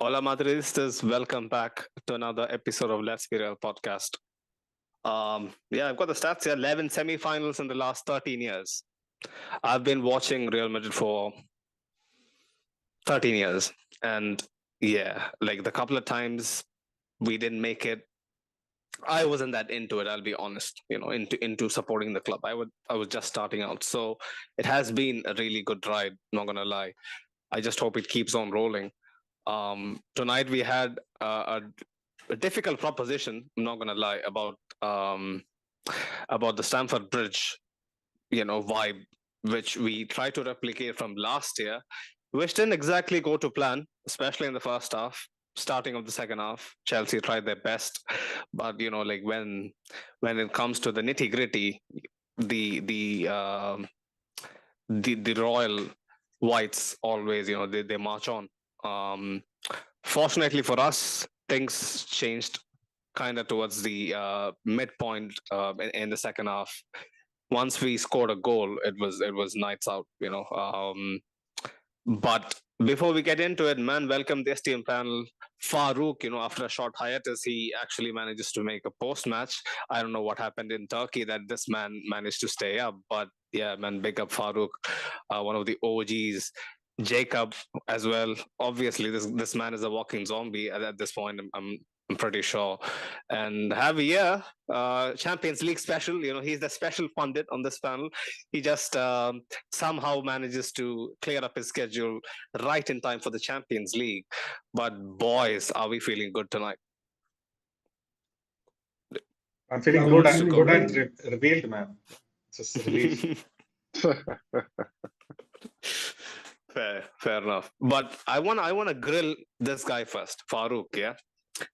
Hola Madridistas, welcome back to another episode of Let's Be Real podcast. I've got the stats here 11 semi-finals in the last 13 years. I've been watching Real Madrid for 13 years. And like the couple of times we didn't make it, I wasn't that into it, I'll be honest, into supporting the club. I was just starting out. So it has been a really good ride, not gonna lie. I just hope it keeps on rolling. Tonight we had a difficult proposition. I'm not going to lie about the Stamford Bridge, vibe, which we tried to replicate from last year, which didn't exactly go to plan, especially in the first half. Starting of the second half, Chelsea tried their best, but like when it comes to the nitty gritty, the Royal Whites always, they march on. Fortunately for us, things changed kind of towards the midpoint in the second half. Once we scored a goal, it was nights out, But before we get into it, man, welcome the STM panel. Farouk, after a short hiatus, he actually manages to make a post-match. I don't know what happened in Turkey that this man managed to stay up, but yeah, man, big up Farouk, one of the OGs. Jacob as well. Obviously, this man is a walking zombie at this point. I'm pretty sure. And Javier, Champions League special. He's the special pundit on this panel. He just somehow manages to clear up his schedule right in time for the Champions League. But boys, are we feeling good tonight? I'm feeling good and revealed, man. Just released. Fair enough. But I want to grill this guy first, Farouk, yeah?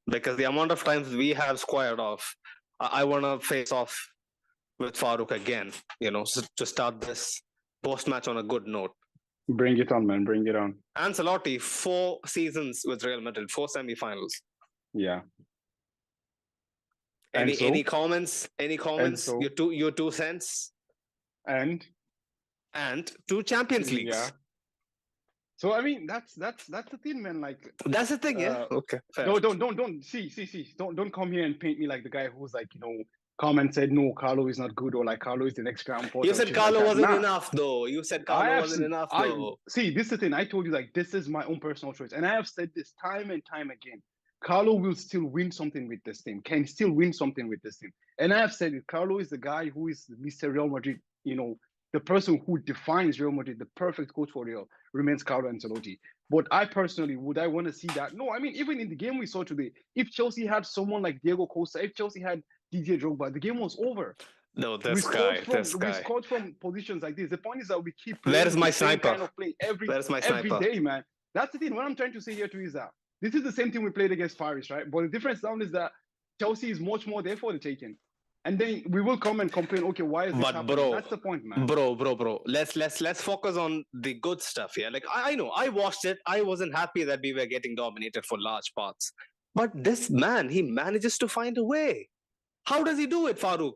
Because the amount of times we have squared off, I want to face off with Farouk again, to start this post-match on a good note. Bring it on, man. Bring it on. Ancelotti, 4 seasons with Real Madrid, 4 semi-finals. Yeah. Any comments? Any comments? Your 2 cents? And 2 Champions Leagues. Yeah. So I mean that's the thing, man. Like that's the thing, yeah. Okay. Fair. No, don't don't come here and paint me like the guy who's like come and said no, Carlo is not good, or like Carlo is the next Graham Potter. You said Carlo wasn't enough, though. You said Carlo wasn't enough, though. See, this is the thing. I told you, like, this is my own personal choice, and I have said this time and time again. Carlo will still win something with this team. Can still win something with this team, and I have said it. Carlo is the guy who is Mr. Real Madrid. The person who defines Real Madrid, the perfect coach for Real, remains Carlo Ancelotti. But I personally, would I want to see that? No, I mean, even in the game we saw today, if Chelsea had someone like Diego Costa, if Chelsea had Didier Drogba, the game was over. No, this guy. We scored from positions like this. The point is that we keep playing the same kind of play every day, man. That's the thing. What I'm trying to say here too is that this is the same thing we played against Paris, right? But the difference now is that Chelsea is much more there for the taking. And then we will come and complain, okay, why is this happening? Bro, that's the point, man. Bro. Let's focus on the good stuff here. Like I know, I watched it. I wasn't happy that we were getting dominated for large parts. But this man, he manages to find a way. How does he do it, Farouk?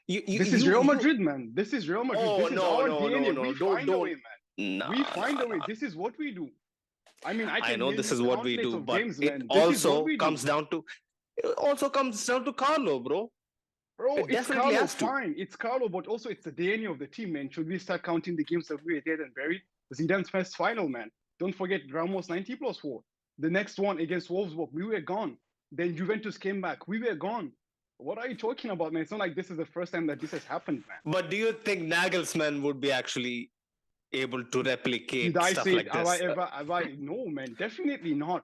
This is Real Madrid, man. This is Real Madrid. Oh, this is our DNA. We find a way, man. We find a way. This is what we do. I mean, I know this is what we do, but it also comes down to Carlo, bro. Bro, it's Carlo, fine. It's Carlo, but also it's the DNA of the team, man. Should we start counting the games that we were dead and buried? Zidane's first final, man. Don't forget Ramos 90+4. The next one against Wolfsburg, we were gone. Then Juventus came back. We were gone. What are you talking about, man? It's not like this is the first time that this has happened, man. But do you think Nagelsmann would be actually able to replicate stuff like this? No, man, definitely not.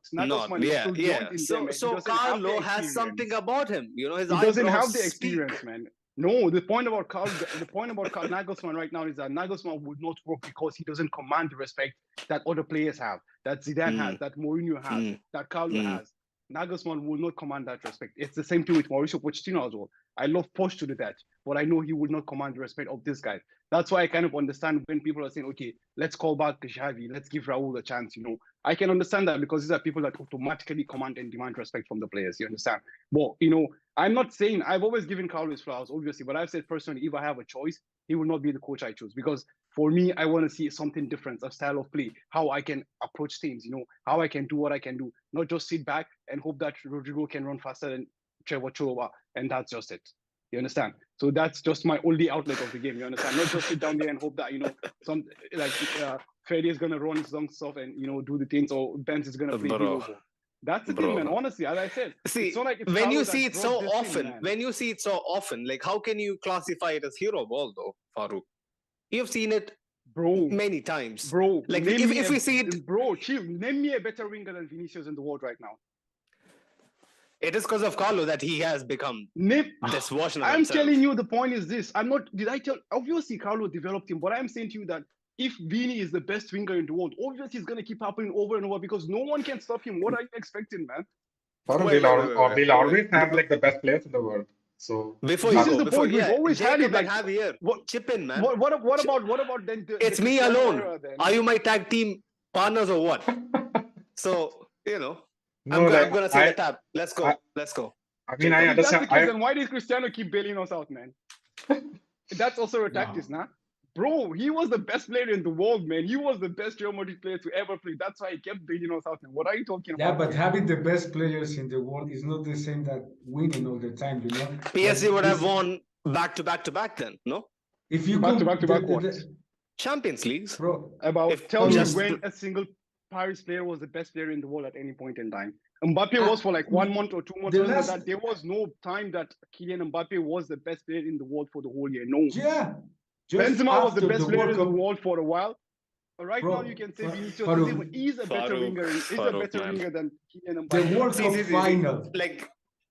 So Carlo has something about him. He doesn't have the experience, man. No, the point about Nagelsmann right now is that Nagelsmann would not work because he doesn't command the respect that other players have, that Zidane has, that Mourinho has, that Carlo has. Nagelsmann will not command that respect. It's the same thing with Mauricio Pochettino as well. I love Posh to the death, but I know he would not command the respect of this guy. That's why I kind of understand when people are saying, okay, let's call back Xavi, let's give Raul a chance. I can understand that because these are people that automatically command and demand respect from the players. You understand? But I'm not saying I've always given Carlo his flowers, obviously, but I've said personally, if I have a choice, he will not be the coach I choose because for me, I want to see something different, a style of play, how I can approach teams, how I can do what I can do, not just sit back and hope that Rodrigo can run faster than Trevor Chalobah, and that's just it. You understand? So that's just my only outlet of the game. You understand? Not just sit down there and hope that some Freddie is gonna run his long stuff and do the things, or Benz is gonna play hero ball. That's the thing, man. Honestly, as I said, see, it's not like when you see it so often, like how can you classify it as hero ball though, Farouk? You've seen it, bro, many times, bro. Like if we see it, bro, chill. Name me a better winger than Vinicius in the world right now. It is because of Carlo that he has become this version of I'm himself. telling you, the point is this. Obviously, Carlo developed him, but I'm saying to you that if Vini is the best winger in the world, obviously it's going to keep happening over and over because no one can stop him. What are you expecting, man? They'll always have like the best players in the world. So before this you is go, the point. We've always had it. Like, have here. What, Chip in, man. What about then? It's me alone. Are you my tag team partners or what? So I'm gonna say the tap. Let's go. I mean, I understand. That's the case, then why did Cristiano keep bailing us out, man? That's also a tactic, nah? Bro, he was the best player in the world, man. He was the best Real Madrid player to ever play. That's why he kept bailing us out. And what are you talking about? Yeah, but having the best players in the world is not the same that winning all the time, PSG would have won back to back then, no? If you back to back what? Champions Leagues. Bro, tell me when a single Paris player was the best player in the world at any point in time. Mbappe was for like 1 month or 2 months. That there was no time that Kylian Mbappe was the best player in the world for the whole year. No. Yeah. Benzema was the best player in the world for a while. Right now, you can say Vinicius is a better winger. He's a better winger than Kylian Mbappe. The World Cup final. Like,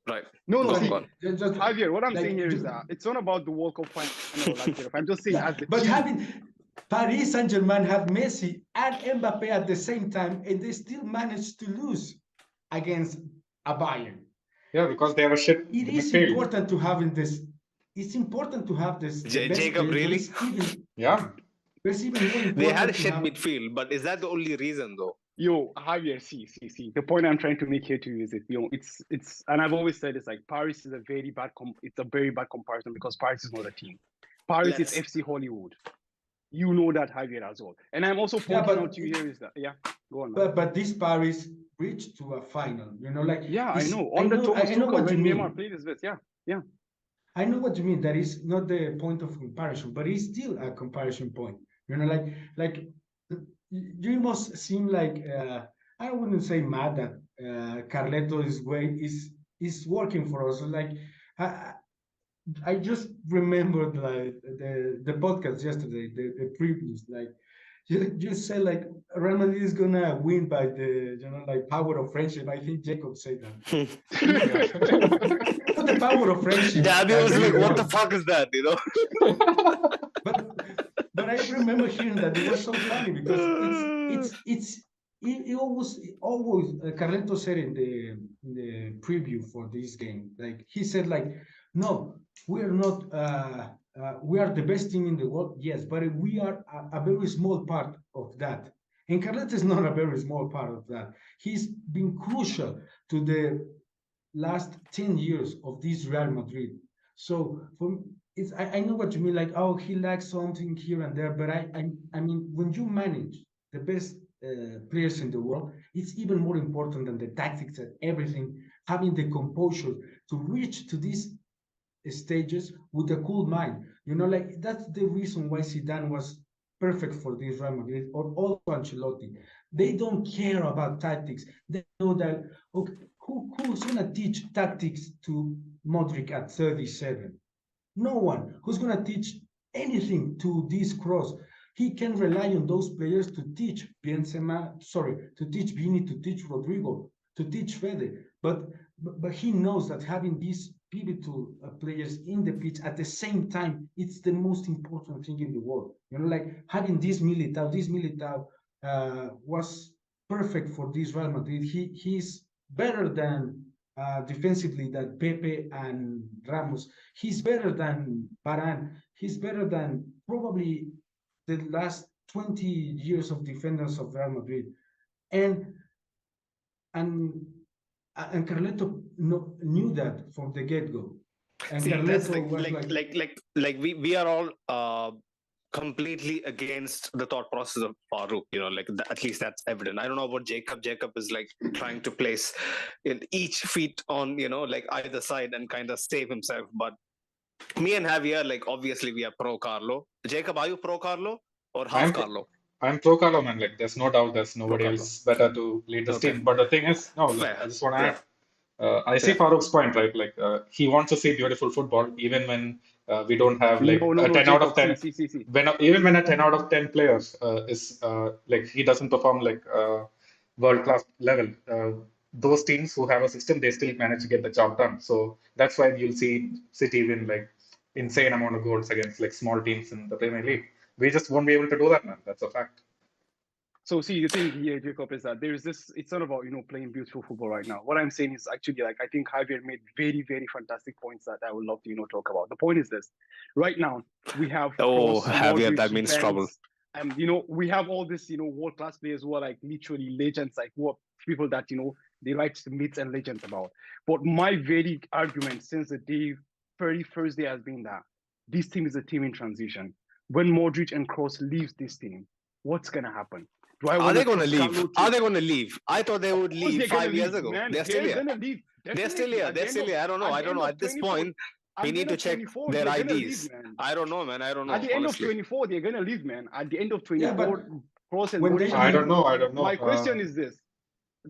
right. No, Javier, what I'm saying here is that it's not about the World Cup final. I'm just saying as the But team. having Paris Saint-Germain have Messi and Mbappe at the same time, and they still managed to lose against a Bayern. Yeah, because they have a shit. It is important to have this. It's important to have this. Jacob, really? Yeah. They had a shit midfield, but is that the only reason though? Yo, Javier, see. The point I'm trying to make here to you is that it's and I've always said it's like Paris is a very bad comparison because Paris is not a team. Paris is FC Hollywood. You know that, Javier, as well. And I'm also pointing out to you here is that go on. But this Paris reached to a final. I know. On the Thomas Tuchel when Neymar played his best. Yeah. I know what you mean. That is not the point of comparison, but it's still a comparison point. Like you must seem like I wouldn't say mad that Carleto's way is working for us. Like I just remembered like the podcast yesterday, the previews. Like you say like Real Madrid is gonna win by the like power of friendship. I think Jacob said that. The power of friendship. Dabby was like, what the fuck is that? But I remember hearing that it was so funny because it always Carleto said in the preview for this game, like he said like, no, we are not we are the best team in the world, yes, but we are a very small part of that. And Carleto is not a very small part of that. He's been crucial to the last 10 years of this Real Madrid. So I know what you mean, like, oh, he lacks something here and there, but I mean, when you manage the best players in the world, it's even more important than the tactics and everything, having the composure to reach to these stages with a cool mind. Like that's the reason why Zidane was perfect for this Real Madrid, or also Ancelotti. They don't care about tactics. They know that, okay, who's going to teach tactics to Modric at 37? No one. Who's going to teach anything to this Cross? He can rely on those players to teach to teach Vini, to teach Rodrigo, to teach Fede. But he knows that having these pivotal players in the pitch at the same time, it's the most important thing in the world. Like having this Militao was perfect for this Real Madrid. He's better than defensively than Pepe and Ramos. He's better than Varane. He's better than probably the last 20 years of defenders of Real Madrid. And and and Carleto knew that from the get-go. And See, that's Carleto was we are all completely against the thought process of Farouk. At least that's evident. I don't know about Jacob. Jacob is like trying to place in each feet on either side and kind of save himself. But me and Javier, obviously we are pro Carlo. Jacob, are you pro Carlo or half I'm Carlo? I'm pro Carlo, man. Like, there's no doubt there's Pro nobody Carlo. else better to lead this Okay. team. But the thing is, no, Fair. I just want to Yeah. add. I see Yeah. Farouk's point, right? Like, he wants to see beautiful football, even when we don't have like No, a 10 out of Jacob. 10. See. Even when a 10 out of 10 players is like he doesn't perform like world class level, those teams who have a system, they still manage to get the job done. So that's why you'll see City win like insane amount of goals against like small teams in the Premier League. We just won't be able to do that, man. That's a fact. So see, the thing here, Jacob, is that there's this. It's not about playing beautiful football right now. What I'm saying is actually like I think Javier made very very fantastic points that I would love to talk about. The point is this: right now we have Oh, Kroos, Javier, Modric, that means trouble. and we have all this world class players who are like literally legends, like who are people that they write myths and legends about. But my very argument since the very first day has been that this team is a team in transition. When Modric and Kroos leaves this team, what's gonna happen? Are they going to leave? Are they going to leave? I thought they would leave 5 years ago. Man. They're still here. Gonna leave. They're still here. They're still here. I don't know. At this point, we need to check their IDs. I don't know, man. I don't know. At the end honestly. of 24, they're gonna leave, man. At the end of 24, Yeah, Kroos and when Modric. they I leave- don't know. My question is this: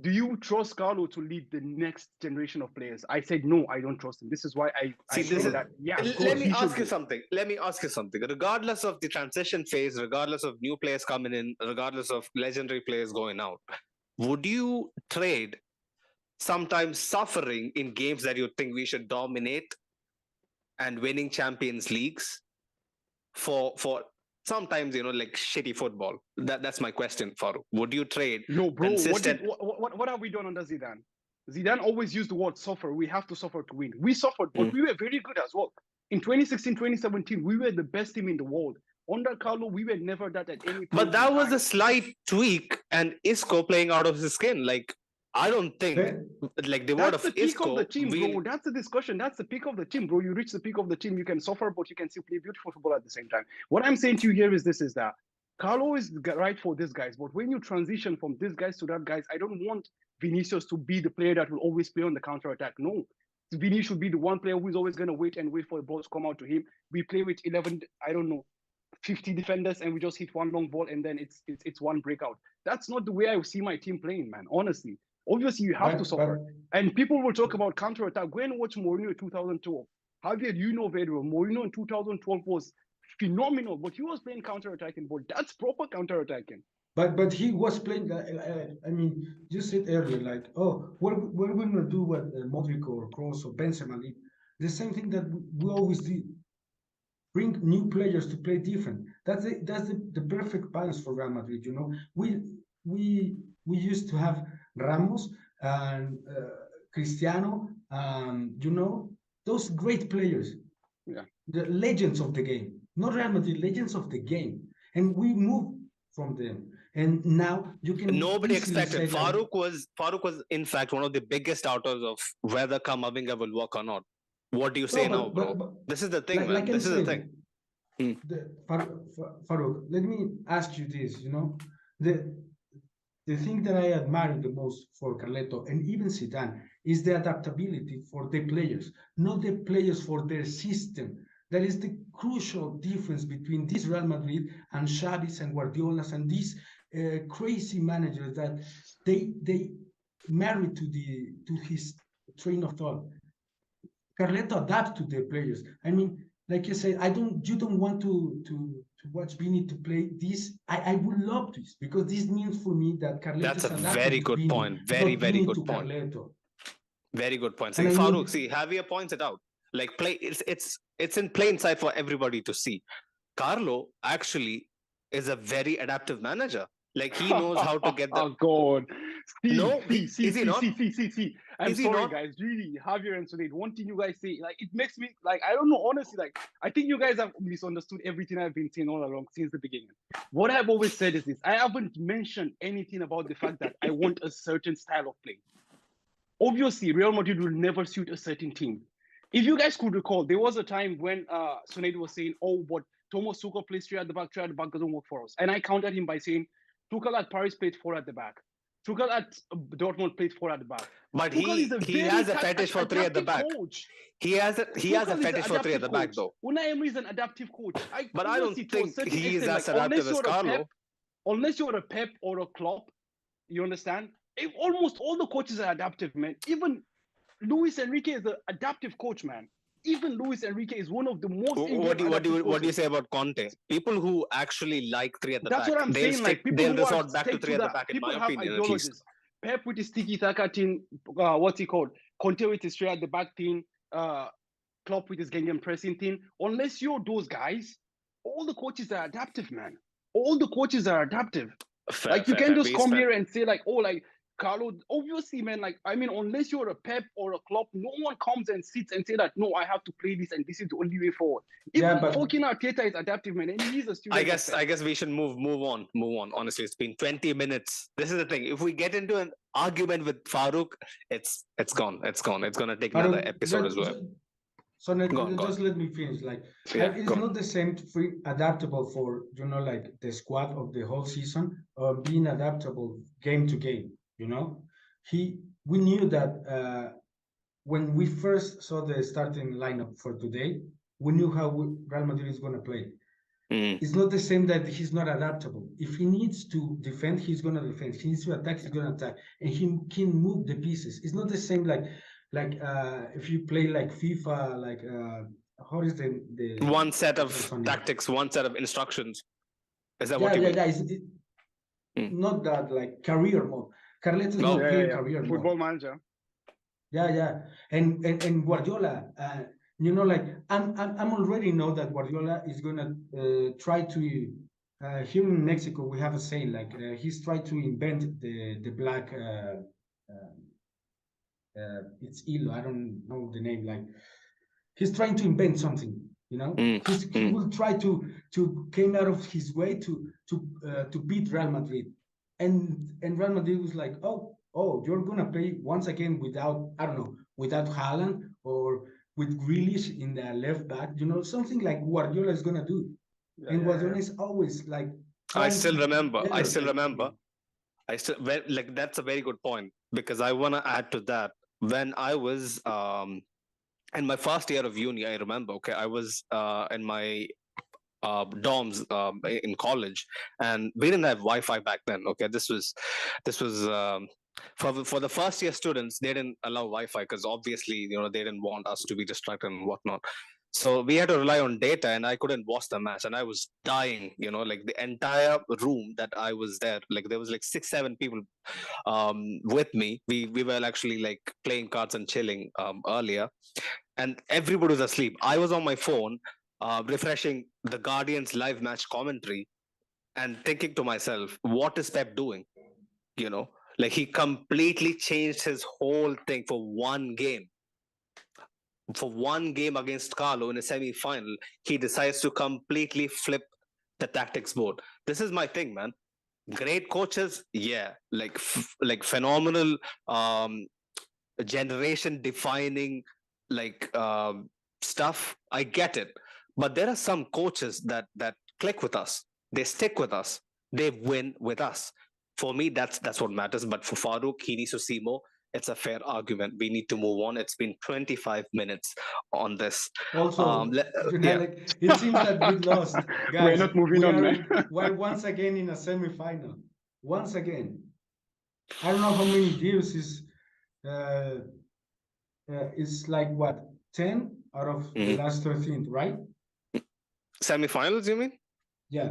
do you trust Carlo to lead the next generation of players? I said no, I don't trust him. This is why I See, say this is, that. Yeah, let me he ask should you go. something. Let me ask you something. Regardless of the transition phase, regardless of new players coming in, regardless of legendary players going out, would you trade sometimes suffering in games that you think we should dominate and winning Champions Leagues for sometimes like shitty football? That's my question, Farouk. Would you trade? No, bro. consistent... What have we done under Zidane? Zidane always used the word suffer. We have to suffer to win. We suffered, but we were very good as well. In 2016, 2017, we were the best team in the world. Under Carlo, we were never that at any point. But that was a slight tweak, and Isco playing out of his skin. Like, I don't think the word of the peak Isco. Of the team, bro. That's the discussion. That's the peak of the team, bro. You reach the peak of the team, you can suffer, but you can still play beautiful football at the same time. What I'm saying to you here is that Carlo is right for these guys, but when you transition from these guys to that guys, I don't want Vinicius to be the player that will always play on the counter attack. No, Vinicius should be the one player who is always going to wait for the ball to come out to him. We play with 11, 50 defenders, and we just hit one long ball, and then it's one breakout. That's not the way I see my team playing, man. Honestly, obviously you have to suffer. And people will talk about counter attack. Go and watch Mourinho in 2012. Javier, you know very well. Mourinho in 2012 was phenomenal, but he was playing counter-attacking ball. That's proper counter-attacking. But he was playing. I mean, you said earlier, like, oh, what we're gonna do with Modric or Kroos or Benzema leave? The same thing that we always did. Bring new players to play different. That's the perfect balance for Real Madrid. We used to have Ramos and Cristiano, those great players. Yeah. The legends of the game, not Real Madrid, legends of the game, and we moved from them. And now you can. Nobody expected. Farouk was in fact one of the biggest doubters of whether Kamavinga will work or not. What do you say now, bro? But this is the thing, man. This is the thing. Farouk, let me ask you this. The thing that I admire the most for Carleto and even Zidane is the adaptability for the players, not the players for their system. That is the crucial difference between this Real Madrid and Xavi's and Guardiola's and these crazy managers that they married to his train of thought. Carleto adapts to their players. I mean, like you said, you don't want to watch Vini to play this. I would love this because this means for me that Carleto. That's a very good point. Very good point. Carleto. Very good point. See, Farouk, Javier points it out. Like it's in plain sight for everybody to see. Carlo actually is a very adaptive manager. Like he knows how to get the. Oh God, No, is he not? See. I'm Is he sorry, not? guys. Really, Javier and Sunil, one thing you guys say, like, it makes me, like, I don't know, honestly, like, I think you guys have misunderstood everything I've been saying all along since the beginning. What I've always said is this: I haven't mentioned anything about the fact that I want a certain style of play. Obviously, Real Madrid will never suit a certain team. If you guys could recall, there was a time when Sunil was saying, "Oh, but Thomas Tuchel plays three at the back doesn't work for us," and I countered him by saying, "Tuchel at Paris played four at the back. Tuchel at Dortmund played four at the back." But Tuchel is a he very has a fetish for three at the adaptive back. coach. He has a Tuchel is fetish an for three at the adaptive back, coach. though. Unai Emery is an adaptive coach. But I don't Obviously, to a think certain he is extent, as like, adaptive as Carlo. unless you're a Pep or a Klopp, you understand? Almost all the coaches are adaptive, man. Even Luis Enrique is an adaptive coach, man. Even Luis Enrique is one of the most What do you coaches. say about Conte? People who actually like three at the That's back, what I'm saying. Like, people they'll who are resort back to stick three to at the that. back, in People my have opinion, at least. ideologies. Pep with his tiki taka thing, what's he called? Conte with his straight at the back thing, Klopp with his Gengen pressing thing. Unless you're those guys, all the coaches are adaptive, man. All the coaches are adaptive. Like, you can't just come here and say, like, oh, like, Carlo, obviously, man, like, I mean, unless you're a Pep or a Klopp, no one comes and sits and say that, no, I have to play this and this is the only way forward. Even fucking Arteta is adaptive, man, and he's a student. I guess we should move on. Honestly, it's been 20 minutes. This is the thing. If we get into an argument with Farouk, it's gone. It's gonna take another episode as well. So just let me finish. Like, it's not the same adaptable for, you know, like the squad of the whole season, or being adaptable game to game. You know, we knew that when we first saw the starting lineup for today, we knew how Real Madrid is going to play. It's not the same that he's not adaptable. If he needs to defend, he's going to defend. He needs to attack, he's going to attack, and he can move the pieces. It's not the same like if you play like FIFA, like how is the one set of tactics, one set of instructions. Is that what you mean? Not that, like career mode. Carletos not playing career mode. Football Manager. And Guardiola, you know, like I'm already know that Guardiola is gonna try to. Here in Mexico, we have a saying like he's tried to invent the black. It's hilo. I don't know the name. Like, he's trying to invent something. You know, he will try to came out of his way to beat Real Madrid, and Real Madrid was like, oh, you're gonna play once again without, I don't know, without Haaland or with Grealish in the left back. You know, something like Guardiola is gonna do, and Guardiola is always like. I still remember. Like, that's a very good point, because I want to add to that. When I was in my first year of uni, I remember, okay, I was in my dorms in college, and we didn't have Wi-Fi back then. Okay, this was for the first year students. They didn't allow Wi-Fi because obviously, you know, they didn't want us to be distracted and whatnot. So we had to rely on data, and I couldn't watch the match, and I was dying. You know, like the entire room that I was there, like there was like 6-7 people with me. We were actually like playing cards and chilling earlier, and everybody was asleep. I was on my phone refreshing the Guardian's live match commentary and thinking to myself, what is Pep doing? You know, like he completely changed his whole thing for one game. For one game against Carlo in a semi-final, he decides to completely flip the tactics board. This is my thing, man. Great coaches, yeah, like phenomenal, generation-defining, like stuff. I get it, but there are some coaches that click with us. They stick with us. They win with us. For me, that's what matters. But for Farouk, he needs to see more. It's a fair argument. We need to move on. It's been 25 minutes on this. Also, like, it seems that we lost, guys. We're not moving on, man. We're once again in a semi-final. Once again, I don't know how many years is. It's like what, 10 out of the last 13, right? Semi-finals, you mean? Yeah.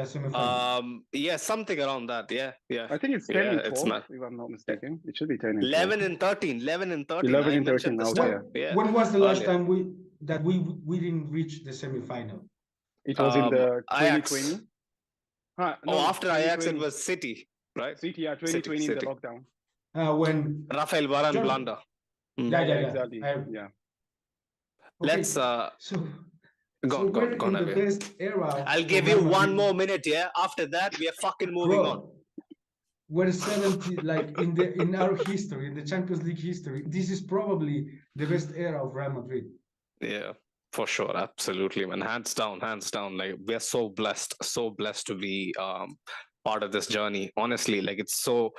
Semi-final. Yeah, something around that. Yeah. I think it's 10 and 12, if I'm not mistaken. It should be 10 and 12. 11 and 13. 11 and 13. 11 and 13 now. Yeah. When was the last time we didn't reach the semi-final? It was in the 2020. Ajax. After Ajax, it was City. right? City, 2020 in the City. lockdown. When Rafael Varane John- blunder. yeah, Exactly. Okay, Let's so go we're on, in the Javier. best era. I'll for give you Real one Madrid. more minute. Yeah, after that we are fucking moving on. We're 70, like in our history, in the Champions League history. This is probably the best era of Real Madrid. Yeah, for sure, absolutely, man. Hands down. Like we're so blessed to be part of this journey. Honestly, like it's so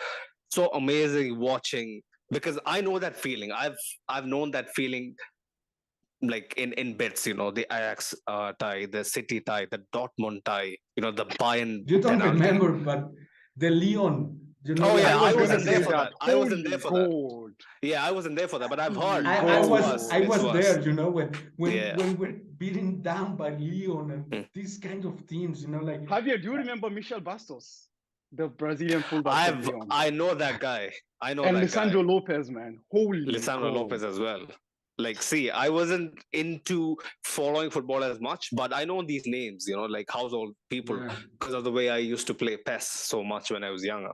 amazing watching, because I know that feeling. I've known that feeling, like in bits, you know, the Ajax tie, the City tie, the Dortmund tie, you know, the Bayern You don't penalty. remember, but the Leon, you know. Oh yeah, I was wasn't gonna there say for that. I wasn't there for that. Yeah, I wasn't there for that, but I've heard I it's was worse. I was It's there, worse. you know, when Yeah. we're beaten down by Leon and these kind of teams, you know, like. Javier, do you remember Michel Bastos, the Brazilian fullback from Lyon? I know that guy. I know and that Lisandro guy. Lopez, man. Holy Lisandro God. Lopez as well. Like, see, I wasn't into following football as much, but I know these names, you know, like household people, because of the way I used to play PES so much when I was younger.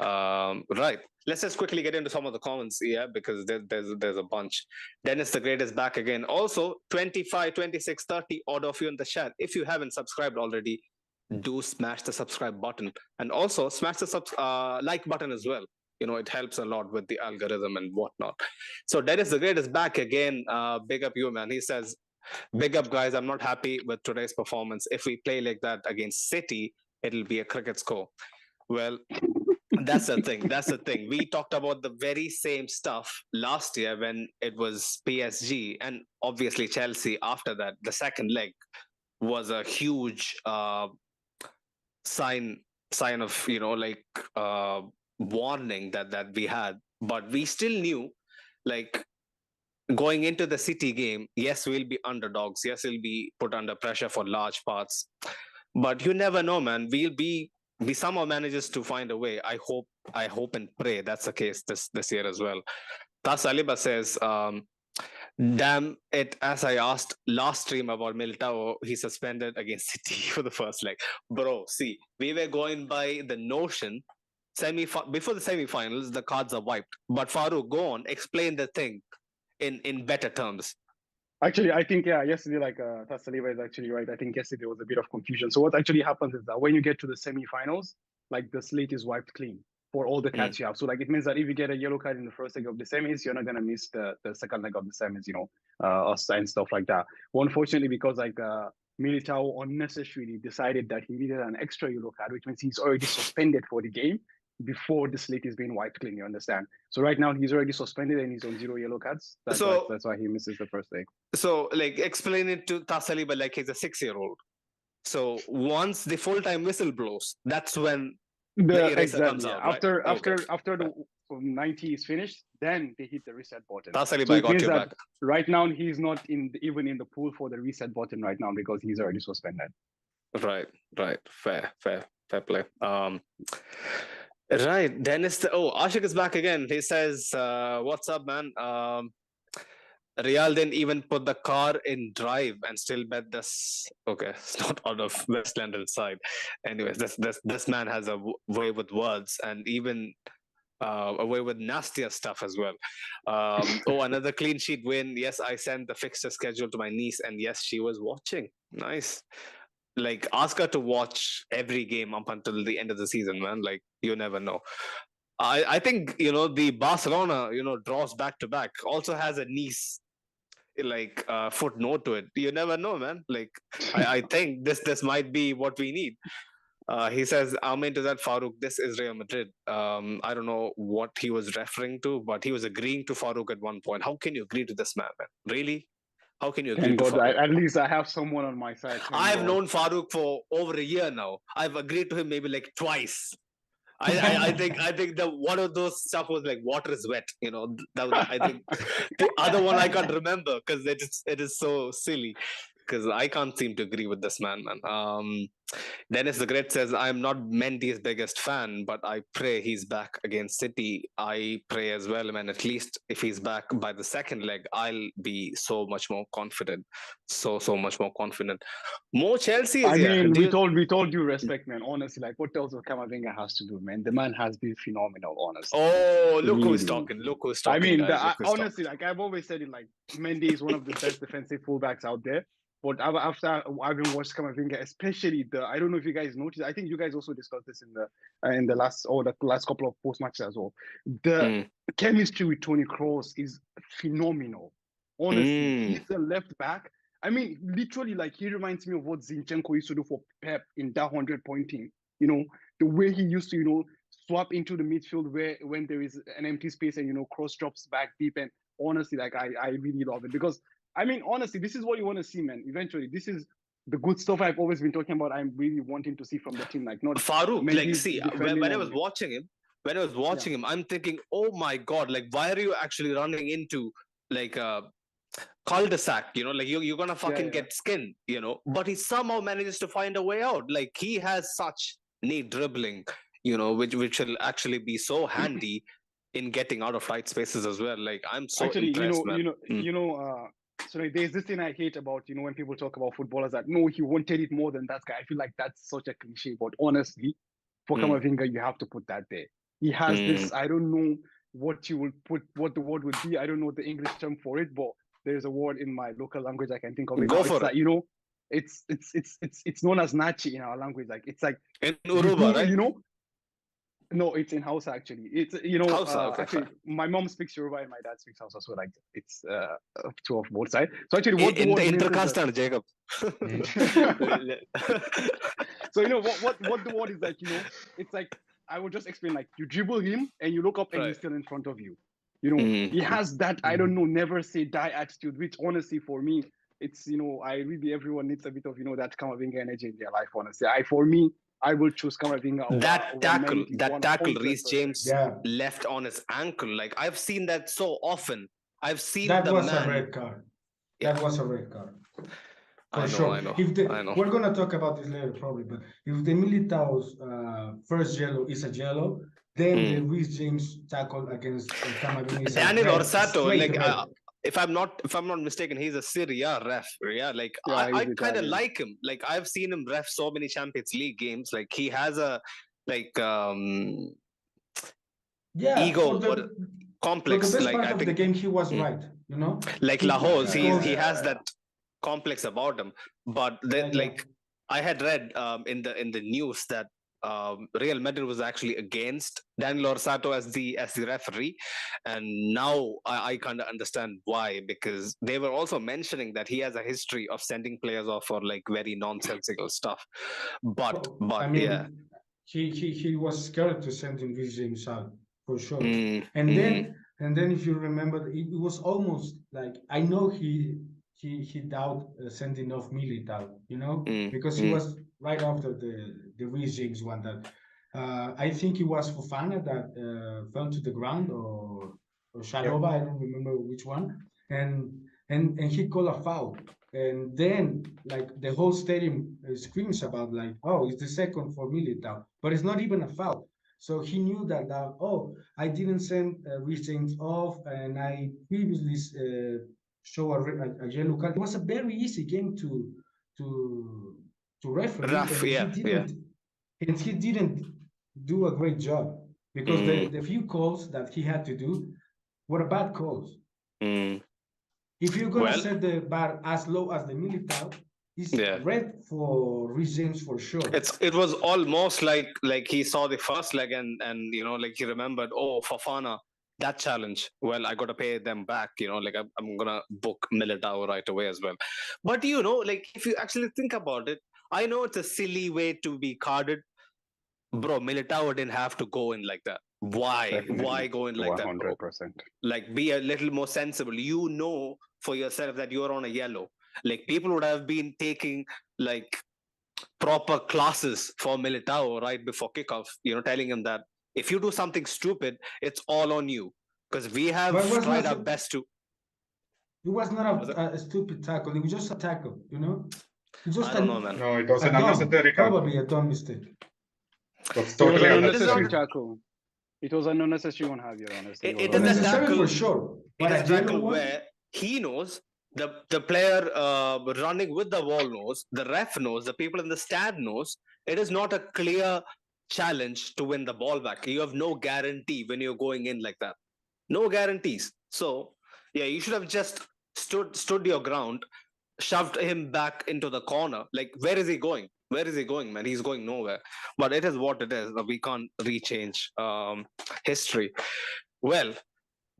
Right. Let's just quickly get into some of the comments, yeah, because there's a bunch. Dennis the Great is back again. Also, 25, 26, 30 odd of you in the chat. If you haven't subscribed already, do smash the subscribe button, and also smash the like button as well. You know, it helps a lot with the algorithm and whatnot. So Dennis the Great is back again. Big up you, man. He says, big up, guys. I'm not happy with today's performance. If we play like that against City, it'll be a cricket score. Well, that's the thing. We talked about the very same stuff last year when it was PSG and obviously Chelsea. After that, the second leg was a huge sign of, you know, like warning that we had, but we still knew, like, going into the City game, yes, we'll be underdogs, yes, we'll be put under pressure for large parts, but you never know, man. We somehow manages to find a way. I hope and pray that's the case this year as well. Tas Aliba says, damn it, as I asked last stream about Militao, he suspended against City for the first leg. Bro, see, we were going by the notion before the semi-finals, the cards are wiped. But Farouk, go on, explain the thing in better terms. Actually, I think, yeah, yesterday, like Tassaliva is actually right. I think yesterday was a bit of confusion. So what actually happens is that when you get to the semi-finals, like the slate is wiped clean for all the cards you have. So like it means that if you get a yellow card in the first leg of the semis, you're not gonna miss the second leg of the semis, you know, and stuff like that. Well, unfortunately, because like Militao unnecessarily decided that he needed an extra yellow card, which means he's already suspended for the game before the slate is being wiped clean, you understand? So right now he's already suspended and he's on 0 yellow cards. That's why he misses the first leg. So like explain it to Tasaliba like he's a 6-year-old. So once the full-time whistle blows, that's when the eraser comes out. After right? after the 90 is finished, then they hit the reset button. Tasaliba, so I got you back. Right now he's not even in the pool for the reset button right now because he's already suspended. Right. Fair play. Right, Dennis. Ashik is back again. He says, "What's up, man? Real didn't even put the car in drive and still bet this. Okay, it's not out of West London side. Anyways, this man has a way with words and even a way with nastier stuff as well. Another clean sheet win. Yes, I sent the fixture schedule to my niece, and yes, she was watching. Nice." Like, ask her to watch every game up until the end of the season, man. Like, you never know. I think, you know, the Barcelona, you know, draws back to back also has a niece, like, footnote to it. You never know, man. Like, I think this might be what we need. He says, I'm into that, Farouk. This is Real Madrid. I don't know what he was referring to, but he was agreeing to Farouk at one point. How can you agree to this man? Really? How can you agree to Farouk? At least I have someone on my side. I've known Farouk for over a year now. I've agreed to him maybe like twice. I think the one of those stuff was like water is wet. You know, I think the other one I can't remember because it is so silly. because I can't seem to agree with this man. Dennis the Great says, I'm not Mendy's biggest fan, but I pray he's back against City. I pray as well, man. At least if he's back by the second leg, I'll be so much more confident. So much more confident. More Chelsea is I here. mean, with all due respect, man, honestly, like what else Camavinga has to do, man? The man has been phenomenal, honestly. Oh, look who's Really. talking. Look who's I talking, mean, guys. honestly, like I've always said it, like Mendy is one of the best defensive fullbacks out there. But after having watched Camavinga, especially I don't know if you guys noticed. I think you guys also discussed this in the last couple of post matches as well. The chemistry with Toni Kroos is phenomenal. Honestly, he's a left back. I mean, literally, like he reminds me of what Zinchenko used to do for Pep in that 100-point team. You know, the way he used to, swap into the midfield when there is an empty space and Kroos drops back deep. And honestly, like I really love it because I mean, honestly, this is what you want to see, man. Eventually, this is the good stuff I've always been talking about. I'm really wanting to see from the team, like not Farouk. Like, see, when I was watching him, I'm thinking, oh my god, like why are you actually running into like a cul-de-sac? Like you're gonna fucking get skinned, But he somehow manages to find a way out. Like he has such neat dribbling, which will actually be so handy in getting out of tight spaces as well. Like I'm so impressed, man. So there's this thing I hate about, when people talk about footballers that, no, he wanted it more than that guy. I feel like that's such a cliche, but honestly, for Camavinga, you have to put that there. He has this, I don't know what the word would be. I don't know the English term for it, but there's a word in my local language I can think of it. Go for it. Like, it's known as Nachi in our language. Like, it's like, in Uruba, right? No, it's in Hausa actually. It's Hausa, okay, actually my mom speaks Yoruba and my dad speaks Hausa, so like it's two of both sides. So actually, what the word means intercaste, Jacob. So what the word is like, it's like I will just explain, like you dribble him and you look up and he's still in front of you. He has that I don't know, never say die attitude, which honestly for me, it's everyone needs a bit of that Camavinga energy in their life. Honestly, for me, I will choose Camavinga. That tackle Reece James left on his ankle. Like I've seen that so often. I've seen that was a red card. That was a red card. For sure. I know. We're gonna talk about this later probably, but if the Militao's first yellow is a yellow, then the Reece James tackle against Camavinga is Daniel Orsato, like if I'm not mistaken, he's a Serie A ref. Yeah, like I kind of like him. Like I've seen him ref so many Champions League games. Like he has a ego or complex. For the best like part I of think the game, he was right. Like Lahoz, he has that complex about him. But like I had read in the news that Real Madrid was actually against Daniel Orsato as the referee, and now I kind of understand why, because they were also mentioning that he has a history of sending players off for like very nonsensical stuff. But I mean, he was scared to send him Reece James out for sure. And then if you remember, it was almost like I know he doubt sending off Militao, because he was right after the Reece James one that I think it was Fofana that fell to the ground or Shalova, I don't remember which one, and he called a foul, and then like the whole stadium screams about like, oh, it's the second for Militao, but it's not even a foul. So he knew that I didn't send Reece James off, and I previously show a yellow card. It was a very easy game to referee, and he didn't do a great job because the few calls that he had to do were bad calls. If you're gonna set the bar as low as the Militao, it's red for Reece James for sure. It was almost like he saw the first leg and like he remembered, oh, Fofana, that challenge. Well, I got to pay them back. Like I'm gonna book Militao right away as well. But like if you actually think about it, I know it's a silly way to be carded, bro. Militao didn't have to go in like that. Why? Definitely. Why go in like 100%. that, bro? Like be a little more sensible. For yourself that you're on a yellow. Like people would have been taking like proper classes for Militao right before kickoff, telling him that if you do something stupid, it's all on you, because we have tried our best to. It was not a stupid tackle. It was just a tackle, you know? It's just I don't know, man. No, it was an unnecessary tackle. probably a dumb mistake. That's It was totally an unnecessary. unnecessary tackle. It was an unnecessary one, Javier, honestly. It is a Unnecessary tackle. for sure. But It is a a yellow tackle one? where he knows, the player running with the ball knows, the ref knows, the people in the stand knows. It is not a clear challenge to win the ball back. You have no guarantee when you're going in like that. No guarantees. So yeah, you should have just stood your ground, shoved him back into the corner. Like, where is he going? Where is he going, man? He's going nowhere. But it is what it is. We can't rechange history. Well,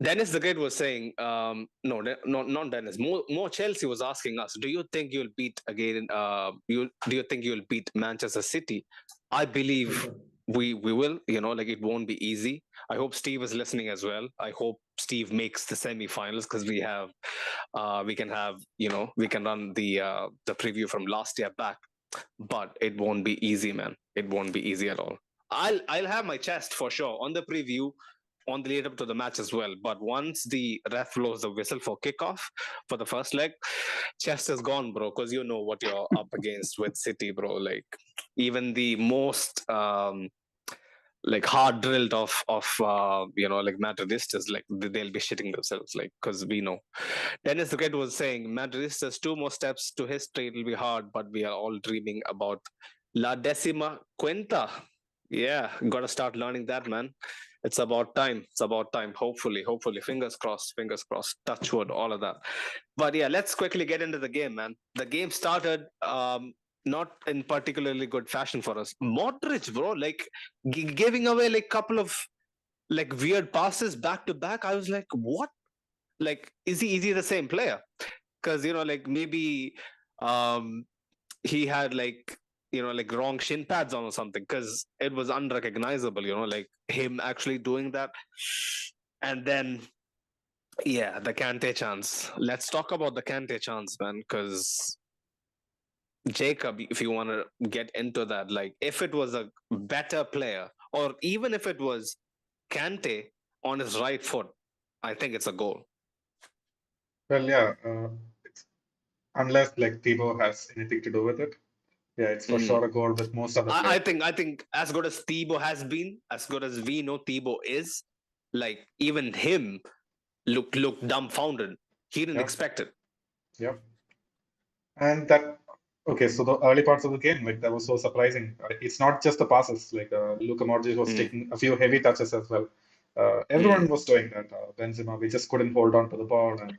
Dennis the Great was saying, no, not Dennis. More Chelsea was asking us, do you think you'll beat again? Do you think you'll beat Manchester City? I believe we will. You know, like, it won't be easy. I hope Steve is listening as well. I hope Steve makes the semi-finals, because we can run the preview from last year back. But it won't be easy, man. It won't be easy at all. I'll have my chest for sure on the preview, on the lead up to the match as well. But once the ref blows the whistle for kickoff for the first leg, chest is gone, bro, because you know what you're up against with City, bro. Like, even the most like hard drilled of like Madridistas, like, they'll be shitting themselves, like, because we know. Dennis the Great was saying, Madridistas, 2 more steps to history, it'll be hard, but we are all dreaming about La Decima Quinta. Yeah, gotta start learning that, man. It's about time. It's about time. Hopefully, fingers crossed, touch wood, all of that. But yeah, let's quickly get into the game, man. The game started not in particularly good fashion for us. Modric, bro, like, giving away like couple of like weird passes back to back. I was like, what? Like, is he the same player? Because, like, maybe he had like, like wrong shin pads on or something, because it was unrecognizable, like him actually doing that. And then, yeah, the Kante chance. Let's talk about the Kante chance, man, because Jacob, if you want to get into that, like, if it was a better player, or even if it was Kante on his right foot, I think it's a goal. Well, yeah, unless like Thibaut has anything to do with it. Yeah, it's for sure a goal with most of the players. I think as good as Thibaut has been, as good as we know Thibaut is, like, even him looked dumbfounded. He didn't expect it. Yep. And that, okay, so the early parts of the game, like, that was so surprising. It's not just the passes. Like, Luka Modric was taking a few heavy touches as well. Everyone was doing that. Benzema, we just couldn't hold on to the ball, and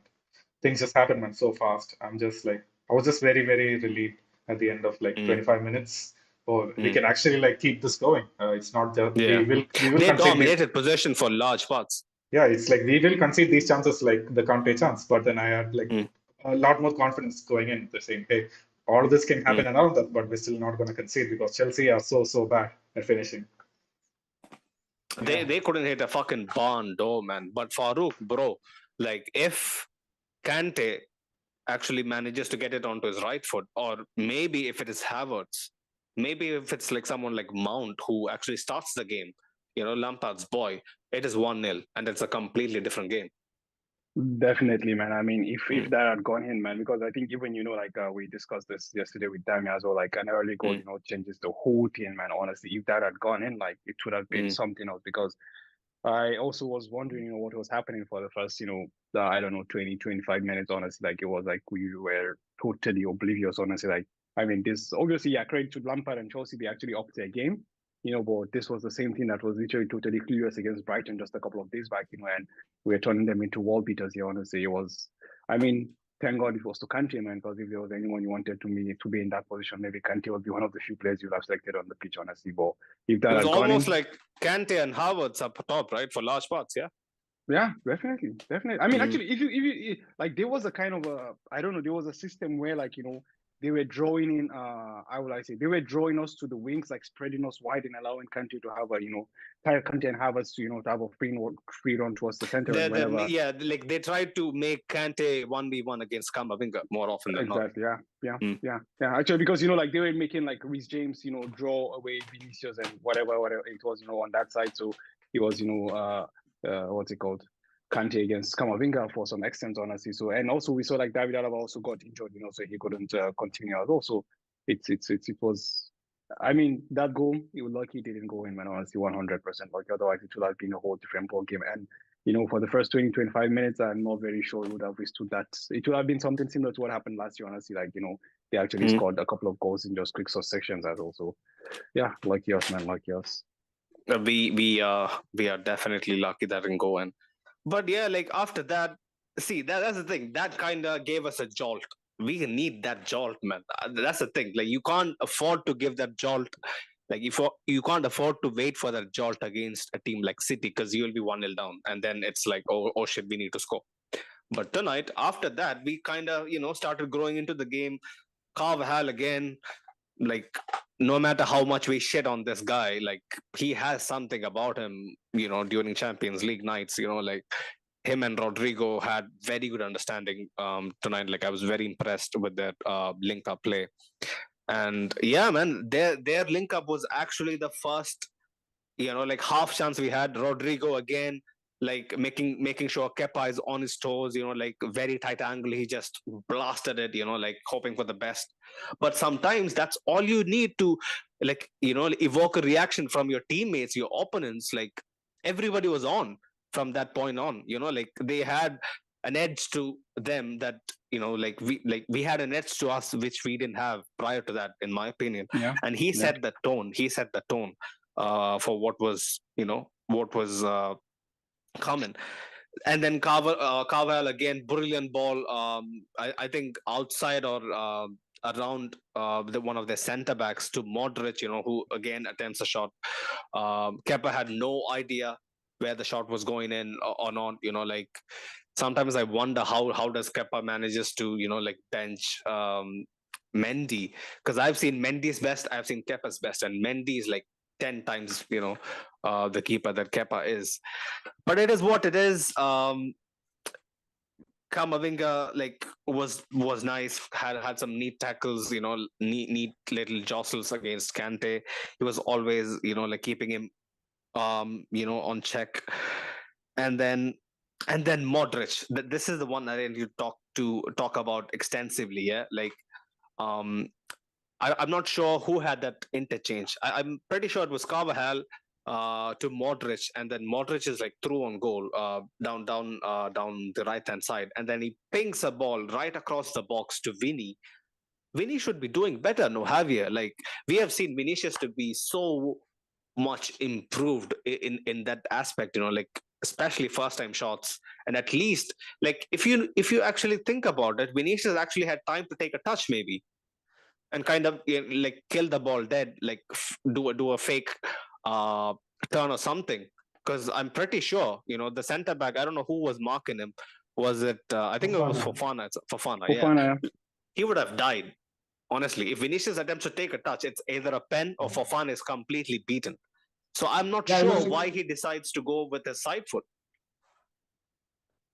things just happened, man, so fast. I was just very, very relieved at the end of like 25 minutes. Or we can actually like keep this going. It's not just we will they dominated possession for large parts. Yeah, it's like we will concede these chances, like the Kante chance, but then I had like a lot more confidence going in, the saying, hey, all of this can happen around us, but we're still not going to concede because Chelsea are so bad at finishing. They couldn't hit a fucking barn door, man. But Farouk, bro, like, if Kante actually manages to get it onto his right foot, or maybe if it is Havertz, maybe if it's like someone like Mount who actually starts the game, Lampard's boy, it is 1-0, and it's a completely different game. Definitely, man. I mean, if that had gone in, man, because I think even, like we discussed this yesterday with Dami as well, like an early goal, changes the whole team, man. Honestly, if that had gone in, like, it would have been something else, because I also was wondering, what was happening for the first, I don't know, 20, 25 minutes, honestly. Like, it was like we were totally oblivious, honestly. Like, I mean, this obviously, credit to Lampard and Chelsea, they actually upped their game, but this was the same thing that was literally totally clueless against Brighton just a couple of days back, and we were turning them into wall beaters here, honestly. It was, I mean, thank God it was to Kante, man, because if there was anyone you wanted to be in that position, maybe Kante would be one of the few players you'd have selected on the pitch, honestly. But if that it was had gone almost in, like Kante and Havertz up top, right, for large parts, yeah? Yeah, definitely. I mean, actually, if you like, there was a kind of I don't know, there was a system where, like, they were drawing in, they were drawing us to the wings, like spreading us wide and allowing Kante to have Kante and Havertz to, to have a free run towards the center. Yeah, like, they tried to make Kante 1v1 against Kamavinga more often than not. Exactly, yeah. Actually, because, like, they were making, like, Reece James, draw away Vinicius and whatever it was, on that side. So it was, what's it called? Kante against Camavinga for some extent, honestly. So, and also we saw like David Alaba also got injured, so he couldn't continue as well. So it was. I mean, that goal, you were lucky it didn't go in, man. Honestly, 100% lucky. Otherwise, it would have been a whole different ball game. And for the first 20-25 minutes, I'm not very sure we would have withstood that. It would have been something similar to what happened last year, honestly. Like, they actually scored a couple of goals in just quick successions as well. So, yeah, lucky us, man, lucky us. We are definitely lucky that didn't go in. But yeah, like after that, see, that's the thing. That kind of gave us a jolt. We need that jolt, man. That's the thing. Like, you can't afford to give that jolt. Like, if you can't afford to wait for that jolt against a team like City, because you will be 1-0 down, and then it's like, oh shit, we need to score. But tonight, after that, we kind of started growing into the game. Carvajal again, like, no matter how much we shit on this guy, like, he has something about him, during Champions League nights, like, him and Rodrigo had very good understanding tonight. Like, I was very impressed with their link up play. And yeah, man, their link up was actually the first, like, half chance we had. Rodrigo again, like, making sure Kepa is on his toes, like, very tight angle. He just blasted it, like, hoping for the best. But sometimes that's all you need to, like, evoke a reaction from your teammates, your opponents. Like, everybody was on from that point on, like, they had an edge to them that, like, we had an edge to us which we didn't have prior to that, in my opinion. Yeah. And he set the tone. For what was common. And then Carvalho again, brilliant ball. I think outside or around one of their centre backs to Modric, who again attempts a shot. Kepa had no idea where the shot was going in or not. Like, sometimes I wonder how does Kepa manages to like bench Mendy, because I've seen Mendy's best, I've seen Kepa's best, and Mendy is like 10 times the keeper that Kepa is. But it is what it is. Camavinga, like, was nice, had some neat tackles, neat little jostles against Kante. He was always like keeping him on check. And then Modric, this is the one that you talk about extensively. Yeah, like, I'm not sure who had that interchange. I'm pretty sure it was Carvajal to Modric, and then Modric is like through on goal down the right hand side, and then he pings a ball right across the box to Vini. Vini should be doing better, no Javier. Like, we have seen Vinicius to be so much improved in that aspect, like, especially first time shots. And at least, like, if you actually think about it, Vinicius actually had time to take a touch maybe, and kind of like kill the ball dead, like do a fake turn or something. Because I'm pretty sure, the center back, I don't know who was marking him. Was it? I think it was Fofana. Fofana, yeah. He would have died, honestly. If Vinicius attempts to take a touch, it's either a pen or Fofana is completely beaten. So I'm not sure why he decides to go with his side foot.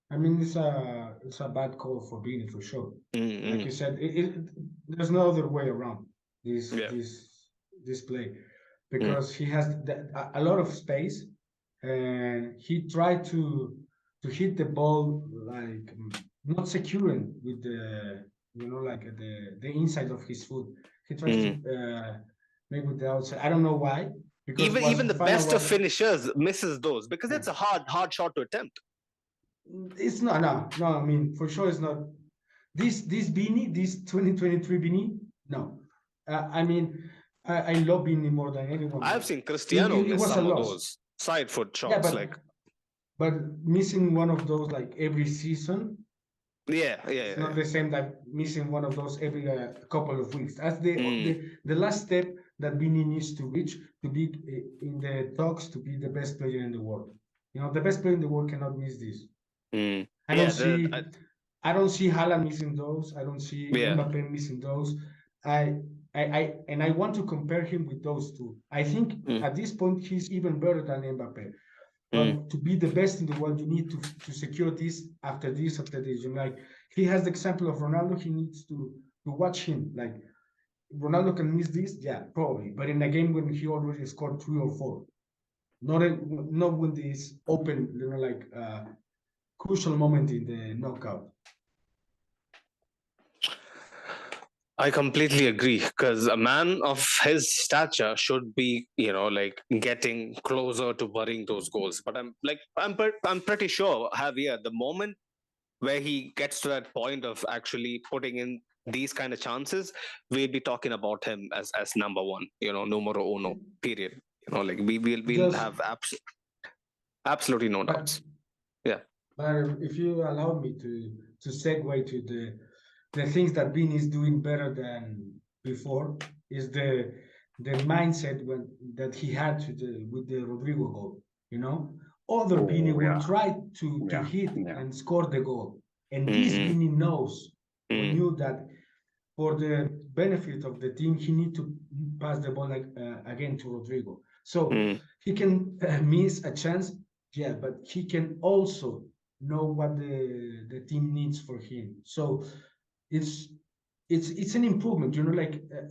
I mean, it's a bad call for Vini for sure. Like you said, there's no other way around this play, because he has a lot of space, and he tried to hit the ball, like, not securing with the like the inside of his foot. He tries to make with the outside. I don't know why. Because even the best of finishers misses those, because it's a hard shot to attempt. It's not. No. I mean, for sure, it's not. This Vini, this 2023 Vini, no. I mean, I love Vini more than anyone. I've seen Cristiano miss some of those side foot shots, yeah, but missing one of those like every season. It's not the same that missing one of those every couple of weeks. That's the last step that Vini needs to reach to be in the talks to be the best player in the world. The best player in the world cannot miss this. I don't see Haaland missing those. I don't see Mbappe missing those. I want to compare him with those two. I think at this point he's even better than Mbappe. But to be the best in the world, you need to secure this after this. Like, he has the example of Ronaldo. He needs to watch him. Like, Ronaldo can miss this, yeah, probably. But in a game when he already scored 3 or 4, not when this open, like crucial moment in the knockout. I completely agree, because a man of his stature should be, like getting closer to burying those goals. But I'm pretty sure, Javier, the moment where he gets to that point of actually putting in these kind of chances, we'll be talking about him as number one, numero uno, period. Like we'll Just, have absolutely no but doubts. Yeah. but if you allow me to segue to the things that Vini is doing better than before, is the mindset that he had with the Rodrigo goal. Other Vini will try to hit and score the goal, and this Vini knows or knew that for the benefit of the team, he need to pass the ball again to Rodrigo. So he can miss a chance, yeah, but he can also know what the team needs for him. So it's it's an improvement.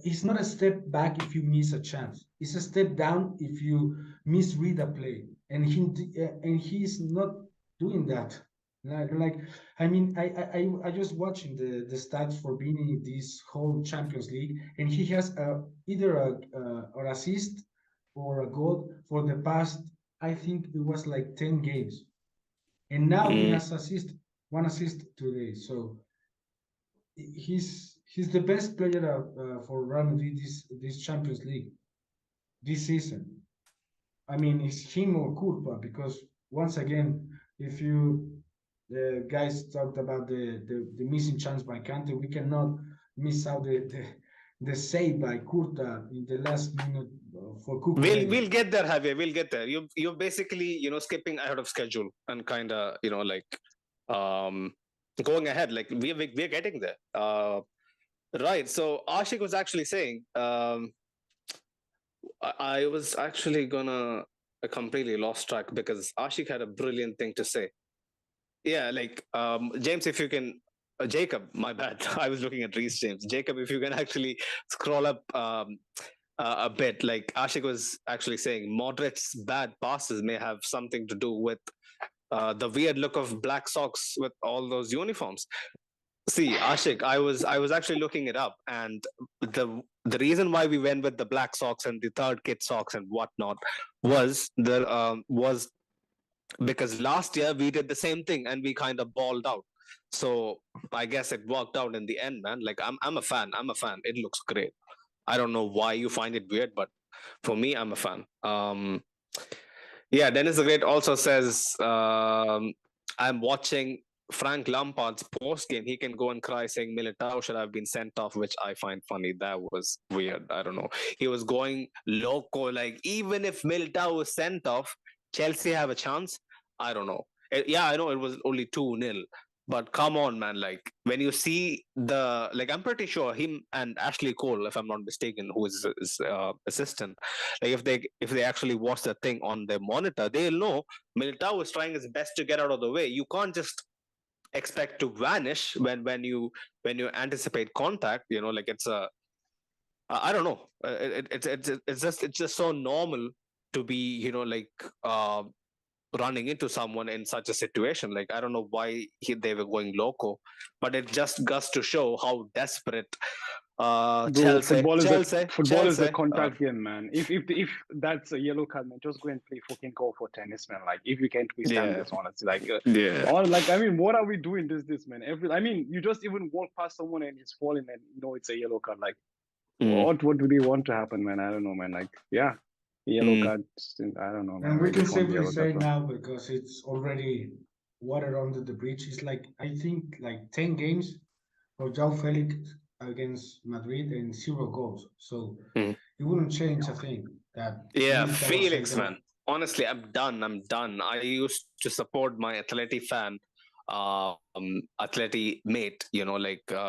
It's not a step back if you miss a chance. It's a step down if you misread a play, and he's not doing that. I mean, I just watching the stats for Bini this whole Champions League, and he has either an assist or a goal for the past. I think it was like 10 games, and now he has one assist today. So he's the best player for Real Madrid this Champions League this season. I mean, it's him or Courtois, because once again, if you guys talked about the missing chance by Kante, we cannot miss out the save by Courtois in the last minute for Cucurella. We'll get there, Javier. We'll get there. You're basically skipping ahead of schedule and kind of going ahead. Like we're getting there. Right. So Ashik was actually saying, I was actually gonna completely lost track, because Ashik had a brilliant thing to say. Yeah, like James, if you can, Jacob, my bad. I was looking at Reese James. Jacob, if you can actually scroll up a bit, like Ashik was actually saying, Modric's bad passes may have something to do with the weird look of black socks with all those uniforms. See, Ashik, I was actually looking it up, and the reason why we went with the black socks and the third kit socks and whatnot was because last year we did the same thing and we kind of balled out. So I guess it worked out in the end, man. Like I'm a fan. I'm a fan. It looks great. I don't know why you find it weird, but for me, I'm a fan. Yeah, Dennis the Great also says, I'm watching Frank Lampard's post game. He can go and cry saying Militao should have been sent off, which I find funny. That was weird. I don't know. He was going loco. Like, even if Militao was sent off, Chelsea have a chance. I don't know. Yeah, I know it was only 2-0. But come on, man. Like, when you see I'm pretty sure him and Ashley Cole, if I'm not mistaken, who is his assistant, like if they actually watch the thing on their monitor, they'll know Militao is trying his best to get out of the way. You can't just expect to vanish when you anticipate contact. Like it's a I don't know. It's just so normal to be running into someone in such a situation. Like, I don't know why they were going loco, but it just goes to show how desperate Bro, Chelsea football is a contact game, man. If that's a yellow card, man, just go and play fucking golf or tennis, man. Like, if you can't withstand this, honestly, I mean, what are we doing this, man? You just even walk past someone and he's falling, and it's a yellow card. Like, what do they want to happen, man? I don't know, man. Like, yeah, yellow card. I don't know, man. And we can safely say now, because it's already water under the bridge. It's like, I think, like 10 games for João Felix against Madrid and 0 goals. So it wouldn't change a thing. Felix, man. Honestly, I'm done. I used to support my Atleti fan, Atleti mate,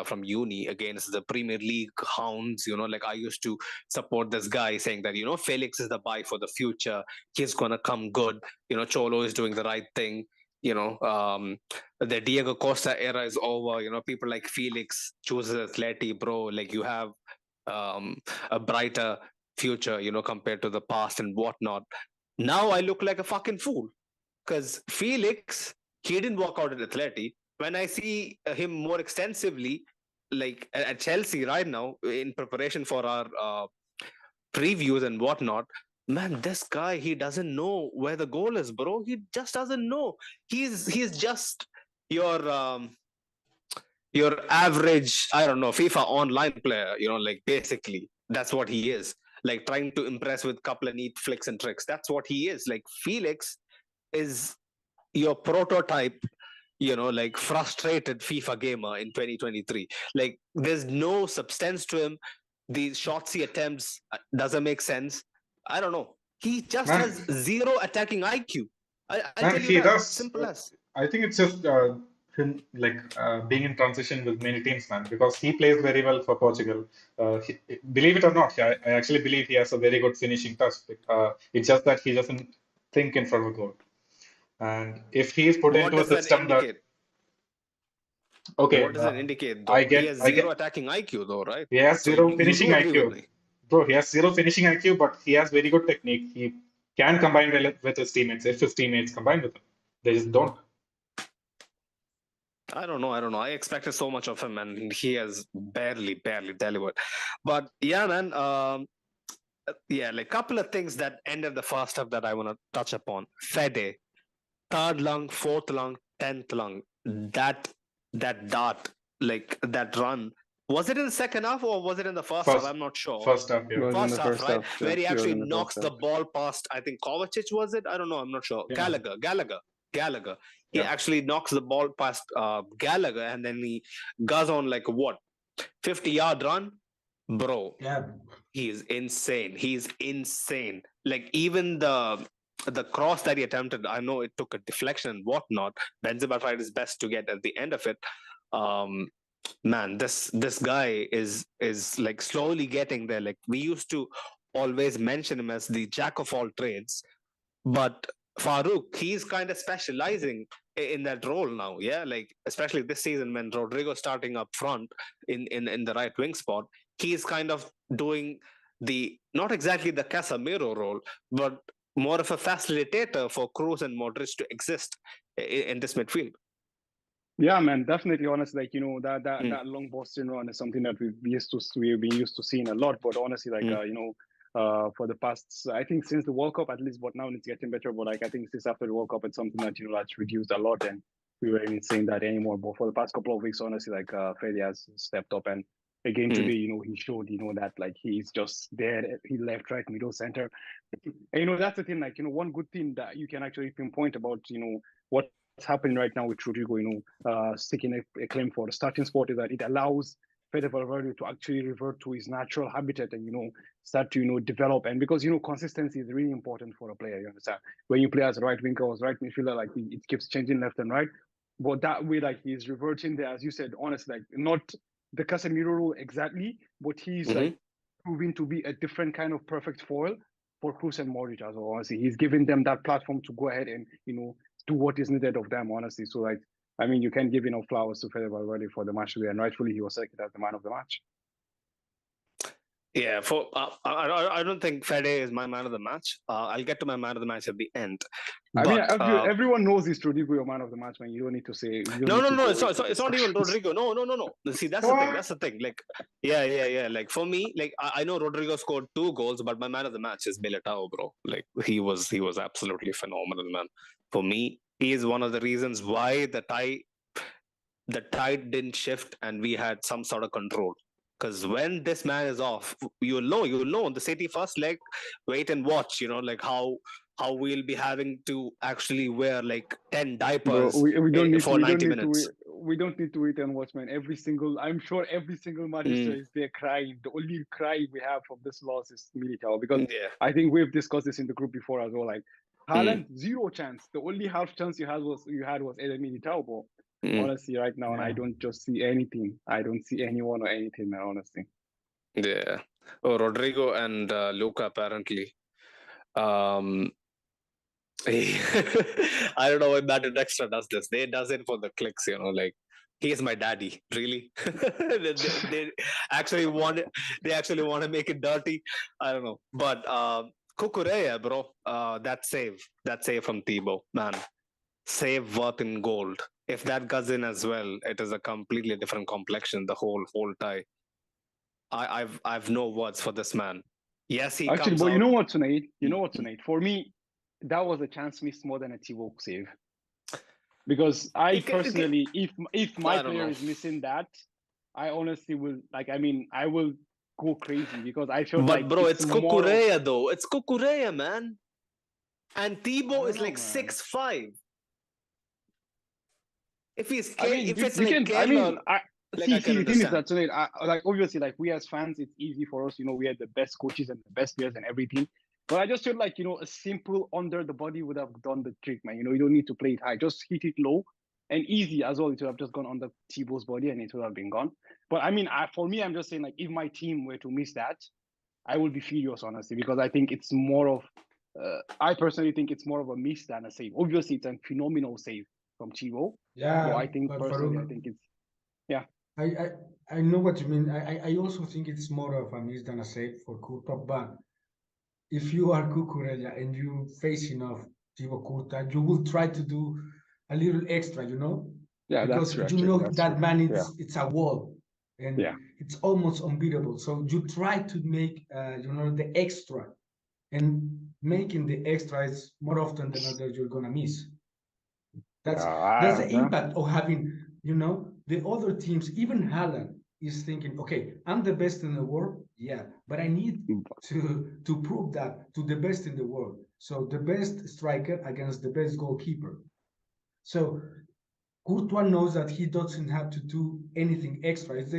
from uni against the Premier League hounds. Like, I used to support this guy saying that, Felix is the buy for the future. He's going to come good. Cholo is doing the right thing. The Diego Costa era is over. People like Felix chooses Atleti, bro. Like, you have a brighter future, compared to the past and whatnot. Now I look like a fucking fool, because Felix, He didn't work out at Atleti. When I see him more extensively, like at Chelsea right now, in preparation for our previews and whatnot, man, this guy, he doesn't know where the goal is, bro. He just doesn't know. He's just your your average, I don't know, FIFA online player, like basically that's what he is. Like trying to impress with a couple of neat flicks and tricks. That's what he is. Like Felix is your prototype, like frustrated FIFA gamer in 2023. Like there's no substance to him. These shots he attempts doesn't make sense. I don't know. He just Man, has zero attacking IQ. I'll man, tell you he that. does. Simple as. I think it's just him like being in transition with many teams, man, because he plays very well for Portugal. Believe it or not, I actually believe he has a very good finishing touch. It's just that he doesn't think in front of goal. And if he is put What into a does that system that, indicate? okay, What does that indicate, I though? He get, has I zero get, attacking IQ, though, right? he has So zero you finishing do agree with IQ. me. Bro, he has zero finishing IQ, but he has very good technique. He can combine well with his teammates if his teammates combine with him. They just don't. I don't know. I expected so much of him, and he has barely delivered. But yeah, man. Yeah, like couple of things that ended the first half that I want to touch upon. Fede, third lung, fourth lung, 10th lung. That dart, like that run. Was it in the second half or was it in the first half? First, I'm not sure. first half, It yeah. was in First the half, first right? half. Where he It was actually in the knocks first the half. ball past, I think Kovacic was it? I don't know. I'm not sure. Yeah. Gallagher. He Yeah. actually knocks the ball past Gallagher and then he goes on like what? 50-yard run? Bro, Yeah. he is insane. He's insane. Like even the cross that he attempted, I know it took a deflection and whatnot. Benzema tried his best to get at the end of it. Um, man, this guy is like slowly getting there. Like we used to always mention him as the jack of all trades, but Farouk, he's kind of specializing in that role now. Yeah, like especially this season when Rodrigo starting up front in the right wing spot, he's kind of doing the not exactly the Casemiro role, but more of a facilitator for Kroos and Modric to exist in this midfield. Yeah, man, definitely. Honestly, like Mm. that long Boston run is something that we've been used to seeing a lot. But honestly, like for the past, I think since the World Cup at least, but now it's getting better. But like I think since after the World Cup, it's something that that's reduced a lot, and we weren't even saying that anymore. But for the past couple of weeks, honestly, like Fede has stepped up, and again today, he showed that like he's just there. He left, right, middle, center. And that's the thing. Like one good thing that you can actually pinpoint about what's happening right now with Rodrigo, sticking a claim for the starting spot is that it allows Fede Valverde to actually revert to his natural habitat and start to develop. And because consistency is really important for a player. You understand when you play as a right winger or right midfielder, like it keeps changing left and right. But that way, like he's reverting there, as you said, honestly, like not the Casemiro rule exactly, but he's like proving to be a different kind of perfect foil for Kroos and Modric as well. Honestly, he's giving them that platform to go ahead and do what is needed of them. Honestly, so like I mean, you can't give enough flowers to Fede Valverde for the match today, and rightfully he was selected as the man of the match. Yeah, for I don't think Fede is my man of the match. I'll get to my man of the match at the end. I mean, But everyone knows it's Rodrigo your man of the match, man. You don't need to say. no, it's not even Rodrigo. No. See, that's the thing. That's the thing. Like, yeah. Like for me, like I know Rodrigo scored 2 goals, but my man of the match is Militao, bro. Like he was absolutely phenomenal, man. For me, he is one of the reasons why the tide didn't shift and we had some sort of control. Because when this man is off, you'll know the City first leg, wait and watch, like how we'll be having to actually wear like 10 Bro, diapers we don't need for 90 minutes. we don't need to wait and watch, man. I'm sure every single Manchester is there crying. The only cry we have from this loss is Militao, because Yeah. I think we've discussed this in the group before as well. Like Haaland, zero chance. The only half chance you had was Eden Militao, bro. Honestly, right now, and I don't just see anything. I don't see anyone or anything, man, honestly. Yeah. Oh, Rodrigo and Luca apparently. I don't know why Madrid Extra does this. They does it for the clicks, like he is my daddy. Really? they actually want to make it dirty. I don't know. But Kukureya, bro, that save from Thibaut, man. save worth in gold. If that goes in as well, it is a completely different complexion. The whole tie. I've no words for this man. Yes, he Actually, comes but you out. know what, tonight? You know what, tonight? For me, that was a chance missed more than a Thibaut save. Because I personally, if my I don't player know. is missing that, I honestly will like. I mean, I will go crazy because I felt But like bro, it's it's more of. Kukureya though. It's Kukureya, man. And I Thibaut don't is know, like man. 6'5". I mean, If it's you like can. I Kale, mean, or I like I see. can The thing is understand. that tonight, like obviously, like we as fans, it's easy for us. You know, we had the best coaches and the best players and everything. But I just feel like a simple under the body would have done the trick, man. You don't need to play it high. Just hit it low and easy as well. It would have just gone under Thibaut's body and it would have been gone. But I mean, for me, I'm just saying like if my team were to miss that, I would be furious, honestly, because I think it's more of. I personally think it's more of a miss than a save. Obviously, it's a phenomenal save from Thibaut. But Yeah, I think but personally, I Farouk, think it's yeah. I, I I know what you mean. I also think it's more of a miss than a save for Courtois. But if you are Cucurella and you facing off Thibaut Courtois, you will try to do a little extra, Yeah, that's because true. you Actually, know that's true. that man Yeah, it's a wall and yeah, it's almost unbeatable. So you try to make the extra, and making the extra is more often than not that you're gonna miss. yeah. That's the Yeah. impact of having, the other teams, even Haaland is thinking, okay, I'm the best in the world, yeah, but I need to prove that to the best in the world. So the best striker against the best goalkeeper. So Courtois knows that he doesn't have to do anything extra. Is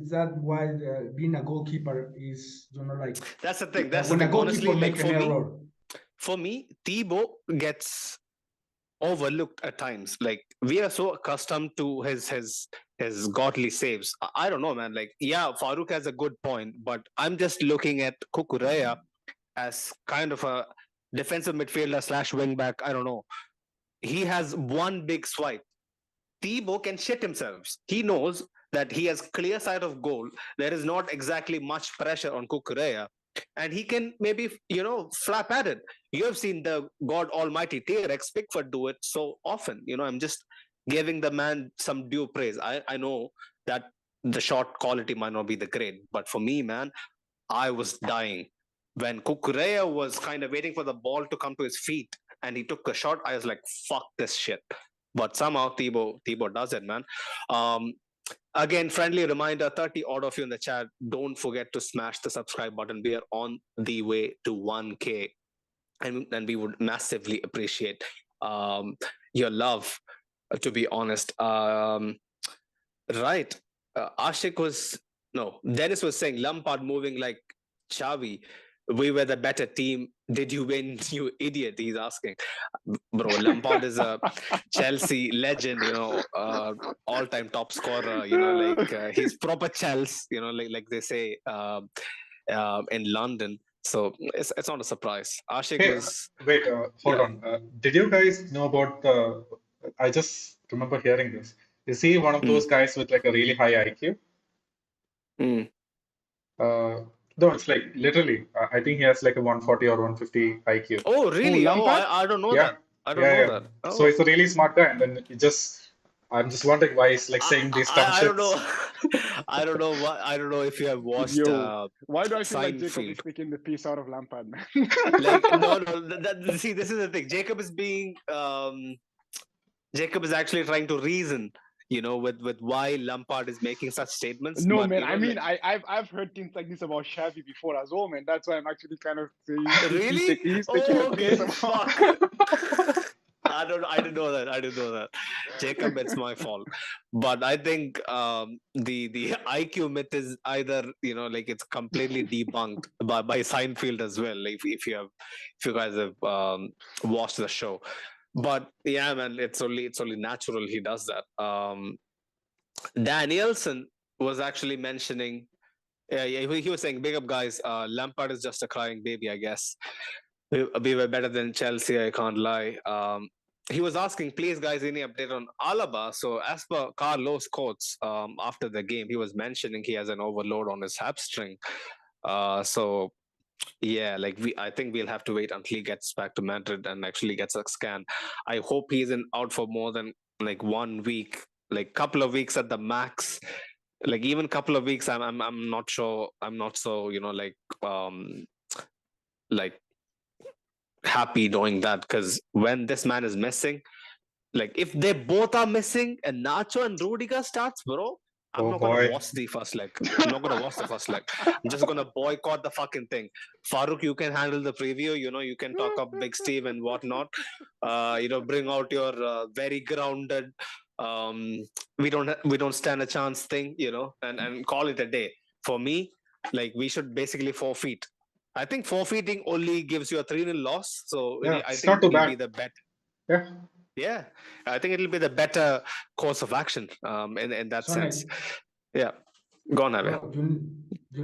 that why being a goalkeeper is, like That's the thing. That's the when a thing. goalkeeper Honestly, like make an error? for me, Thibaut gets overlooked at times. Like we are so accustomed to his godly saves. I don't know, man. Like yeah, Farouk has a good point, but I'm just looking at Kukureya as kind of a defensive midfielder slash wing back. I don't know. He has one big swipe. Thibaut can shit himself. He knows that he has clear sight of goal. There is not exactly much pressure on Kukureya. And he can maybe, flap at it. You have seen the God Almighty T-Rex Pickford do it so often. I'm just giving the man some due praise. I know that the shot quality might not be the great, but for me, man, I was dying. When Kukureya was kind of waiting for the ball to come to his feet and he took a shot, I was like, fuck this shit. But somehow Thibaut does it, man. Um, Again, friendly reminder, 30 odd of you in the chat. Don't forget to smash the subscribe button. We are on the way to 1K. And we would massively appreciate your love, to be honest. Right. Ashik was, no, Dennis was saying Lampard moving like Xavi. We were the better team. Did you win, you idiot? He's asking. Bro, Lampard is a Chelsea legend, all-time top scorer, he's proper Chelsea, like they say in London. So it's not a surprise. Ashik Hey, was, wait, hold yeah. on. Did you guys know about the? I just remember hearing this. Is he one of Mm, those guys with like a really high IQ? mm. Uh, no, it's like literally. I think he has like a 140 or 150 IQ. Oh, Oh, really? Oh, Lampard? I don't know Yeah, that. I don't yeah, know yeah. that. So Oh. he's a really smart guy, and then I'm just wondering why he's like saying these dumb I don't know. shits. I don't know what. I don't know if you have watched Yo, why do I feel like Jacob Seinfeld. is taking the piece out of Lampard, man? Like no. See, this is the thing. Jacob is actually trying to reason, with why Lampard is making such statements. No, But man. I mean, like I've heard things like this about Xavi before as well, man. That's why I'm actually kind of saying really, he's taking a oh, piece okay, of. fuck. I didn't know that. I didn't know that. Jacob, it's my fault. But I think the IQ myth is either like it's completely debunked by Seinfeld as well. Like, if you guys have watched the show, but yeah, man, it's only natural he does that. Danielson was actually mentioning. Yeah, he was saying, "Big up, guys. Lampard is just a crying baby, I guess. We were better than Chelsea. I can't lie." He was asking, please, guys, any update on Alaba? So, as per Carlo's quotes after the game, he was mentioning he has an overload on his hamstring. So, Yeah, like I think we'll have to wait until he gets back to Madrid and actually gets a scan. I hope he's out for more than like 1 week, like couple of weeks at the max. Like even couple of weeks, I'm not sure. I'm not so um like happy doing that, because when this man is missing, like if they both are missing and Nacho and Rudiger starts, bro, I'm Oh not gonna boy. watch the first leg. I'm not gonna watch the first leg. I'm just gonna boycott the fucking thing. Farouk, you can handle the preview. You can talk up Big Steve and whatnot. Bring out your very grounded. Um, we don't stand a chance thing. And call it a day. For me, like we should basically forfeit. I think forfeiting only gives you a 3-0 loss. So Yeah, I it's think not too it'll be bad. the bet. Yeah. Yeah, I think it'll be the better course of action in that sense. Sonic, Yeah, go on, Ave. bro, you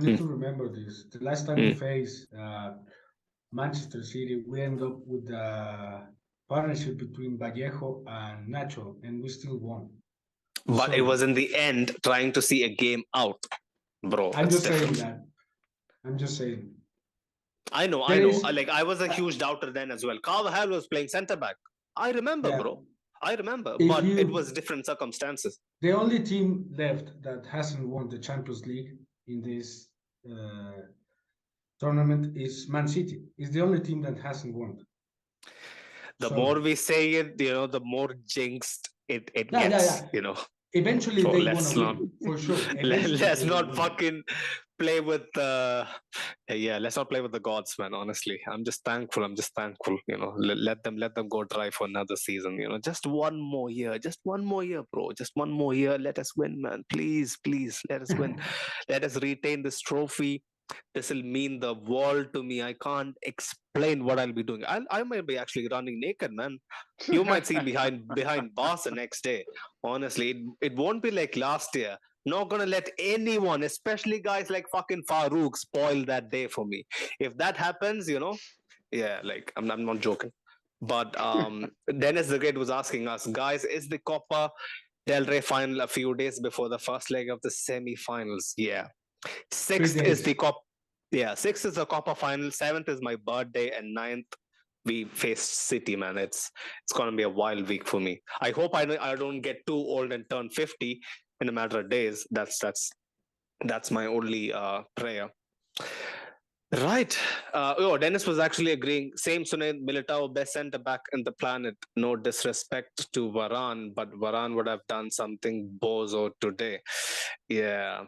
need Mm, to remember this. The last time we mm. faced Manchester City, we end up with a partnership between Vallejo and Nacho, and we still won. But it Sorry, was in the end trying to see a game out, bro. I'm It's just saying different. that. I'm just saying. I know, I There know. is, Like I was a huge doubter then as well. Carvajal was playing centre back. I remember, yeah. bro. I remember, If but it you, was different circumstances. the only team left that hasn't won the Champions League in this uh, tournament is Man City. It's the only team that hasn't won. The more So we say it, the more jinxed it yeah, yeah, gets. yeah. Eventually, So they gonna let's not win for sure. Eventually, let's they will not win. fucking play with yeah, let's not play with the gods, man. Honestly, I'm just thankful. Let them go dry for another season. Just one more year, bro. Just one more year. Let us win, man. Please, please, let us win. Let us retain this trophy. This will mean the world to me. I can't explain what I'll be doing. I might be actually running naked, man. You might see behind bars the next day. Honestly, it won't be like last year. Not gonna let anyone, especially guys like fucking Farouk, spoil that day for me. If that happens, yeah, like I'm not joking. But Dennis the Great was asking us, guys, is the Copa del Rey final a few days before the first leg of the semi-finals? Yeah. 3 Sixth is the days. Cop. Yeah, sixth is the Copa final. Seventh is my birthday, and ninth we face City. Man, it's gonna be a wild week for me. I hope I don't get too old and turn 50 in a matter of days. That's my only prayer. Right. Dennis was actually agreeing. Same Sunay Militao, best centre back in the planet. No disrespect to Varane, but Varane would have done something bozo today. Yeah.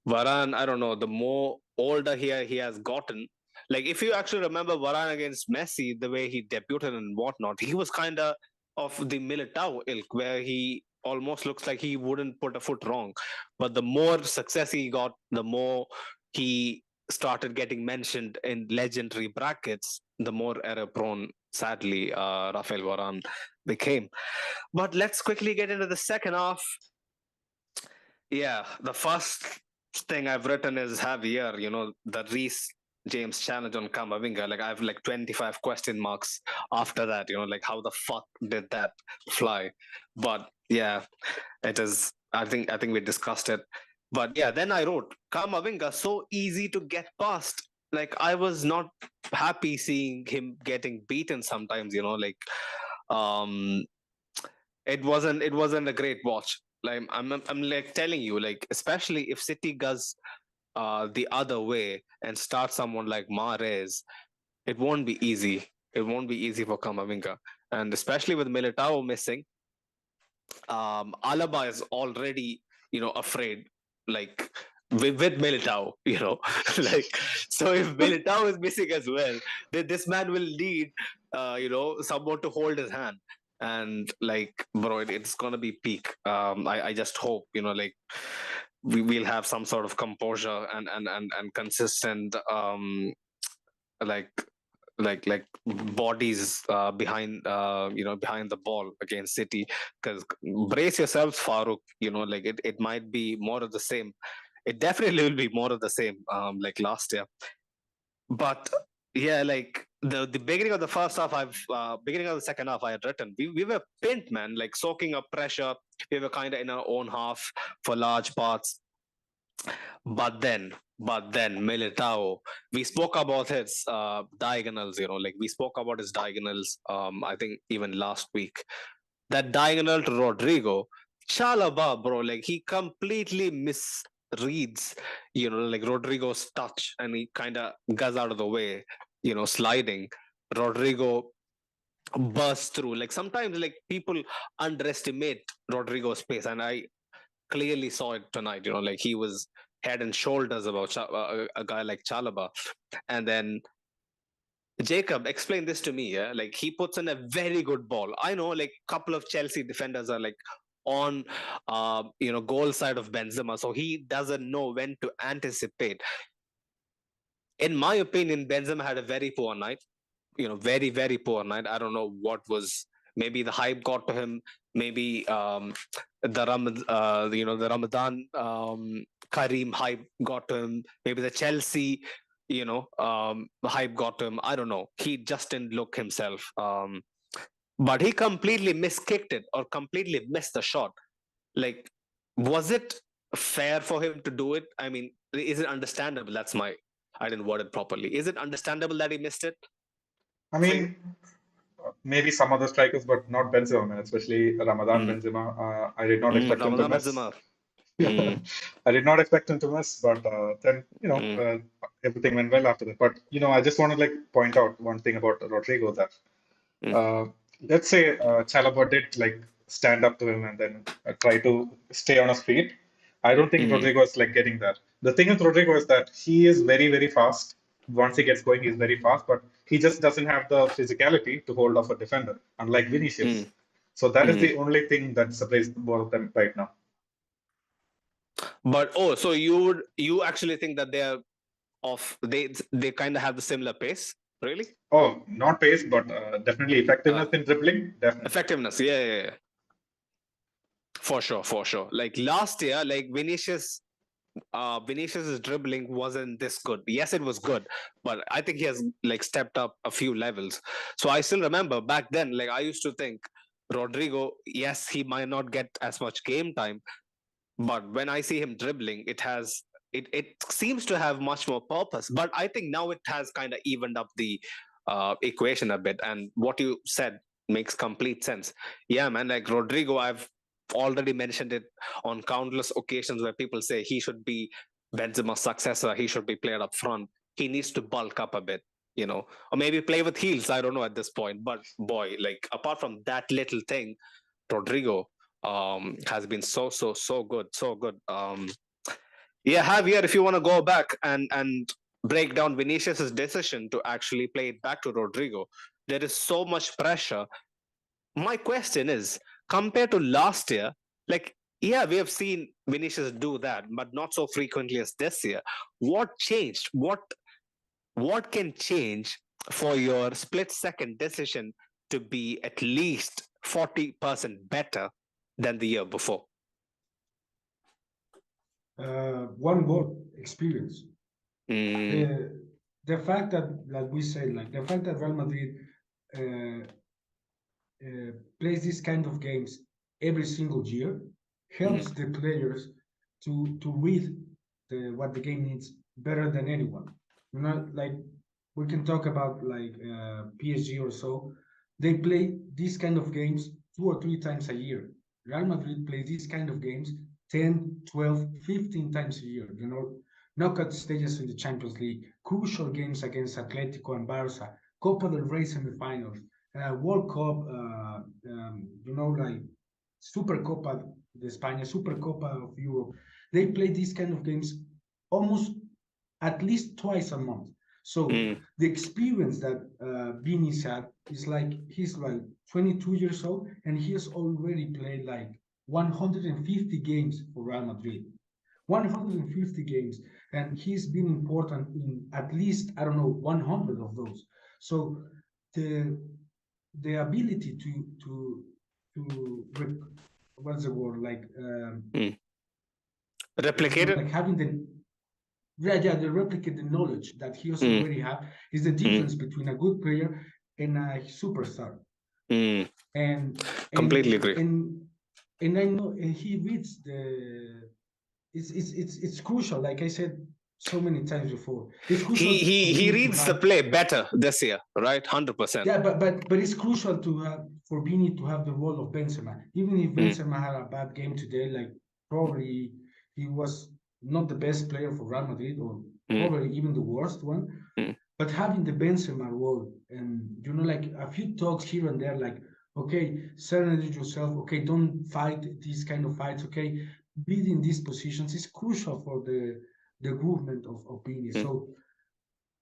Varane, I don't know, the more older he has gotten, like if you actually remember Varane against Messi, the way he debuted and whatnot, he was kind of the Militao ilk, where he almost looks like he wouldn't put a foot wrong. But the more success he got, the more he started getting mentioned in legendary brackets, the more error prone, sadly, Rafael Varane became. But let's quickly get into the second half. Yeah, the first thing I've written is Javier, the Reese James challenge on Kamavinga. Like I have like 25 question marks after that, like how the fuck did that fly? But yeah, it is I think we discussed it. But yeah, then I wrote Kamavinga so easy to get past. Like I was not happy seeing him getting beaten sometimes, like um it wasn't a great watch. Like I'm like telling you, like especially if City goes the other way and start someone like Mahrez, it won't be easy. It won't be easy for Kamavinga, and especially with Militao missing, Alaba is already afraid. Like with Militao, like so if Militao is missing as well, then this man will need someone to hold his hand. And like, bro, it's gonna be peak. I just hope like we'll have some sort of composure and consistent like like bodies behind the ball against City. Because brace yourselves, Farouk. Like it might be more of the same. It definitely will be more of the same, like last year. But yeah, like the beginning of the first half, beginning of the second half, I had written we were pinned, man, like soaking up pressure. We were kind of in our own half for large parts. But then But then Militao, we spoke about his diagonals, like we spoke about his diagonals, I think even last week. That diagonal to Rodrigo, Chalaba, bro, like he completely misreads, like Rodrigo's touch and he kind of goes out of the way, sliding. Rodrigo bursts through. Like sometimes, like people underestimate Rodrigo's pace, and I clearly saw it tonight. Like he was head and shoulders above a guy like Chalaba. And then Jacob, explain this to me. Yeah, like he puts in a very good ball. I know, like couple of Chelsea defenders are like on, goal side of Benzema, so he doesn't know when to anticipate. In my opinion, Benzema had a very poor night. Very very poor night. I don't know what was. Maybe the hype got to him. Maybe the Ramadan Kareem hype got to him. Maybe the Chelsea hype got to him. I don't know. He just didn't look himself. But he completely miskicked it or completely missed the shot. Like, was it fair for him to do it? I mean, is it understandable? I didn't word it properly. Is it understandable that he missed it? I mean, maybe some other strikers, but not Benzema, man. Especially Ramadan Benzema. I did not expect him to Ramadan miss. Benzema. I did not expect him to miss, but then everything went well after that. But I just want to like point out one thing about Rodrigo that let's say Chalobah did like stand up to him and then try to stay on his feet. I don't think Rodrigo is like getting that. The thing with Rodrigo is that he is very, very fast. Once he gets going, he's very fast, but he just doesn't have the physicality to hold off a defender, unlike Vinicius. So that is the only thing that separates both of them right now. But so you actually think that they kind of have the similar pace, really? Oh, not pace, but definitely effectiveness in dribbling. Definitely. Effectiveness, yeah. For sure. Like last year, like Vinicius's dribbling wasn't this good. Yes, it was good, but I think he has like stepped up a few levels. So I still remember back then, like I used to think Rodrigo, yes, he might not get as much game time, but when I see him dribbling, it seems to have much more purpose. But I think now it has kind of evened up the equation a bit. And what you said makes complete sense. Yeah, man, like Rodrigo, I've already mentioned it on countless occasions where people say he should be Benzema's successor, he should be played up front. He needs to bulk up a bit, or maybe play with heels. I don't know at this point, but boy, like apart from that little thing, Rodrigo has been so good, so good. Yeah, Javier, if you want to go back and break down Vinicius's decision to actually play it back to Rodrigo, there is so much pressure. My question is, compared to last year, like, yeah, we have seen Vinicius do that, but not so frequently as this year. What changed? What can change for your split-second decision to be at least 40% better than the year before? One word: experience. The fact that, like we said, like the fact that Real Madrid plays this kind of games every single year helps the players to read what the game needs better than anyone. Like we can talk about like PSG or so. They play these kind of games 2 or 3 times a year. Real Madrid plays these kind of games 10, 12, 15 times a year. Knockout stages in the Champions League, crucial games against Atletico and Barca, Copa del Rey semifinals, World Cup, like Super Copa de España, Super Copa of Europe. They play these kind of games almost at least twice a month. So the experience that Vini's had is like he's like 22 years old and he has already played like 150 games for Real Madrid. 150 games, and he's been important in at least, I don't know, 100 of those. So the ability to what's the word, like replicate it, like having the replicate the knowledge that he also already have is the difference between a good player and a superstar. And completely agree. And I know, and he reads the it's crucial, like I said so many times before. It's crucial He reads the play better this year, right? 100%. Yeah, but it's crucial to have for Vini to have the role of Benzema. Even if Benzema had a bad game today, like probably he was not the best player for Real Madrid, or probably even the worst one. But having the Benzema role, and like a few talks here and there, like, okay, serenade yourself, okay, don't fight these kind of fights, okay, be in these positions is crucial for the movement of Vini. So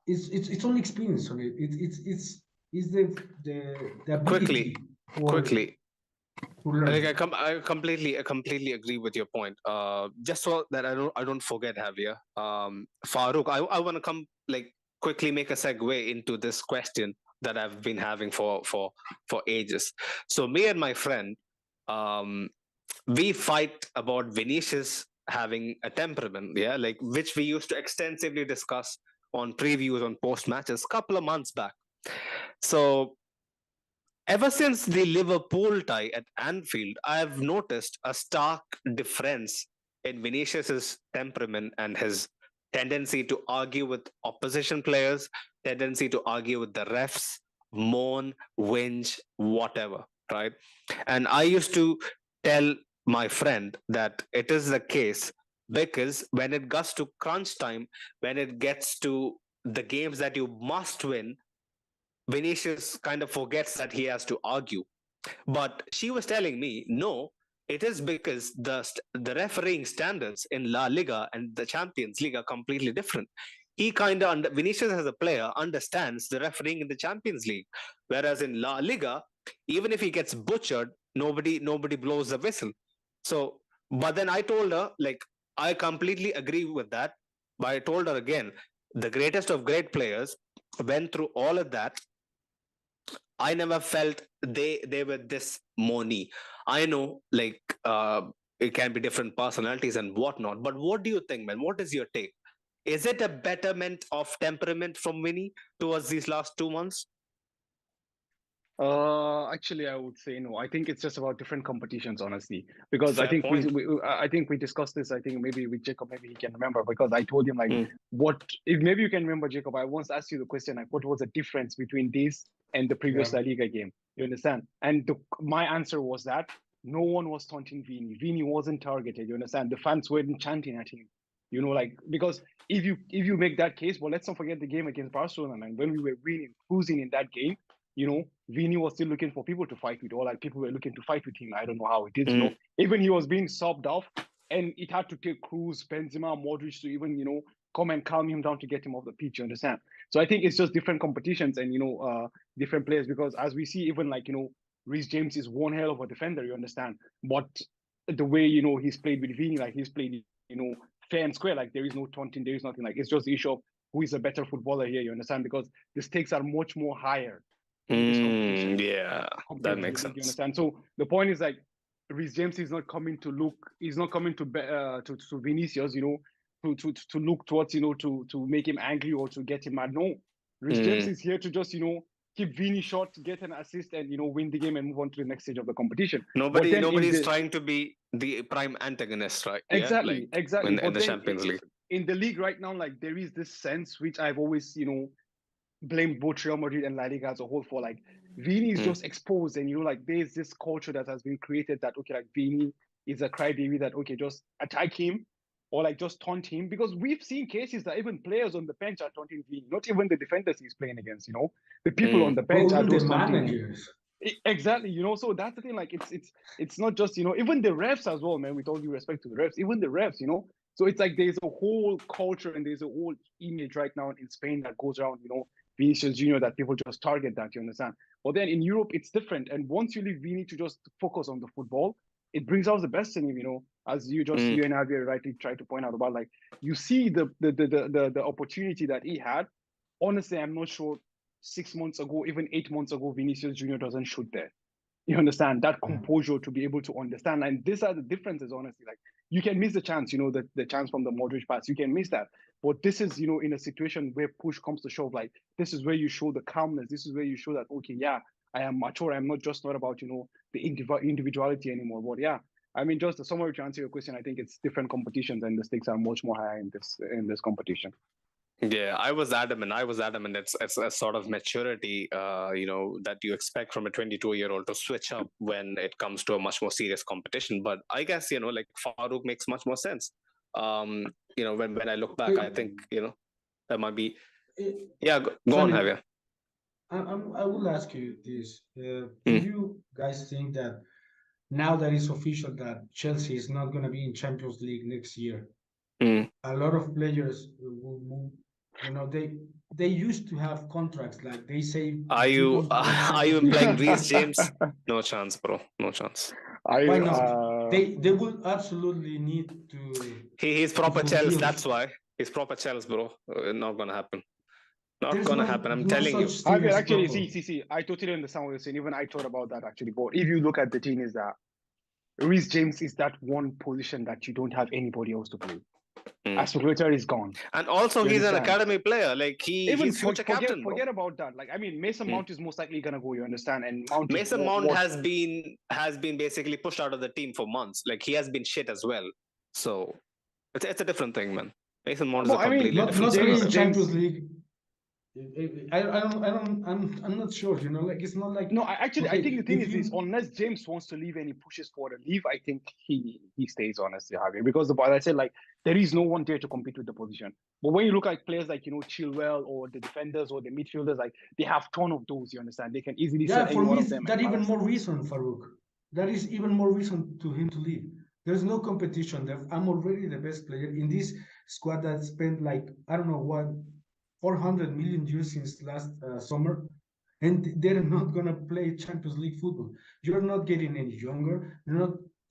it's only experience on it. It's the ability quickly. to learn. I completely agree with your point. Just so that I don't forget, Javier. Farouk, I want to come quickly make a segue into this question that I've been having for ages. So me and my friend, we fight about Vinicius having a temperament, which we used to extensively discuss on previews on post matches a couple of months back. So ever since the Liverpool tie at Anfield, I've noticed a stark difference in Vinicius's temperament and his tendency to argue with opposition players, tendency to argue with the refs, moan, whinge, whatever, right? And I used to tell my friend that it is the case because when it gets to crunch time, when it gets to the games that you must win, Vinicius kind of forgets that he has to argue. But she was telling me, no, it is because the refereeing standards in La Liga and the Champions League are completely different. He Vinicius as a player understands the refereeing in the Champions League, whereas in La Liga, even if he gets butchered, nobody blows the whistle. So, but then I told her, I completely agree with that. But I told her again, the greatest of great players went through all of that. I never felt they were this moany. I know, it can be different personalities and whatnot. But what do you think, man? What is your take? Is it a betterment of temperament from Vinny towards these last 2 months? Actually, I would say no. I think it's just about different competitions, honestly. Because Fair I think point. I think we discussed this. I think maybe with Jacob, maybe he can remember because I told him what if maybe you can remember, Jacob. I once asked you the question what was the difference between this and the previous La Liga game? You understand? And my answer was that no one was taunting Vini. Vini wasn't targeted. You understand? The fans weren't chanting at him. Because if you make that case, well, let's not forget the game against Barcelona, man. When we were winning, cruising in that game, Vini was still looking for people to fight with, or people were looking to fight with him. I don't know how it is, Even he was being sobbed off, and it had to take Kroos, Benzema, Modric to even, come and calm him down to get him off the pitch, you understand? So I think it's just different competitions and, different players, because as we see, even Reece James is one hell of a defender, you understand? But the way, he's played with Vini, he's played, fair and square, there is no taunting, there is nothing, it's just the issue of who is a better footballer here, you understand? Because the stakes are much more higher. Yeah, that makes sense. You understand? So the point is Reece James is not coming to Vinicius, to look towards, to make him angry or to get him mad. No, Reece James is here to just, keep Vini short, get an assist, and win the game and move on to the next stage of the competition. Nobody's trying to be the prime antagonist, right? Exactly, exactly. In the Champions League. In the league right now, there is this sense which I've always, blame both Real Madrid and La Liga as a whole for Vini is just exposed, and there's this culture that has been created that Vini is a crybaby that just attack him or just taunt him, because we've seen cases that even players on the bench are taunting Vini, not even the defenders he's playing against. The people on the bench are those managers. Exactly, so that's the thing. It's not just even the refs as well, man. With all due respect to the refs, even the refs, So it's there's a whole culture and there's a whole image right now in Spain that goes around, Vinicius Jr. that people just target that, you understand? But then in Europe, it's different. And once you leave Vini to just focus on the football, it brings out the best in him, as you and Javier rightly try to point out about, you see the opportunity that he had. Honestly, I'm not sure 6 months ago, even 8 months ago, Vinicius Jr. doesn't shoot there. You understand? That composure to be able to understand. And these are the differences, honestly. You can miss the chance, the chance from the Modric pass. You can miss that. But this is, in a situation where push comes to shove, this is where you show the calmness. This is where you show that, okay, yeah, I am mature. I'm not about, the individuality anymore. But yeah, I mean, just the summary to answer your question, I think it's different competitions and the stakes are much more higher in this competition. Yeah, I was adamant. It's a sort of maturity, that you expect from a 22-year-old to switch up when it comes to a much more serious competition. But I guess, like Farouk makes much more sense. When I look back, I think, that might be. Yeah, go on, Javier. I will ask you this. Do you guys think that now that it's official that Chelsea is not going to be in Champions League next year, a lot of players will move? They used to have contracts like they say. Are you implying Reece James? No chance, bro. No chance. Why not? They will absolutely need to. He's proper Chelsea. That's why he's proper Chelsea, bro. Not gonna happen. Not gonna happen. I'm telling you. Actually, see. I totally understand what you're saying. Even I thought about that actually. But if you look at the thing, is that Reece James is that one position that you don't have anybody else to play. Aspilicueta is gone, and also he's an academy player. Like he's future captain. Forget about that. Like I mean, Mason Mount is most likely gonna go. You understand? And Mason Mount has been basically pushed out of the team for months. Like he has been shit as well. So it's a different thing, man. Mason Mount is a completely different thing. Not Champions League. I'm not sure, like it's not like. No, I think the thing is this: unless James wants to leave and he pushes for the leave, I think he stays, honestly, Javier, because as I said, like there is no one there to compete with the position. But when you look at players like Chilwell or the defenders or the midfielders, like they have ton of those. You understand? They can easily. Yeah, for me, that even more reason, Farouk. That is even more reason to him to leave. There's no competition. I'm already the best player in this squad that spent like I don't know what. 400 million euros since last summer, and they're not going to play Champions League football. You're not getting any younger.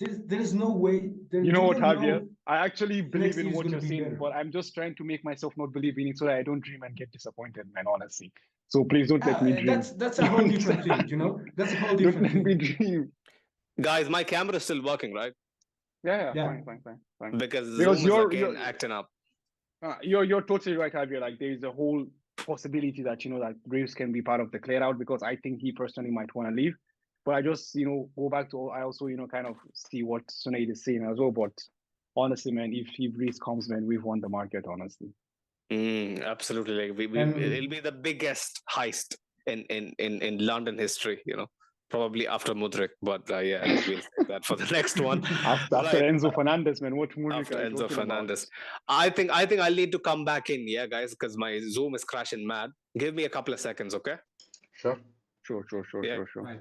There's no way. You know what, Javier? I actually believe in what you're saying, but I'm just trying to make myself not believe in it so that I don't dream and get disappointed, man, honestly. So please don't let me dream. That's a whole different thing, That's a whole different thing. Don't let me dream. Guys, my camera is still working, right? Yeah. Fine. Because Zoom is again acting up. You're totally right, Javier. Like there is a whole possibility that that Graves can be part of the clear out because I think he personally might want to leave. But I just go back to I also kind of see what Sunaid is saying as well. But honestly, man, if Graves comes, man, we've won the market. Honestly, absolutely. Like it'll be the biggest heist in London history. Probably after Mudryk, but yeah, we'll save that for the next one. After Enzo Fernandez, man, what Mudryk? After Enzo Fernandez, I think I'll need to come back in, yeah, guys, because my Zoom is crashing mad. Give me a couple of seconds, okay? Sure. Right.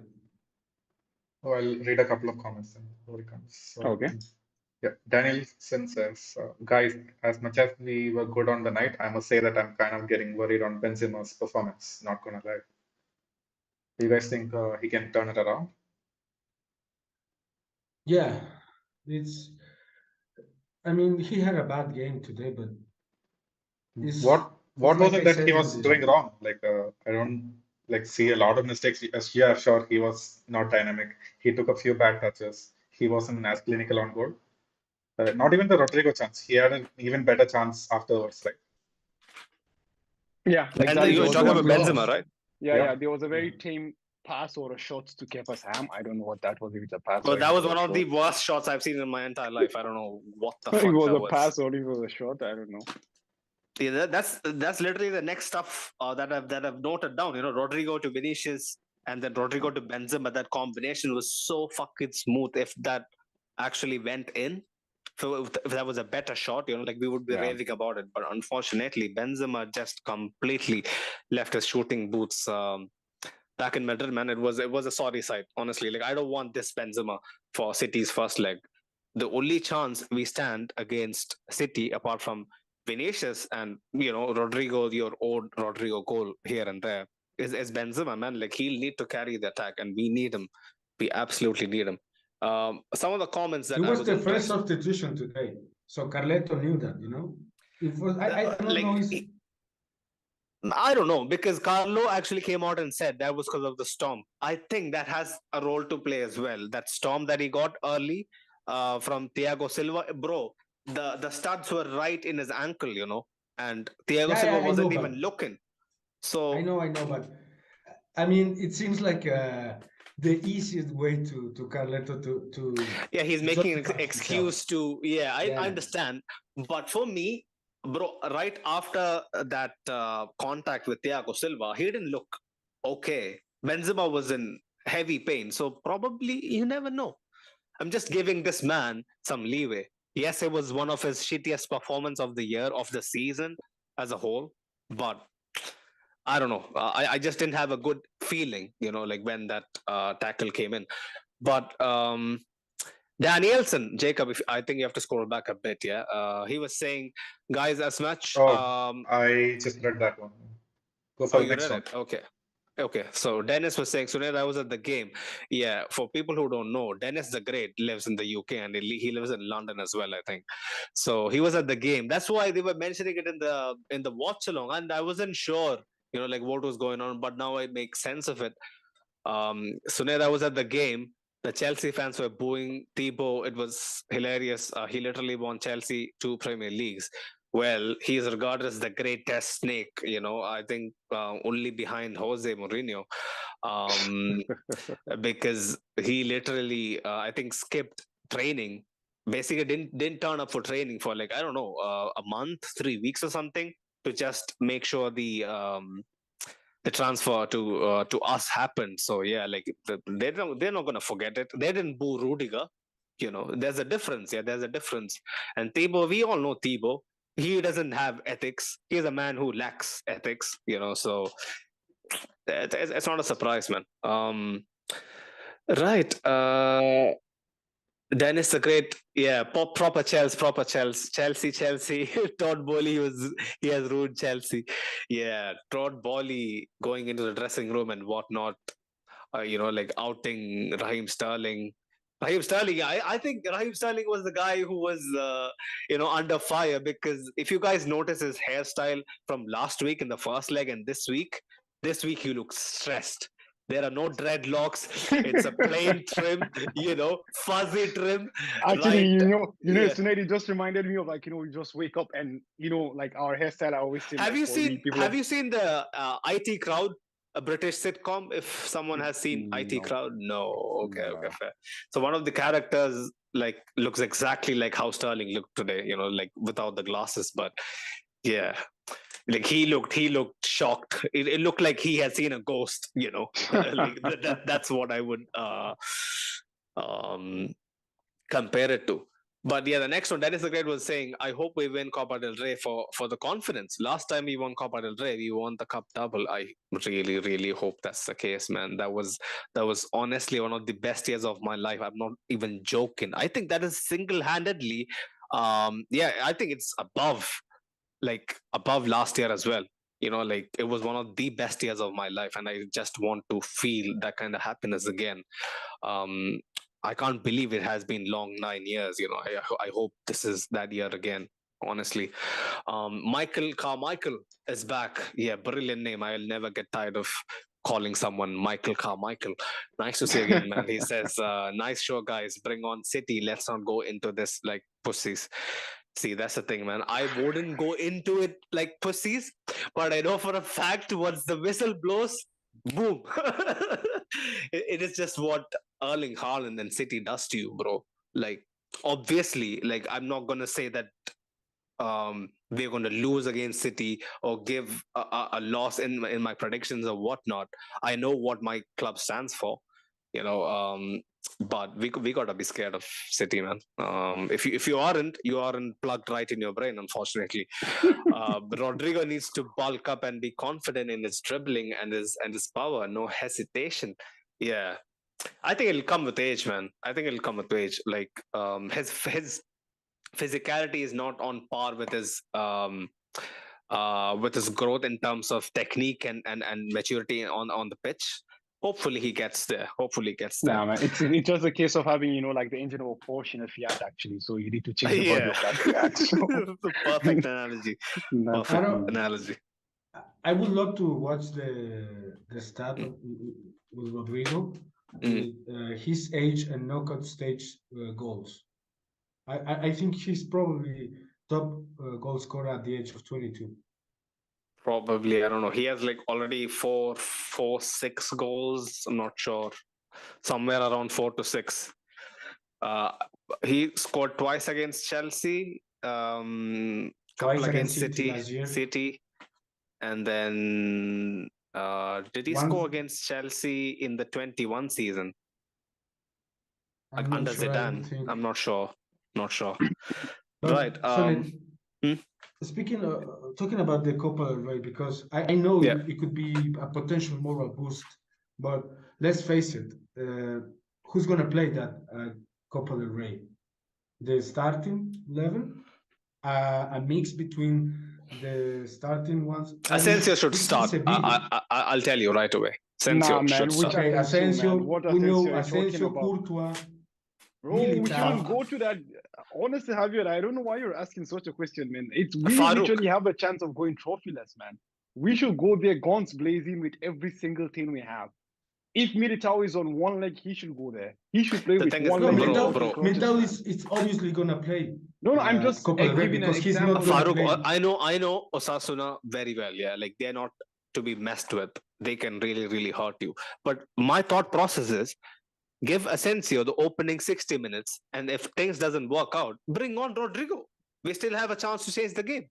Oh, I'll read a couple of comments then before it comes. So, okay. Yeah, Danielson says, guys, as much as we were good on the night, I must say that I'm kind of getting worried on Benzema's performance. Not gonna lie. Do you guys think he can turn it around? Yeah, I mean, he had a bad game today, but what was it that he was doing wrong? Like, I don't see a lot of mistakes. Yeah, sure, he was not dynamic. He took a few bad touches. He wasn't as clinical on goal. Not even the Rodrigo chance. He had an even better chance afterwards, right? Yeah, exactly. You were talking about Benzema, right? Yeah. There was a very tame pass or a shot to Kepa's ham. I don't know what that was. If it's a pass. Well, that was one of the worst shots I've seen in my entire life. I don't know what the fuck it was that a pass or it was a shot. I don't know. Yeah, that's literally the next stuff that I've noted down. Rodrigo to Vinicius and then Rodrigo to Benzema. That combination was so fucking smooth. If that actually went in, so if that was a better shot, we would be raving about it. But unfortunately, Benzema just completely left his shooting boots. Back in Madrid, man, it was a sorry sight, honestly. Like I don't want this Benzema for City's first leg. The only chance we stand against City, apart from Vinicius and Rodrigo, your old Rodrigo goal here and there, is Benzema, man. Like he'll need to carry the attack, and we need him. We absolutely need him. Some of the comments that he was the first substitution today, so Carleto knew that. It was I don't know. I don't know, because Carlo actually came out and said that was because of the storm. I think that has a role to play as well. That storm that he got early from Thiago Silva, bro, the studs were right in his ankle, and Thiago Silva wasn't even looking. So I know, but I mean, it seems like the easiest way to Carleto to Yeah, he's making an justify excuse himself. to. Yeah, I Yeah. understand. But for me, bro, right after that contact with Thiago Silva, he didn't look okay. Benzema was in heavy pain, so probably you never know. I'm just giving this man some leeway. Yes, it was one of his shittiest performance of the year, of the season as a whole, but I don't know. I just didn't have a good feeling, like when that tackle came in. But Danielson, Jacob, I think you have to scroll back a bit. Yeah, he was saying, guys, as much. Oh, I just read that one. Go Oh, for the you next read one. it. Okay. Okay, so Dennis was saying, Sunil, I was at the game. Yeah, for people who don't know, Dennis the Great lives in the UK and he lives in London as well, I think. So he was at the game. That's why they were mentioning it in the watch along, and I wasn't sure, like what was going on, but now I make sense of it. Sunil, I was at the game. The Chelsea fans were booing Thibaut. It was hilarious. He literally won Chelsea 2 Premier Leagues. Well, he is regarded as the greatest snake. I think only behind Jose Mourinho, um, because he literally, I think, skipped training. Basically, didn't turn up for training for, like, I don't know, a month, 3 weeks or something, to just make sure the transfer to us happened. So yeah, like they're not gonna forget it. They didn't boo Rudiger. There's a difference. Yeah, there's a difference. And Thibaut, we all know Thibaut. He doesn't have ethics. He's a man who lacks ethics. So it's not a surprise, man. Right. Dennis the Great, yeah, proper Chelsea. Todd Bowley he has ruined Chelsea. Yeah, Todd Bowley going into the dressing room and whatnot. Like outing Raheem Sterling. Raheem Sterling, I think Raheem Sterling was the guy who was, under fire, because if you guys notice his hairstyle from last week in the first leg and this week he looks stressed. There are no dreadlocks. It's a plain trim, fuzzy trim. Actually, Right? Yeah. Sunil, it just reminded me of, like, you just wake up and, like our hairstyle, I always say, Have like, you for we seen people Have of you seen the IT Crowd, a British sitcom? If someone has seen IT no, Crowd, no. Okay, no. fair. So one of the characters like looks exactly like how Sterling looked today. Like without the glasses, but yeah, like he looked shocked. It looked like he had seen a ghost. Like that's what I would um compare it to. But yeah, the next one, Dennis the Great was saying, I hope we win Copa del Rey for the confidence. Last time we won Copa del Rey, we won the cup double. I really, really hope that's the case, man. That was honestly one of the best years of my life. I'm not even joking. I think that is single-handedly, yeah, I think it's above last year as well. Like it was one of the best years of my life, and I just want to feel that kind of happiness again. um I can't believe it has been long 9 years. I hope this is that year again, honestly. Michael Carmichael is back. Yeah, brilliant name. I'll never get tired of calling someone Michael Carmichael. Nice to see you again, man. He says, nice show, guys. Bring on City. Let's not go into this like pussies. See, that's the thing, man. I wouldn't go into it like pussies, but I know for a fact once the whistle blows, boom. It is just what Erling Haaland and City does to you, bro. Like, obviously, like I'm not gonna say that we're going to lose against City or give a loss in my predictions or whatnot. I know what my club stands for, you know. But we gotta be scared of City, man. If you aren't plugged right in your brain, unfortunately. Rodrigo needs to bulk up and be confident in his dribbling and his power, no hesitation. Yeah, I think it'll come with age, man. I think it'll come with age. Like his physicality is not on par with his growth in terms of technique and maturity on the pitch. Hopefully he gets there. Hopefully he gets there. Nah, man, it's just a case of having, like the engine of a Porsche in a Fiat, actually. So you need to change the body Yeah. of that Fiat. So The perfect analogy. that's the Perfect thing. analogy. I would love to watch the stat with Rodrigo with his age and knockout stage goals. I think he's probably top goal scorer at the age of 22. Probably, I don't know. He has like already four, 6 goals. I'm not sure. somewhere around 4 to 6. He scored twice against Chelsea, couple Twice against against City last year. City, and then did he score against Chelsea in the 21 season? I'm not Under sure, I don't Zidane? think. I'm not sure. Not sure. But, Right. Speaking of, talking about the Copa del Rey, because I know Yeah. it could be a potential moral boost, but let's face it, who's going to play that Copa del Rey? The starting 11, a mix between the starting ones. Asensio should It's start. Sevilla. I'll tell you right away. Nah, Asensio man, should which start. Okay, Asensio, man? What we know Asensio are you talking Asensio, about? Courtois, Bro, we Militao. shouldn't go to that. Honestly, Javier, I don't know why you're asking such a question, man. We Farouk. literally have a chance of going trophyless, man. We should go there guns blazing with every single team we have. If Militao is on one leg, he should go there. He should play The with thing is, one No, leg. bro. Militao is it's obviously gonna play. No, I'm just Copa del Rey giving an because he's not example. gonna Farouk, play. I know Osasuna very well. Yeah, like they're not to be messed with. They can really, really hurt you. But my thought process is give Asensio the opening 60 minutes, and if things doesn't work out, bring on Rodrigo. We still have a chance to change the game.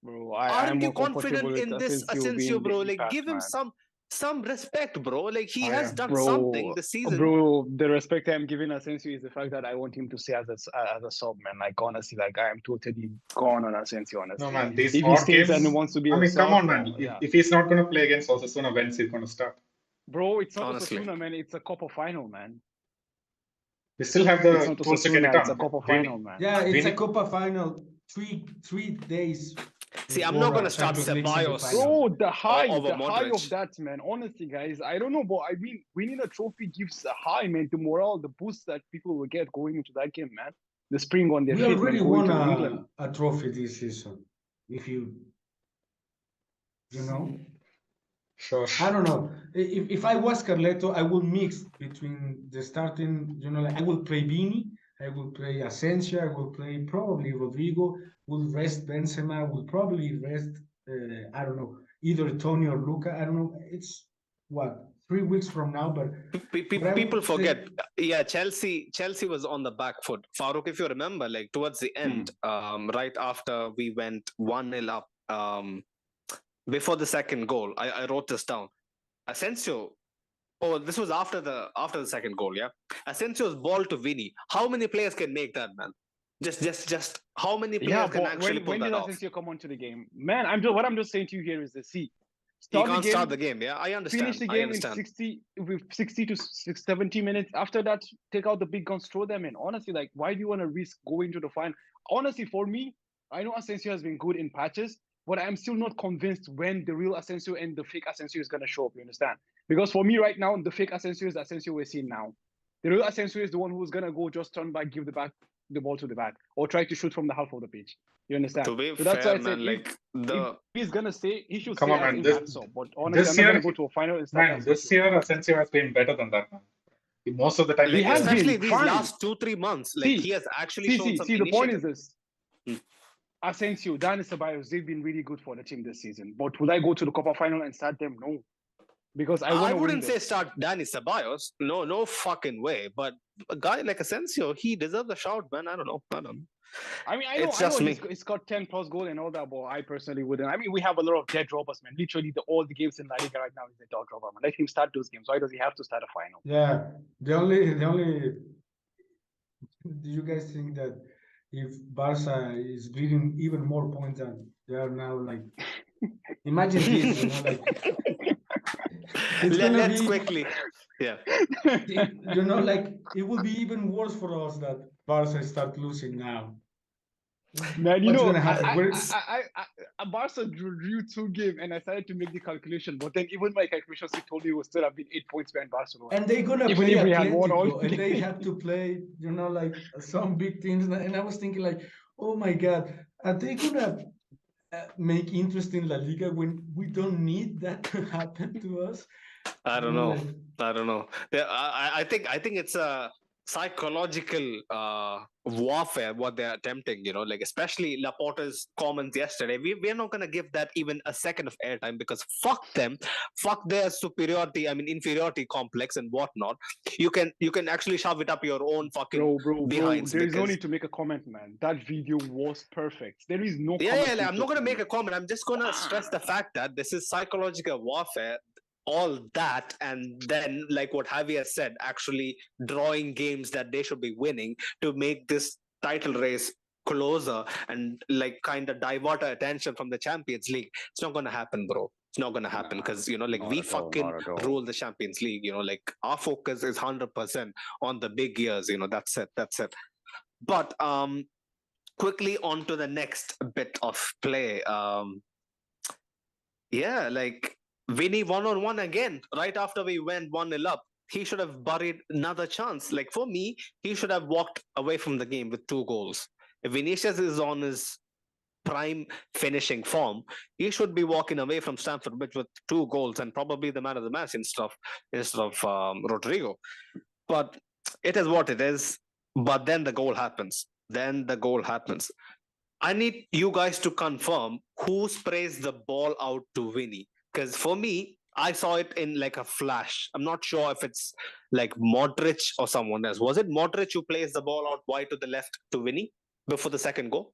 Bro, Aren't you confident in this Asensio, bro? Like, give him man. some respect, bro. Like he has done bro, something this season. Bro, the respect I'm giving Asensio is the fact that I want him to stay as a sub, man. Like honestly, like I am totally gone on Asensio, honestly. No, man, these if he odd stays games, and wants to be I a mean, sub, come on, man. yeah. If he's not going to play against Osasuna, when's he going to start? Bro, it's not Honestly. Osasuna, man. It's a Copa final, man. We still have the It's not tools to get it Osasuna, done. it's a Copa final, man. Yeah, it's a Vini- Copa final. Three days. See, I'm not before, going to start Champions League Ceballos. semi-final. Bro, the high over of Modric. that, man. Honestly, guys, I don't know, but I mean, winning a trophy gives a high, man, the morale, the boost that people will get going into that game, man. The spring on their We feet, already man, going won to England. a trophy this season. If you know, Sure. I don't know. If I was Carleto, I would mix between the starting. Like I will play Vini, I will play Asensio, I will play probably Rodrigo. Will rest Benzema. Will probably rest. I don't know, either Tony or Luca. I don't know. It's what 3 weeks from now, but people forget. Yeah, Chelsea was on the back foot. Farouk, if you remember, like towards the end, right after we went 1-0 up, before the second goal, I wrote this down. Asensio. Oh, this was after the second goal. Yeah, Asensio's ball to Vini. How many players can make that, man? Just how many players can actually pull when that did off? Asensio come onto the game, man? What I'm just saying to you here is this: He can't start the game. Yeah, I understand. Finish the game in 60 to 70 minutes. After that, take out the big guns, throw them in. Honestly, like, why do you want to risk going to the final? Honestly, for me, I know Asensio has been good in patches, but I'm still not convinced when the real Asensio and the fake Asensio is going to show up. You understand? Because for me right now, the fake Asensio is the Asensio we're seeing now. The real Asensio is the one who's going to go just turn back, give the ball to the back, or try to shoot from the half of the pitch. You understand? To be so that's fair, why I said, man, if he's gonna stay, he should Come stay on, man. as in that sub. But honestly, I'm not gonna go to a final and start. Man, this year Asensio has been better than that, man. Most of the time, like, has especially been these fine. last 2-3 months, like he has actually shown some the point is initiative. this: Asensio, Dani Ceballos, they've been really good for the team this season. But would I go to the Copa final and start them? No, because I wouldn't say start Dani Ceballos. No fucking way. But a guy like Asensio, he deserves a shout, man. I don't know. I mean, I know he's got 10 plus goal and all that, but I personally wouldn't. I mean, we have a lot of dead robbers, man. Literally, all the games in La Liga right now is a dead robber, man. Let him start those games. Why does he have to start a final? Yeah, the only. Do you guys think that if Barca is bleeding even more points than they are now, like, imagine this, like. Let's quickly, yeah. Like it will be even worse for us that Barca start losing now. Man, what's gonna happen? I Barca drew 2 games, and I started to make the calculation. But then even my calculations told me it would still have been 8 points behind Barcelona. And they're gonna even play if we had won all Atletico, and they have to play, like some big teams. And I was thinking, like, oh my God, are they gonna make interesting La Liga when we don't need that to happen to us? I don't know. I think it's a psychological warfare what they're attempting, like especially Laporta's comments yesterday. We're not going to give that even a second of airtime, because fuck them, fuck their superiority, I mean inferiority complex and whatnot. You can actually shove it up your own fucking Bro, behinds, there is no because need to make a comment, man. That video was perfect. There is no yeah, comment. like, I'm not going to make a comment. comment. I'm just going to stress the fact that this is psychological warfare, all that, and then, like what Javier said, actually drawing games that they should be winning to make this title race closer and like kind of divert our attention from the Champions League. It's not going to happen, bro. It's not going to happen, because like we fucking rule the Champions League. Like our focus is 100% on the big years. That's it. That's it. But quickly on to the next bit of play. Yeah, like Vinny 1-on-1 again, right after we went 1-0 up. He should have buried another chance. Like for me, he should have walked away from the game with 2 goals. If Vinicius is on his prime finishing form, he should be walking away from Stamford Bridge with 2 goals and probably the man of the match instead of Rodrigo. But it is what it is. But then the goal happens. I need you guys to confirm who sprays the ball out to Vinny. Because for me, I saw it in like a flash. I'm not sure if it's like Modric or someone else. Was it Modric who plays the ball out wide to the left to Vinny before the second goal?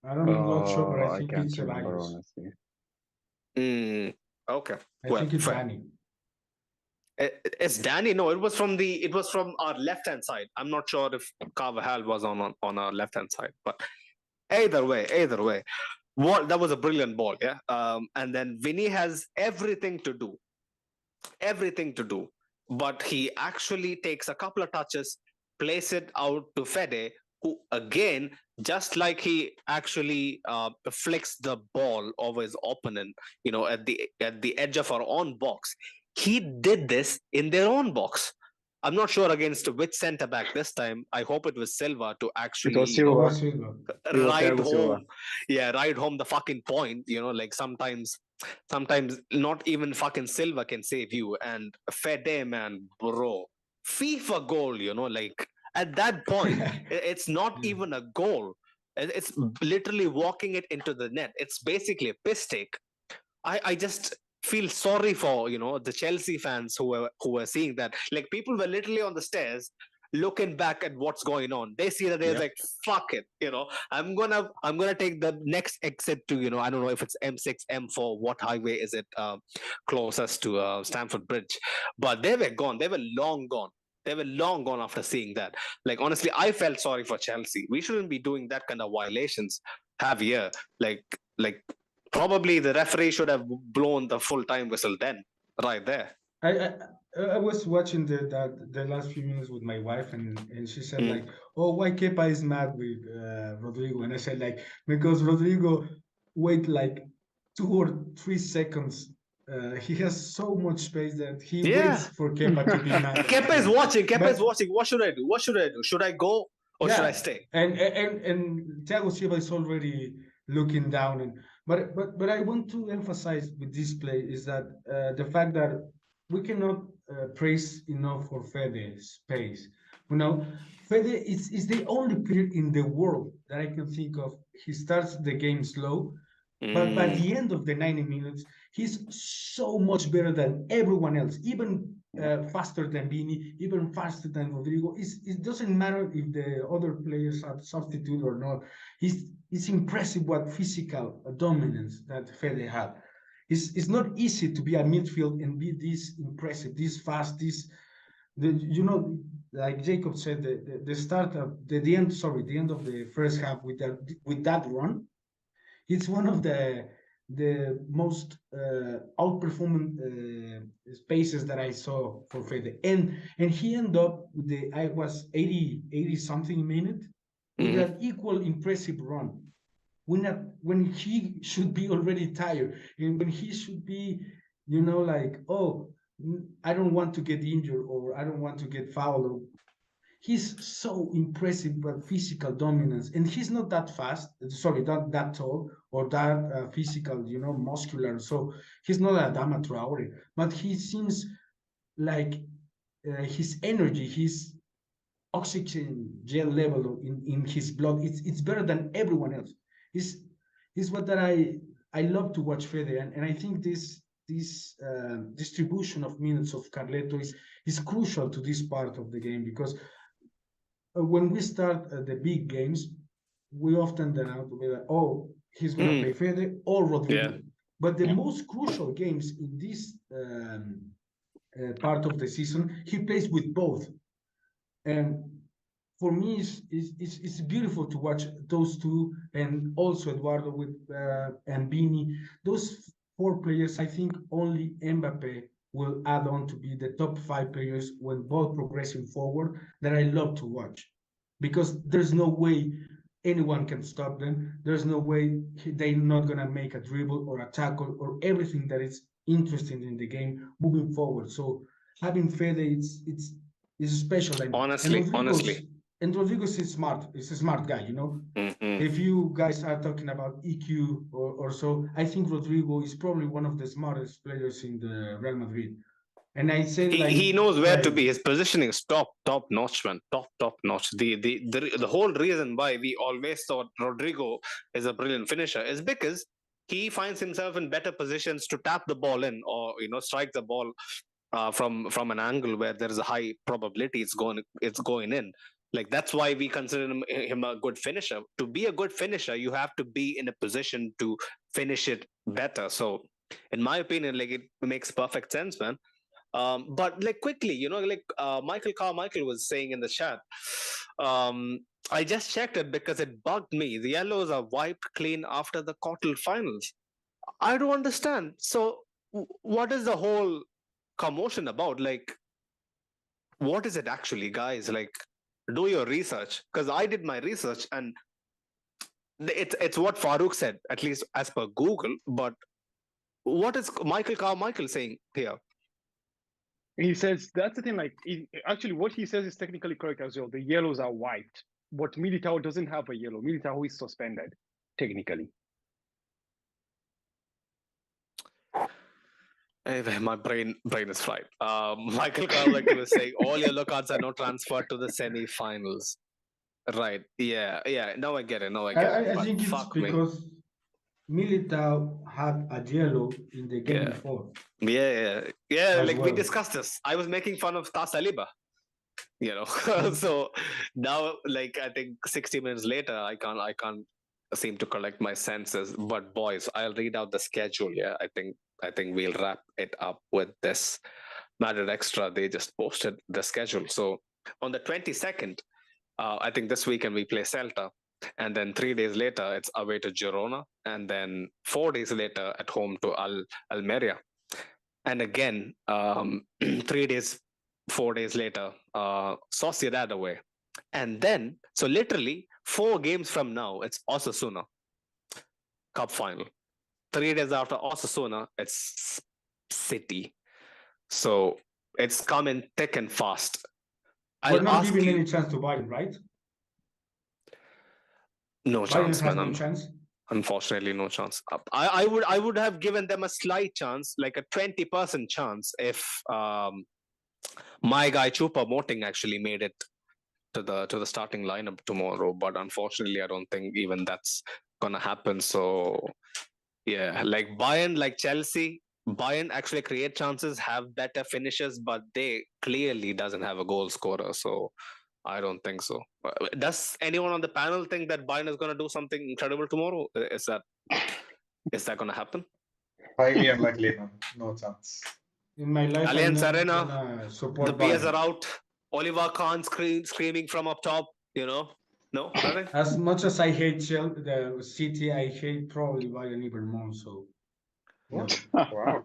I'm not sure, but I think can't it's remember, Elias. honestly. Okay. I think it's Danny. It's Danny. No, it was from our left hand side. I'm not sure if Carvajal was on our left hand side, but either way, that was a brilliant ball, yeah. And then Vinny has everything to do, but he actually takes a couple of touches, place it out to Fede, who again, just like he actually flicks the ball over his opponent, at the edge of our own box. He did this in their own box. I'm not sure against which centre back this time. I hope it was Silva to actually Silva. ride home. Yeah, ride home the fucking point. Like sometimes not even fucking Silva can save you. And Fede, man, bro, FIFA goal. Like at that point, it's not even a goal. It's literally walking it into the net. It's basically a piss take. I just feel sorry for the Chelsea fans who were seeing that. Like people were literally on the stairs looking back at what's going on. They see that they're like, fuck it, I'm gonna take the next exit to I don't know if it's M6, M4, what highway is it closest to Stamford Bridge. But they were gone. They were long gone. After seeing that. Like honestly, I felt sorry for Chelsea. We shouldn't be doing that kind of violations, Javier. Like probably the referee should have blown the full time whistle then, right there. I was watching the last few minutes with my wife, and she said like, "Oh, why Kepa is mad with Rodrigo?" And I said like, because Rodrigo wait like 2 or 3 seconds. He has so much space that he waits for Kepa to be mad. Kepa is watching. What should I do? Should I go or should I stay? And Thiago Silva is already looking down. But I want to emphasize with this play is that the fact that we cannot praise enough for Fede's pace. Fede is the only player in the world that I can think of. He starts the game slow, but by the end of the 90 minutes, he's so much better than everyone else, even faster than Vini, even faster than Rodrigo. It doesn't matter if the other players are substitute or not. It's impressive what physical dominance that Fede had. It's not easy to be a midfield and be this impressive, this fast, like Jacob said, the start of the end of the first half with that run, it's one of the most outperforming spaces that I saw for Fede, and he ended up with I was 80 something minute with an equal impressive run. When he should be already tired, and when he should be, like, oh, I don't want to get injured or I don't want to get fouled. He's so impressive, but physical dominance, and he's not that fast. Sorry, not that tall or that physical, muscular. So he's not a Adama Traore, but he seems like his energy, his oxygen gel level in his blood, it's better than everyone else. Is what that I love to watch Fede, and I think this distribution of minutes of Carleto is crucial to this part of the game, because when we start the big games, we often then have to be like, oh, he's going to play Fede or Rodrigo. Yeah. But the most crucial games in this part of the season, he plays with both. And for me, it's beautiful to watch those two, and also Eduardo with and Bini. Those four players, I think only Mbappe will add on to be the top 5 players when both progressing forward, that I love to watch, because there's no way anyone can stop them. There's no way they're not gonna make a dribble or a tackle or everything that is interesting in the game moving forward. So having Fede, it's special. And Rodrigo's is smart. He's a smart guy, you know. If you guys are talking about EQ or so, I think Rodrigo is probably one of the smartest players in the Real Madrid. And I say he knows where to be. His positioning is top notch, man. Top notch. The whole reason why we always thought Rodrigo is a brilliant finisher is because he finds himself in better positions to tap the ball in, or strike the ball from an angle where there is a high probability it's going in. Like, that's why we consider him a good finisher. To be a good finisher, you have to be in a position to finish it better. So in my opinion, like, it makes perfect sense, man. But like, quickly, like Michael Carmichael was saying in the chat, I just checked it because it bugged me. The yellows are wiped clean after the quarterfinals. I don't understand. So what is the whole commotion about? Like, what is it actually, guys? Like, do your research, because I did my research, and it's what Farouk said, at least as per Google. But what is Michael Carmichael saying here? He says that's the thing. Like, actually, what he says is technically correct as well. The yellows are wiped, but Militao doesn't have a yellow. Militao is suspended, technically. Anyway, my brain is fried. Michael Carmichael was saying all yellow cards are now transferred to the semi-finals. Right? Yeah. Now I get it. I think it's because Militao had a yellow in the game before. Yeah. Like, we discussed this. I was making fun of Saliba, So now, like, I think 60 minutes later, I can't seem to collect my senses. But boys, I'll read out the schedule. Yeah, I think we'll wrap it up with this. Madrid Extra, they just posted the schedule. So on the 22nd, I think this weekend we play Celta, and then 3 days later it's away to Girona, and then 4 days later at home to Almeria, and again 4 days later Sociedad away, and then so literally 4 games from now it's Osasuna Cup final. 3 days after Osasuna it's City. So it's coming thick and fast. We're not giving any chance to Bayern, right? No chance, man. No chance. Unfortunately, no chance. I would have given them a slight chance, like a 20% chance, if my guy Choupo-Moting actually made it to the starting lineup tomorrow. But unfortunately, I don't think even that's gonna happen. So yeah, like Bayern, like Chelsea, Bayern actually create chances, have better finishes, but they clearly doesn't have a goal scorer. So I don't think so. Does anyone on the panel think that Bayern is going to do something incredible tomorrow? Is that going to happen? Highly unlikely. No chance. In my life, Allianz Arena, the beers Bayern. are out. Oliver Kahn screaming from up top. No, nothing. As much as I hate the City, I hate probably Bayern even more. So. What? Wow.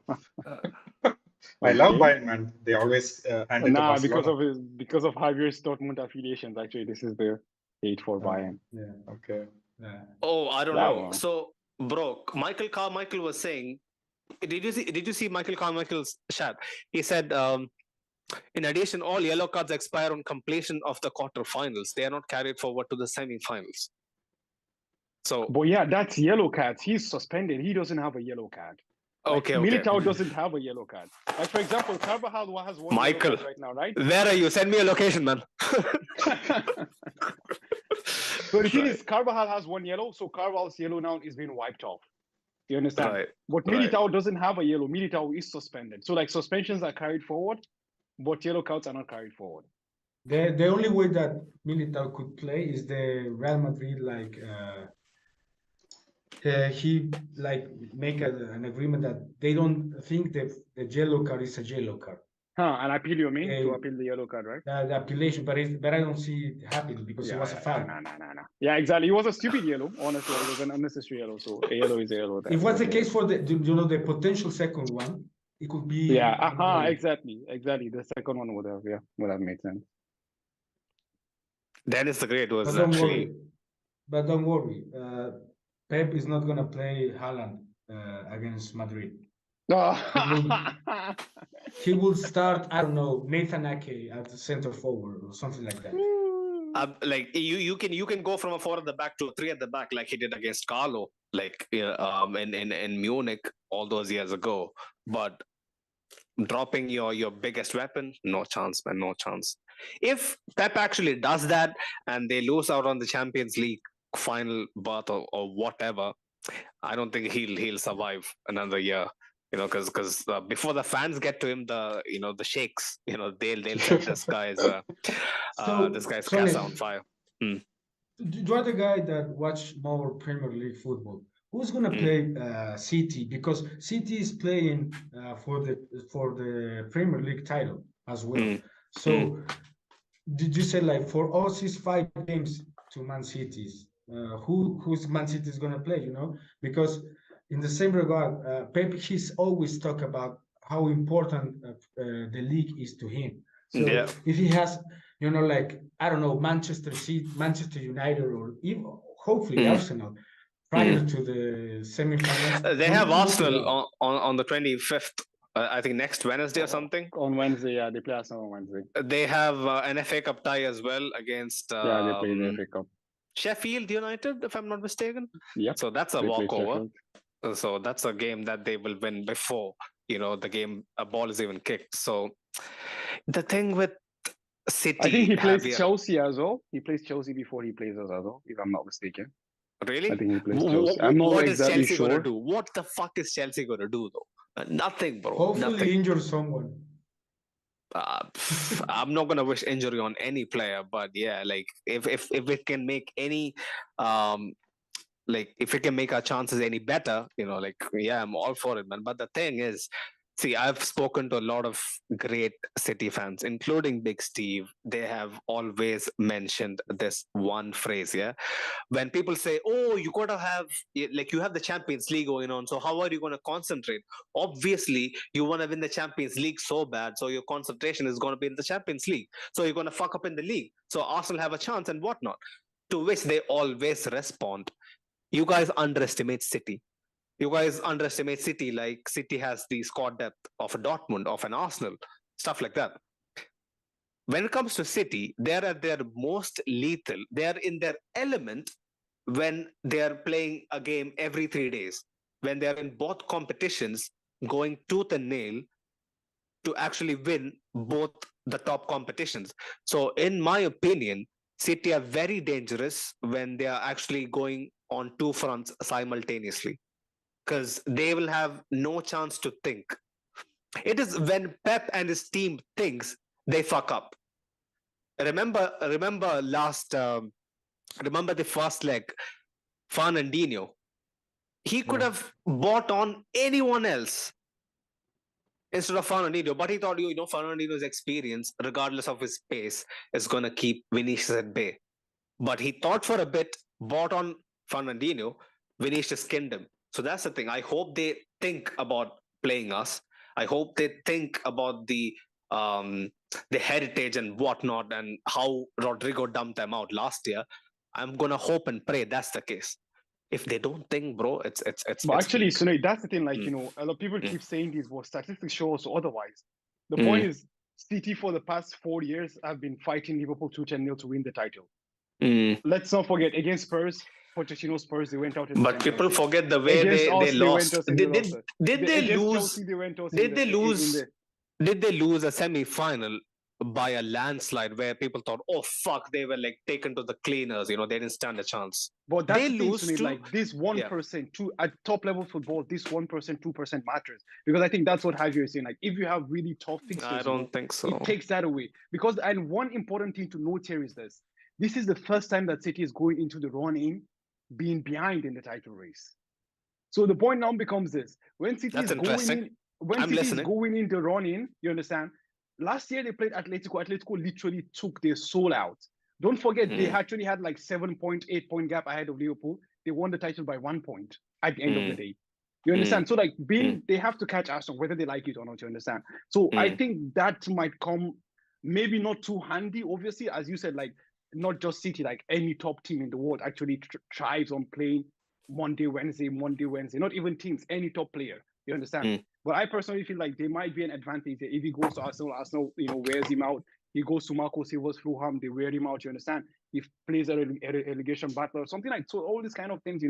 I love Bayern, man. They always hand it to Barcelona. because of Javier's Dortmund affiliations. Actually, this is the hate for Bayern. Yeah. Okay. Yeah. Oh, I don't know. So, bro, Michael Carmichael was saying. Did you see Michael Carmichael's chat? He said, in addition, all yellow cards expire on completion of the quarterfinals. They are not carried forward to the semi-finals. So, but yeah, that's yellow cards. He's suspended. He doesn't have a yellow card. Okay, Militao doesn't have a yellow card. Like, for example, Carvajal has one Michael, yellow card right now, right? Where are you? Send me a location, man. So the thing is, Carvajal has one yellow, so Carvajal's yellow now is being wiped off. You understand? Right. But Militao doesn't have a yellow. Militao is suspended. So like suspensions are carried forward, but yellow cards are not carried forward. The only way that Militao could play is the Real Madrid he like make an agreement that they don't think that the yellow card is a yellow card. An appeal, you mean? To appeal the yellow card, right? The appellation, but I don't see it happening because it was a foul. No. Yeah, exactly. It was a stupid yellow. Honestly, it was an unnecessary yellow. So a yellow is a yellow. If it was the case for the the potential second one, it could be. Yeah. Exactly. The second one would have made sense. Dennis the Great was But don't worry. Pep is not going to play Haaland against Madrid. He will start, I don't know, Nathan Ake at the center forward or something like that. Like you can go from a 4 at the back to a 3 at the back, like he did against Carlo, like in Munich all those years ago. But dropping your biggest weapon, no chance, man, no chance. If Pep actually does that and they lose out on the Champions League final berth or whatever, I don't think he'll survive another year. Because before the fans get to him, the sheikhs, they'll set this guy's casa on fire. You are the guy that watch more Premier League football. Who's gonna play City? Because City is playing for the Premier League title as well. So did you say like for us is 5 games to Man City's? Who's Man City is gonna play? Because in the same regard, Pep, he's always talk about how important the league is to him. So if he has, like, I don't know, Manchester City, Manchester United, or even hopefully Arsenal prior to the semi-finals. They have Arsenal on the 25th. I think next Wednesday or something. On Wednesday, yeah, they play Arsenal on Wednesday. They have an FA Cup tie as well against. They play the FA Cup. Sheffield United, if I'm not mistaken. Yeah. So that's a walkover. So that's a game that they will win before the game a ball is even kicked. So the thing with City, I think he plays Chelsea as well. He plays Chelsea before he plays us as well, if I'm not mistaken. Really? I think he plays Chelsea. I'm not what exactly is Chelsea sure. going to do? What the fuck is Chelsea going to do though? Nothing, bro. Hopefully Nothing. Injure someone. I'm not gonna wish injury on any player, but yeah, like if it can make any like if it can make our chances any better, I'm all for it, man. But the thing is, see, I've spoken to a lot of great City fans, including Big Steve. They have always mentioned this one phrase, when people say, oh, you gotta have, like, you have the Champions League going on, so how are you going to concentrate? Obviously, you want to win the Champions League so bad, so your concentration is going to be in the Champions League. So you're going to fuck up in the league. So Arsenal have a chance and whatnot. To which they always respond, you guys underestimate City. You guys underestimate City, like City has the squad depth of a Dortmund, of an Arsenal, stuff like that. When it comes to City, they're at their most lethal. They're in their element when they're playing a game every 3 days, when they're in both competitions going tooth and nail to actually win both the top competitions. So in my opinion, City are very dangerous when they are actually going on 2 fronts simultaneously, because they will have no chance to think. It is when Pep and his team thinks, they fuck up. Remember the first leg, Fernandinho. He could have bought on anyone else instead of Fernandinho, but he thought, Fernandinho's experience, regardless of his pace, is going to keep Vinicius at bay. But he thought for a bit, bought on Fernandinho, Vinicius skinned him. So that's the thing. I hope they think about playing us. I hope they think about the heritage and whatnot and how Rodrigo dumped them out last year. I'm gonna hope and pray that's the case. If they don't think, bro, it's. But actually, Sunay, that's the thing. Like a lot of people keep saying this, but statistics show us otherwise. The point is, City for the past 4 years have been fighting Liverpool 2-10-0 to win the title. Let's not forget, against Spurs, Pochettino Spurs, they went out in the But people Champions League. forget the way Against they us, they went lost. us in the Did loss. they Against lose? Chelsea, they went us Did in they the, lose? in the Did they lose a semi-final by a landslide where people thought, oh fuck, they were like taken to the cleaners, they didn't stand a chance. But that's They the thing, lose Sunil, to like this 1%, at top level football, this 1%, 2% matters. Because I think that's what Javier is saying. Like if you have really tough fixtures, I don't think so. it takes that away. Because, and one important thing to note here is this. This is the first time that City is going into the run-in being behind in the title race. So the point now becomes this. When City That's is going interesting. in, when I'm City is listening. going in the run-in, you understand? Last year they played Atletico. Atletico literally took their soul out. Don't forget, they actually had like 7.8 point gap ahead of Liverpool. They won the title by 1 point at the end of the day. You understand? So like they have to catch Arsenal, whether they like it or not, you understand? So I think that might come maybe not too handy, obviously, as you said, like not just City, like any top team in the world actually thrives on playing Monday, Wednesday, not even teams, any top player. You understand? But I personally feel like there might be an advantage there. If he goes to Arsenal, Arsenal, wears him out. He goes to Marco Silva's Fulham, they wear him out, you understand? He plays a relegation battle or something like so. All these kind of things,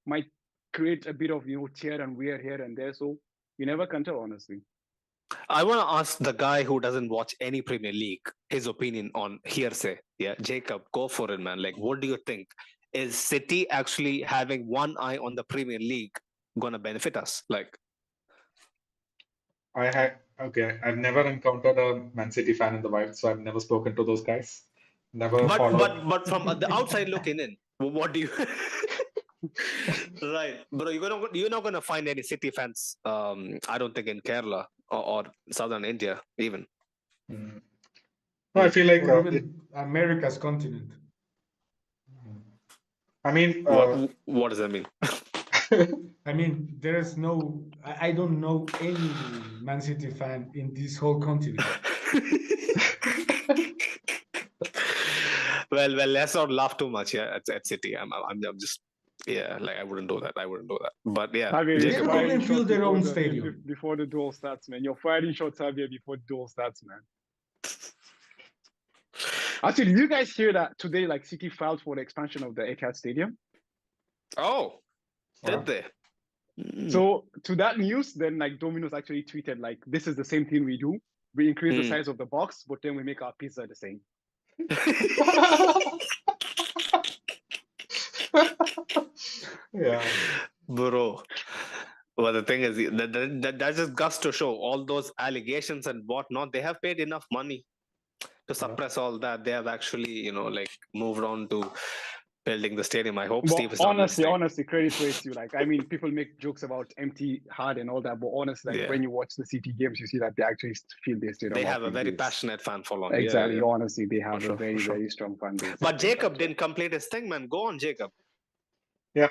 might create a bit of, tear and wear here and there. So you never can tell, honestly. I want to ask the guy who doesn't watch any Premier League his opinion on hearsay. Yeah, Jacob, go for it, man. Like, what do you think? Is City actually having one eye on the Premier League gonna benefit us? Like, I've never encountered a Man City fan in the wild, so I've never spoken to those guys. Never but followed. but from the outside looking in, what do you? Right, bro. You're not gonna find any City fans. I don't think in Kerala or southern India even. No, I feel like or even America's continent. I mean, what does that mean? I mean, there's no. I don't know any Man City fan in this whole continent. well, let's not laugh too much here at City. I'm just like I wouldn't do that. But yeah, Javier, They you're don't firing even fill shots their before own the- stadium. before the duel starts, man. You're firing shots, Javier, before the duel starts, man. Actually, did you guys hear that today? Like City filed for the expansion of the Etihad Stadium. Oh, did Wow. they? So to that news, then like Domino's actually tweeted like, "This is the same thing we do. We increase the size of the box, but then we make our pizza the same." Yeah. Bro. Well, the thing is, that just goes to show all those allegations and whatnot. They have paid enough money to suppress all that. They have actually, like moved on to building the stadium. I hope But Steve is not listening. honestly, credit where it's due. Like, I mean, people make jokes about empty hard and all that, but honestly, like when you watch the City games, you see that they actually feel their stadium. They have a very passionate fan following. Exactly. Yeah. Honestly, they have a very strong fan base. But Jacob didn't complete his thing, man. Go on, Jacob. Yeah,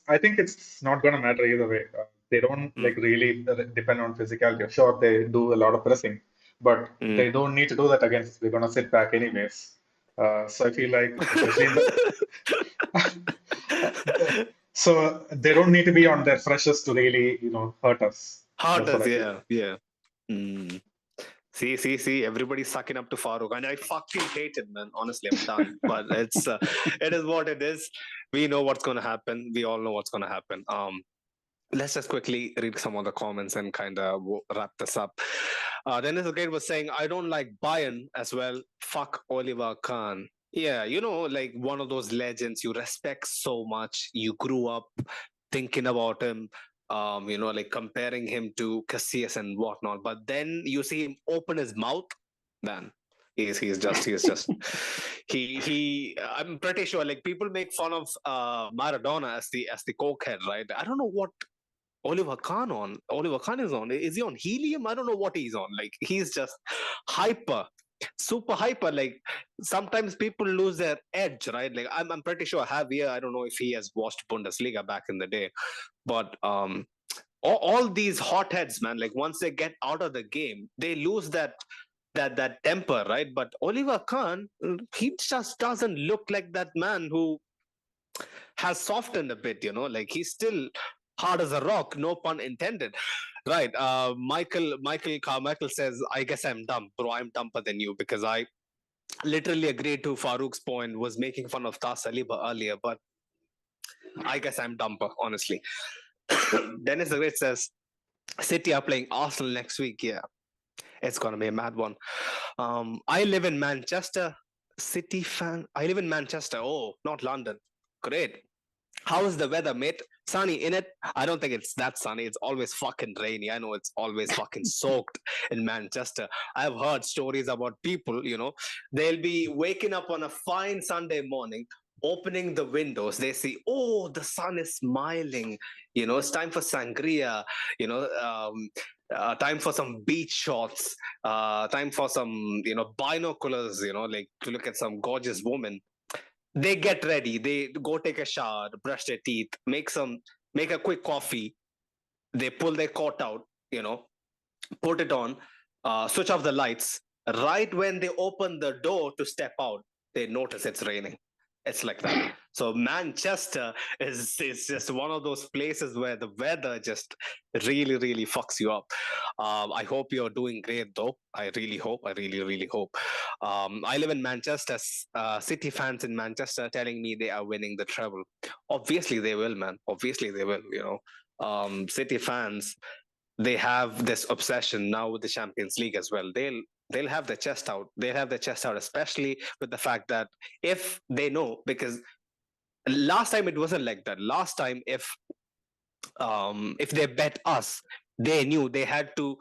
I think it's not going to matter either way. They don't like really depend on physicality. Sure, they do a lot of pressing, but they don't need to do that against us. We're going to sit back anyways. So I feel like, especially in the, so they don't need to be on their freshest to really, hurt us. Hurt That's what us, I feel. yeah. See, everybody's sucking up to Farouk, and I fucking hate it, man. Honestly, I'm done. But it is what it is. We know what's gonna happen. We all know what's gonna happen. Let's just quickly read some of the comments and kind of wrap this up. Dennis Gate was saying, I don't like Bayern as well. Fuck Oliver Kahn. Yeah, like one of those legends you respect so much. You grew up thinking about him. Like comparing him to Casillas and whatnot. But then you see him open his mouth, man. He's just he I'm pretty sure like people make fun of Maradona as the cokehead, right? I don't know what Oliver Kahn is on. Is he on helium? I don't know what he's on. Like he's just super hyper. Like sometimes people lose their edge, right? Like I'm pretty sure Javier, I don't know if he has watched Bundesliga back in the day, but all these hotheads, man, like once they get out of the game, they lose that temper, right? But Oliver Kahn, he just doesn't look like that man who has softened a bit, like he's still hard as a rock, no pun intended. Right. Michael Carmichael says, I guess I'm dumb, bro. I'm dumber than you because I literally agreed to Farouk's point, was making fun of Tas Saliba earlier, but I guess I'm dumber, honestly. Dennis the Great says City are playing Arsenal next week. Yeah, it's gonna be a mad one. I live in Manchester. City fan. I live in Manchester. Oh, not London. Great. How is the weather, mate? Sunny in it? I don't think it's that sunny. It's always fucking rainy. I know it's always fucking soaked in Manchester. I've heard stories about people, they'll be waking up on a fine Sunday morning, opening the windows. They see, oh, the sun is smiling. It's time for sangria, time for some beach shots, time for some, binoculars, like to look at some gorgeous woman. They get ready, they go take a shower, brush their teeth, make a quick coffee, they pull their coat out, put it on, switch off the lights. Right when they open the door to step out, they notice it's raining. It's like that. So Manchester is just one of those places where the weather just really, really fucks you up. I hope you're doing great, though. I really hope. I really, really hope. I live in Manchester. City fans in Manchester telling me they are winning the treble. Obviously, they will, man. Obviously, they will. City fans, they have this obsession now with the Champions League as well. They'll have their chest out. They'll have their chest out, especially with the fact that if they know, because last time it wasn't like that. Last time, if they bet us, they knew they had to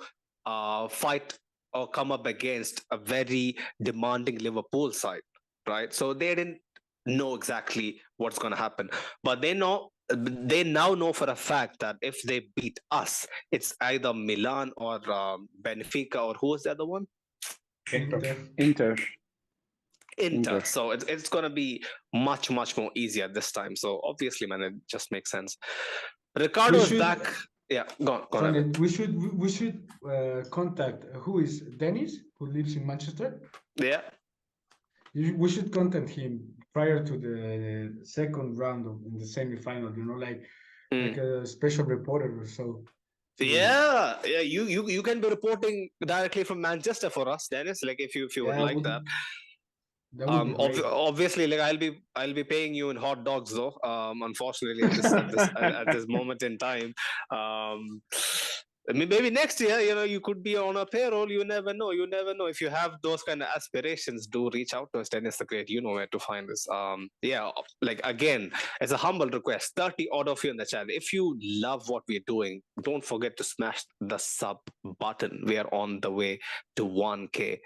fight or come up against a very demanding Liverpool side, right? So they didn't know exactly what's going to happen, but they now know for a fact that if they beat us, it's either Milan or Benfica, or who was the other one? Inter. So it's going to be much, much more easier this time. So obviously, man, it just makes sense. Ricardo's back. Yeah, go on. We should contact who is Dennis, who lives in Manchester. Yeah. We should contact him prior to the second round in the semi-final. Like a special reporter or so. Yeah. You can be reporting directly from Manchester for us, Dennis. Like if you would like that. Obviously, like I'll be paying you in hot dogs, though. Unfortunately, at this moment in time, maybe next year, you could be on a payroll. You never know. If you have those kind of aspirations, do reach out to us. Dennis the Great, you know where to find us. Like again, as a humble request, 30 odd of you in the chat. If you love what we're doing, don't forget to smash the sub button. We are on the way to 1K.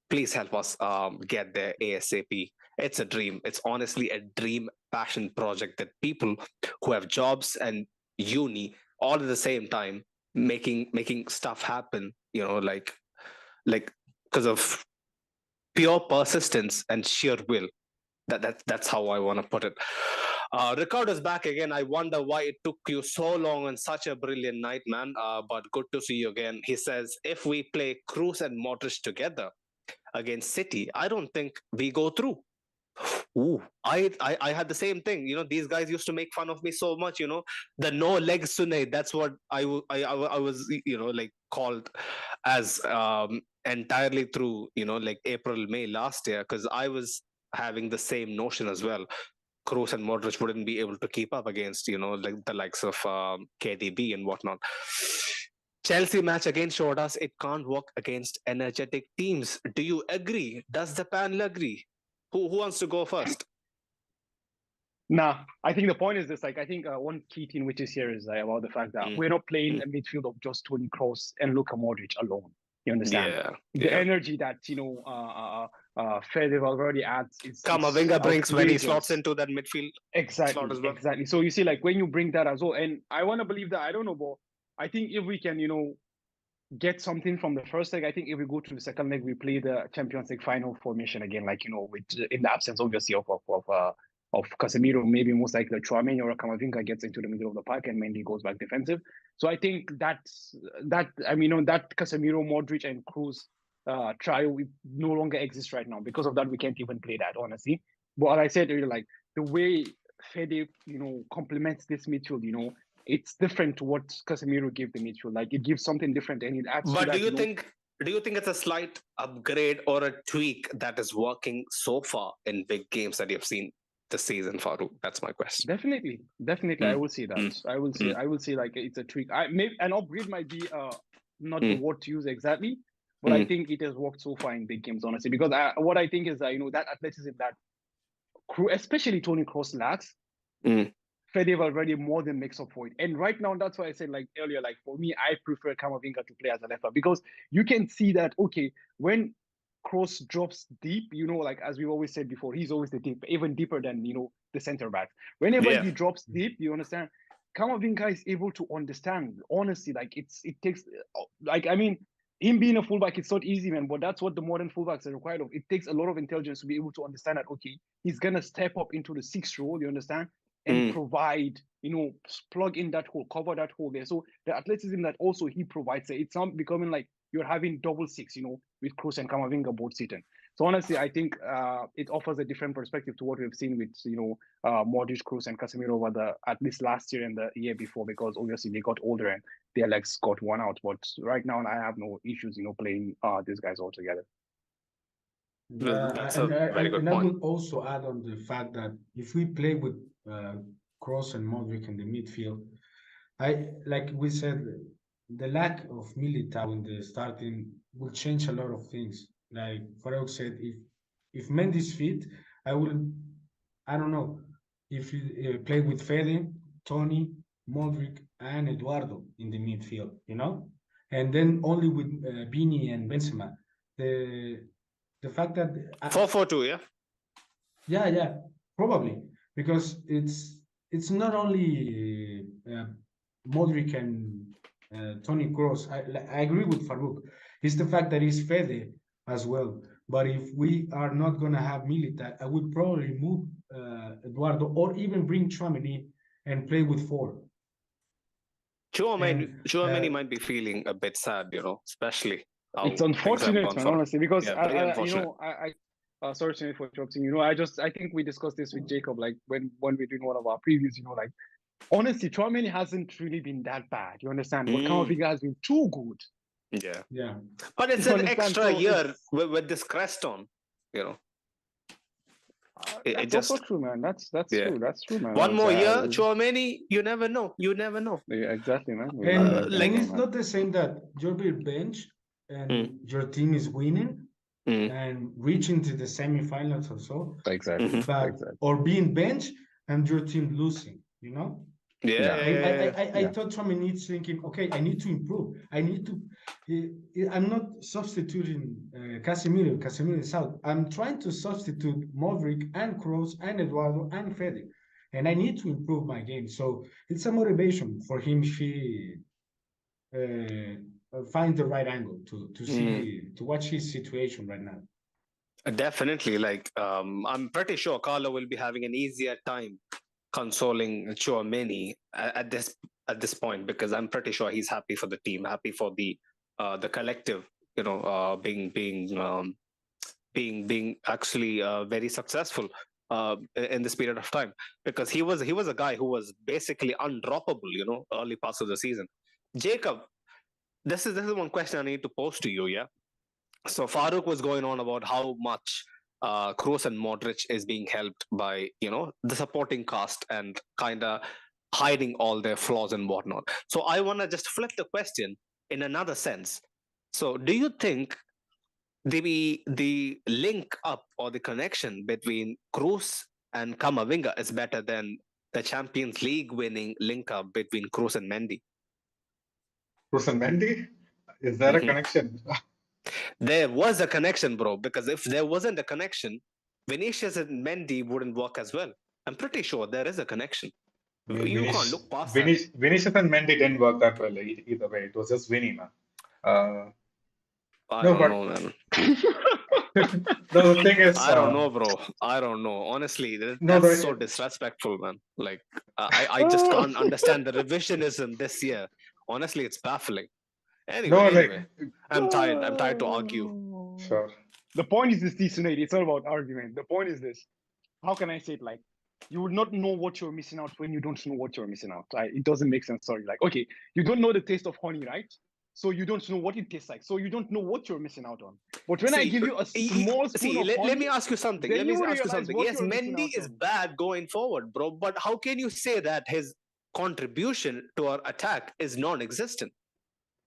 Please help us get there ASAP. It's a dream. It's honestly a dream passion project that people who have jobs and uni all at the same time making stuff happen, like because of pure persistence and sheer will. That's how I want to put it. Ricardo's back again. I wonder why it took you so long on such a brilliant night, man. But good to see you again. He says, if we play Cruz and Modric together against City, I don't think we go through. Ooh, I had the same thing. These guys used to make fun of me so much. The no legs Sune. That's what I was like called as entirely through like April, May last year, because I was having the same notion as well. Kroos and Modric wouldn't be able to keep up against like the likes of KDB and whatnot. Chelsea match again showed us it can't work against energetic teams. Do you agree? Does the panel agree? Who wants to go first? Nah, I think the point is this. Like, I think one key thing which is here is about the fact that we're not playing a midfield of just Toni Kroos and Luka Modric alone. You understand? Yeah. The energy that Fede Valverde adds is Camavinga brings when he slots into that midfield. Exactly. As well. Exactly. So you see, like when you bring that as well, and I want to believe that. I don't know, but I think if we can, get something from the first leg, I think if we go to the second leg, we play the Champions League final formation again, like with in the absence obviously of Casemiro, maybe most likely Tchouaméni or Camavinga gets into the middle of the park and Mendy goes back defensive. So I think that Casemiro, Modric, and Kroos trio no longer exists right now. Because of that, we can't even play that, honestly. But as I said earlier, like the way Fede, complements this midfield, it's different to what Casemiro gave the midfield. Like it gives something different, and it adds. But do you think it's a slight upgrade or a tweak that is working so far in big games that you've seen? this season, Farouk? That's my question. Definitely, I will say that. I will say like it's a trick. Maybe an upgrade might be not the word to use exactly, but I think it has worked so far in big games, honestly. Because what I think is that that athleticism that crew, especially Toni Kroos lacks, Fede Valverde more than makes up for it. And right now, that's why I said like earlier, like for me, I prefer Camavinga to play as a left back because you can see that when Kroos drops deep, like as we've always said before, he's always the deep, even deeper than the center back. Whenever he drops deep, you understand, Camavinga is able to understand. Honestly, like it takes him being a fullback, it's not easy, man. But that's what the modern fullbacks are required of. It takes a lot of intelligence to be able to understand that he's gonna step up into the sixth role, you understand, and provide, plug in that hole, cover that hole there. So the athleticism that also he provides, it's not becoming like you're having double six, with Kroos and Camavinga both sitting. So honestly, I think it offers a different perspective to what we've seen with Modric, Kroos, and Casemiro over at least last year and the year before, because obviously they got older and their legs got worn out. But right now, I have no issues, playing these guys all together. That's a very good point. I will also add on the fact that if we play with Kroos and Modric in the midfield, like we said, the lack of Militao in the starting will change a lot of things. Like Farouk said, if Mendy's fit, I don't know, if you play with Fede, Tony, Modric, and Eduardo in the midfield, and then only with Bini and Benzema. The fact that 4-4-2, yeah, probably, because it's not only Modric and Toni Kroos. I agree with Farouk. It's the fact that he's Fede as well. But if we are not going to have Milita, I would probably move Eduardo or even bring Tchouaméni and play with 4. Tchouaméni might be feeling a bit sad, especially. It's unfortunate, man, honestly, because sorry for interrupting. I think we discussed this with Jacob, like when we're doing one of our previews. Like honestly, Tchouaméni hasn't really been that bad. You understand? But Camavinga has been too good. Yeah. But it's an extra year with this crest on, That's also true, man. That's true. That's true, man. One more year, Tchouaméni, you never know. Yeah, exactly, man. And it's not the same that you're being bench and your team is winning and reaching to the semifinals or so. Exactly. But or being bench and your team losing, I thought Tchouaméni is thinking, okay, I need to improve. I'm not substituting Casemiro. Casemiro is out. I'm trying to substitute Modric and Kroos and Eduardo and Fede. And I need to improve my game. So it's a motivation for him find the right angle to see, to watch his situation right now. Definitely. I'm pretty sure Carlo will be having an easier time consoling Tchouaméni at this point, because I'm pretty sure he's happy for the team, happy for the collective, being actually very successful in this period of time, because he was a guy who was basically undroppable, early parts of the season. Jacob, this is one question I need to pose to you. So Farouk was going on about how much Kroos and Modric is being helped by, the supporting cast and kind of hiding all their flaws and whatnot. So I want to just flip the question in another sense. So do you think the link up or the connection between Kroos and Camavinga is better than the Champions League winning link up between Kroos and Mendy? Kroos and Mendy? Is there a connection? There was a connection, bro, because if there wasn't a connection, Vinicius and Mendy wouldn't work as well. I'm pretty sure there is a connection. You can't look past that. Vinicius and Mendy didn't work that well either way. It was just Vinny, man. I don't know, man. No, the thing is, I don't know, bro. I don't know. Honestly, that's so disrespectful, man. Like, I just can't understand the revisionism this year. Honestly, it's baffling. Anyway, I'm tired to argue. Sure. The point is this, Tsunade. It's not about argument. The point is this. How can I say it? Like, you would not know what you're missing out when you don't know what you're missing out. Right? It doesn't make sense. Sorry. Like, okay, you don't know the taste of honey, right? so you don't know what it tastes like. So you don't know what you're missing out on. But when I give you a small spoon of honey, let me ask you something. then Let me you ask you realize something. what Yes, you're missing Mendy out is on. bad going forward, bro. But how can you say that his contribution to our attack is non-existent?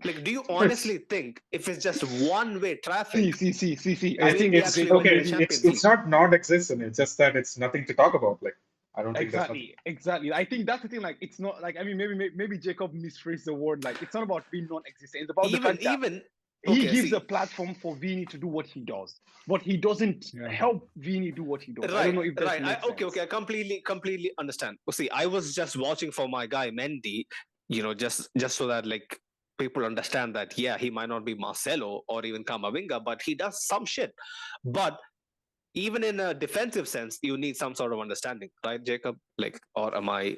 Like, do you honestly think if it's just one-way traffic, See. I will think we It's actually Jacob win okay. the maybe Champions It's League? not non-existent. It's just that it's nothing to talk about. Like, I don't think there's nothing. exactly. I think that's the thing. Like, it's not like, I mean, maybe Jacob misphrased the word. Like, it's not about being non-existent. It's about the fact that he gives a platform for Vini to do what he does, but he doesn't help Vini do what he does. I don't know if that makes sense. Okay. I completely understand. See, I was just watching for my guy Mendy, just so that like people understand that he might not be Marcelo or even Camavinga, but he does some shit. But even in a defensive sense, you need some sort of understanding, right, Jacob? Like, or am I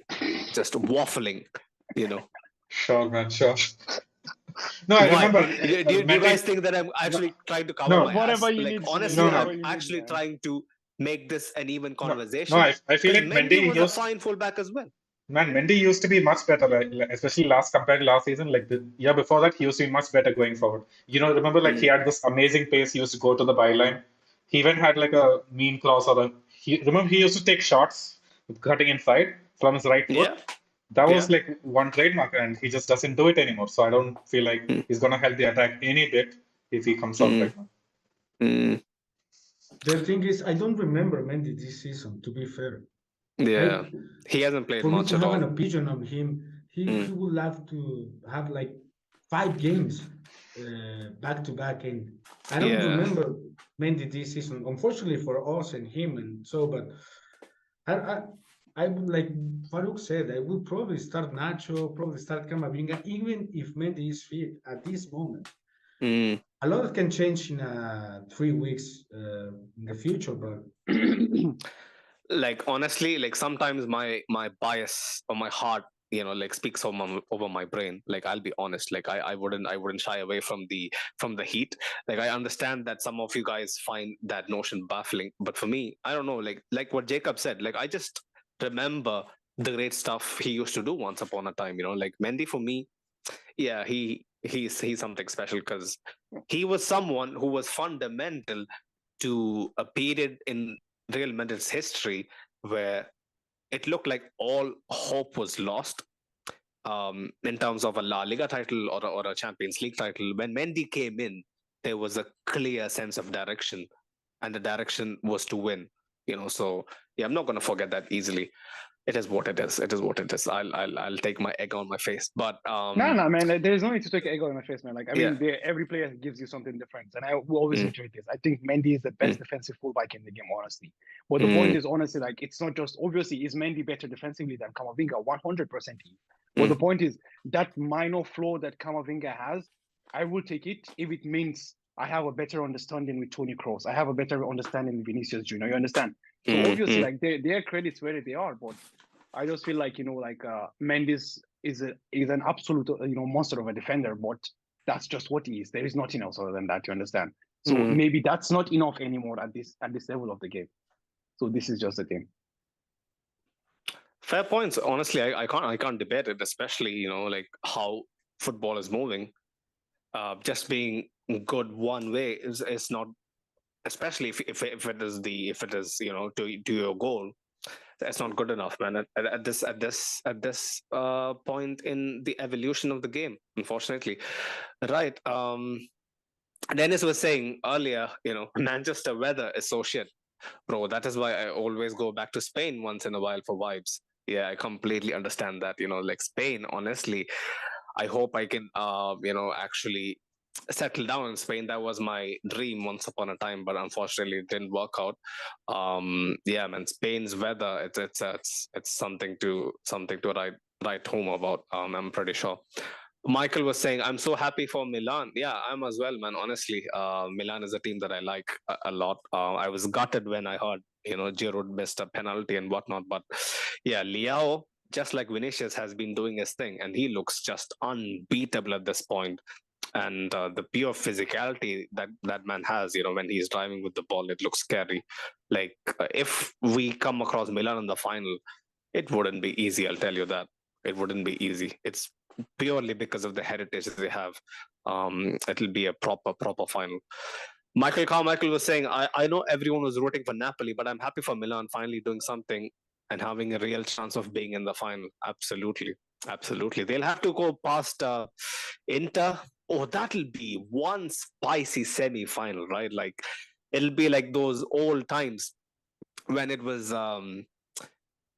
just waffling? Sure, man. Sure. No, I Why? remember Do you Mendy. guys think that I'm actually trying to cover No, my Whatever ass? you Like, need, honestly, no, whatever I'm you need, actually man. trying to make this an even no. conversation. I feel Because like Mendy Mendy was a used. fine fullback as well. Man, Mendy used to be much better, especially compared to last season. Like the year before that, he used to be much better going forward. Remember, like he had this amazing pace. He used to go to the byline. He even had like a mean cross remember he used to take shots cutting inside from his right foot. Yeah. That was Yeah. like one trademark, and he just doesn't do it anymore. So I don't feel like Mm. he's gonna help the attack any bit if he comes out right now. Mm. The thing is, I don't remember Mendy this season, to be fair. Yeah. I, He hasn't played for me much to at have an all. opinion on him, he would love to have like 5 games back to back, and I don't Yeah. remember Mendy this season. Unfortunately for us and him, and so, but I, I, I would like Farouk said, I would probably start Nacho, probably start Camavinga, even if Mendy is fit at this moment. Mm. A lot can change in 3 weeks in the future, but Like, honestly, like sometimes my bias or my heart, like speaks over my brain. Like, I'll be honest, like I wouldn't shy away from the heat. Like, I understand that some of you guys find that notion baffling, but for me, I don't know, like what Jacob said, like I just remember the great stuff he used to do once upon a time. Like Mendy, for me, yeah, he's something special because he was someone who was fundamental to a period in Real Madrid's history where it looked like all hope was lost, in terms of a La Liga title or a Champions League title. When Mendy came in, there was a clear sense of direction, and the direction was to win. So yeah, I'm not going to forget that easily. It is what it is. It is what it is. I'll take my egg on my face. But No, man. There's no need to take ego in my face, man. Like, I yeah. mean, every player gives you something different, and I will always Mm. enjoy this. I think Mendy is the best defensive fullback in the game, honestly. But the point is, honestly, like, it's not just obviously is Mendy better defensively than Camavinga, 100%. But the point is that minor flaw that Camavinga has, I will take it if it means I have a better understanding with Toni Kroos. I have a better understanding with Vinicius Jr. You understand? So obviously, like their credits where they are, but I just feel like Mendes is an absolute monster of a defender, but that's just what he is. There is nothing else other than that. You understand? So maybe that's not enough anymore at this level of the game. So this is just the thing. Fair points. Honestly, I can't debate it, especially like how football is moving. Just being good one way is not, especially if it is to your goal. That's not good enough, man. At this point in the evolution of the game, unfortunately, right? Dennis was saying earlier, Manchester weather is so shit, bro. That is why I always go back to Spain once in a while for vibes. Yeah, I completely understand that. Like Spain, honestly, I hope I can, actually settle down in Spain. That was my dream once upon a time, but unfortunately, it didn't work out. Yeah, man, Spain's weather, it's something to write home about. I'm pretty sure. Michael was saying, I'm so happy for Milan. Yeah, I'm as well, man. Honestly, Milan is a team that I like a lot. I was gutted when I heard, Giroud missed a penalty and whatnot. But yeah, Leao, just like Vinicius, has been doing his thing, and he looks just unbeatable at this point. And the pure physicality that man has, when he's driving with the ball, it looks scary. Like, if we come across Milan in the final, it wouldn't be easy. I'll tell you that. It wouldn't be easy. It's purely because of the heritage that they have. It'll be a proper final. Michael Carmichael was saying, I know everyone was rooting for Napoli, but I'm happy for Milan finally doing something and having a real chance of being in the final. Absolutely. They'll have to go past Inter. Oh, that'll be one spicy semi-final, right? Like, it'll be like those old times when it was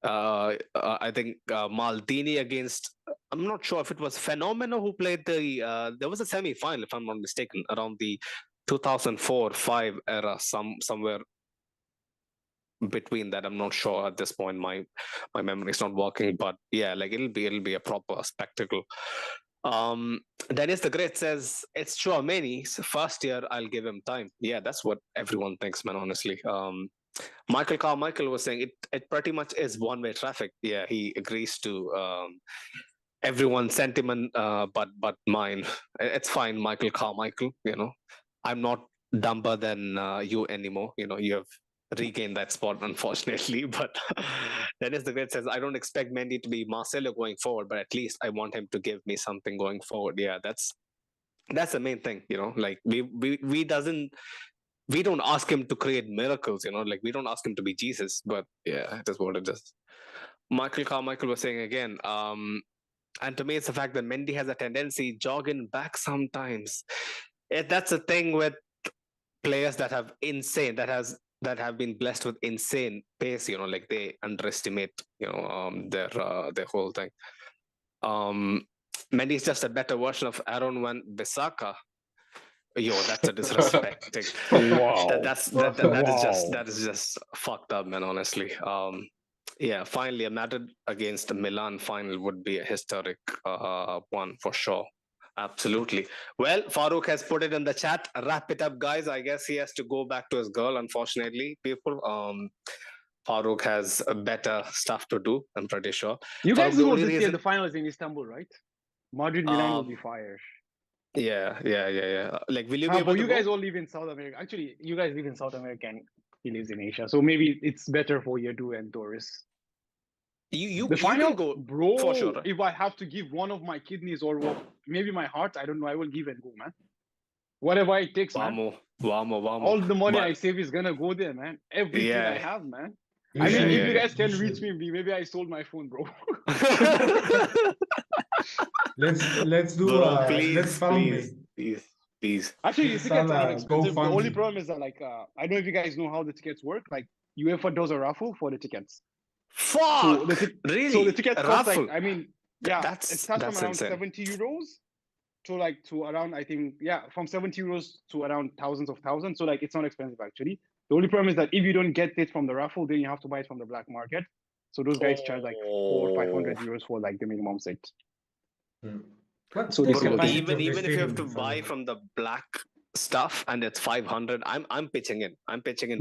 I think Maldini against, I'm not sure if it was Fenomeno who played there was a semi-final, if I'm not mistaken, around the 2004-5 era, somewhere between that. I'm not sure at this point. My memory is not working, but yeah, like it'll be a proper spectacle. Dennis the Great says it's Chouameni's first year. I'll give him time. Yeah, that's what everyone thinks, man. Honestly, Michael Carmichael was saying it pretty much is one-way traffic. Yeah, he agrees to everyone's sentiment, but mine. It's fine, Michael Carmichael. You know, I'm not dumber than you anymore. You know, you have regained that spot, unfortunately. But Dennis the Great says, I don't expect Mendy to be Marcelo going forward, but at least I want him to give me something going forward. Yeah, that's the main thing. You know, like we don't ask him to create miracles. You know, like we don't ask him to be Jesus. But yeah, it is what it is. Michael Carmichael was saying again. And to me, it's the fact that Mendy has a tendency jogging back sometimes. That's a thing with players that have been blessed with insane pace. You know, like they underestimate their whole thing. Mendy is just a better version of Aaron Wan Bissaka. Yo, that's a disrespect. Wow. that is just fucked up, man. Honestly. Yeah, finally, a Madrid against the Milan final would be a historic one for sure. Absolutely. Well, Farouk has put it in the chat. Wrap it up, guys. I guess he has to go back to his girl, unfortunately, people. Farouk has better stuff to do, I'm pretty sure. You guys Farouk, the know only this year reason- the final is in Istanbul, right? Madrid Milan will be fire. Yeah. Like, will you be But able to you go? guys all live in South America. Actually, you guys live in South America and he lives in Asia. So maybe it's better for Yadu and Doris. You The final, can go, bro. for sure. If I have to give one of my kidneys or maybe my heart, I don't know. I will give and go, man. Whatever it takes, man. Vamos. All the money But- I save is gonna go there, man. Everything Yeah. I have, man. You I mean, should. if you yeah. guys can You reach should. me, maybe I sold my phone, bro. Let's do Bro, let's found me. please. Actually, the Let's tickets start are a expensive. The only GoFundMe. problem is that, like, I don't know if you guys know how the tickets work. Like, UEFA does a raffle for the tickets. Fuck! So the really? So the tickets A cost raffle? like, I mean, yeah, That's- it starts from that's around insane. 70 euros to around, I think, yeah, from 70 euros to around thousands of thousands. So like, it's not expensive actually. The only problem is that if you don't get it from the raffle, then you have to buy it from the black market. So those guys charge like 400 or 500 euros for like the minimum set. What's So the this Bro, capacity capacity of the even if you have stadium to in buy South from the black stuff and it's 500, I'm pitching in.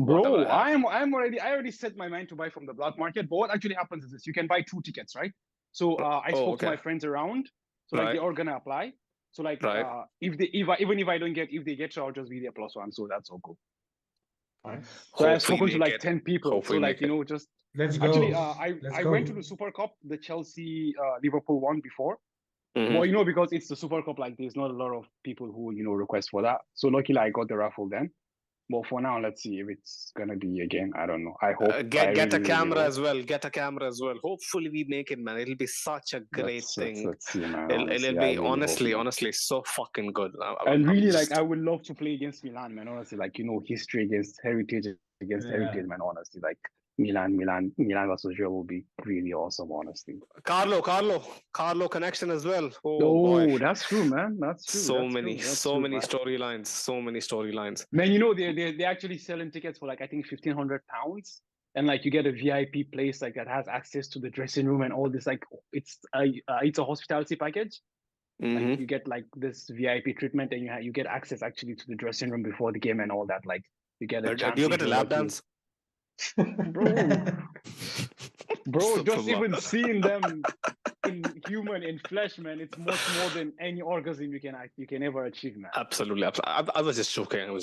Bro, whatever I have. I already set my mind to buy from the black market. But what actually happens is this: you can buy 2 tickets, right? So I spoke to okay. my friends around, so like Right. they're all gonna apply. So like Right. even if I don't get, if they get, so I'll just be there +1. So that's all cool. Nice. So I've Hopefully spoken to make like it. 10 people. Hopefully So like, make it. just Let's go. actually Let's I go. went to the Super Cup, the Chelsea Liverpool one before. Mhm. Well, because it's the Super Cup, like there's not a lot of people who request for that. So luckily I got the raffle then. But for now, let's see if it's gonna be again. I don't know. I hope. I Get really, a camera really as well. Get a camera as well. Hopefully we make it, man. It'll be such a great thing. Let's see, man. It'll Honestly, be I really hope, man. honestly so fucking good. And I'm really, just- like, I would love to play against Milan, man. Honestly, like, history against heritage against Yeah. heritage, man. Honestly, like Milan versus Real will be really awesome. Honestly. Carlo connection as well. Oh boy. That's true, man. That's true. So That's many true. That's true, man. storylines. Man, they actually selling tickets for like, I think, £1,500, and like you get a VIP place like that has access to the dressing room and all this. Like it's a hospitality package. Mhm. Like you get like this VIP treatment, and you get access actually to the dressing room before the game and all that. Like you get a chance. Do you if get a you're lap lucky. dance? Bro, just Superb. even seeing them in flesh, man, it's much more than any orgasm you can ever achieve, man. Absolutely. I was just joking.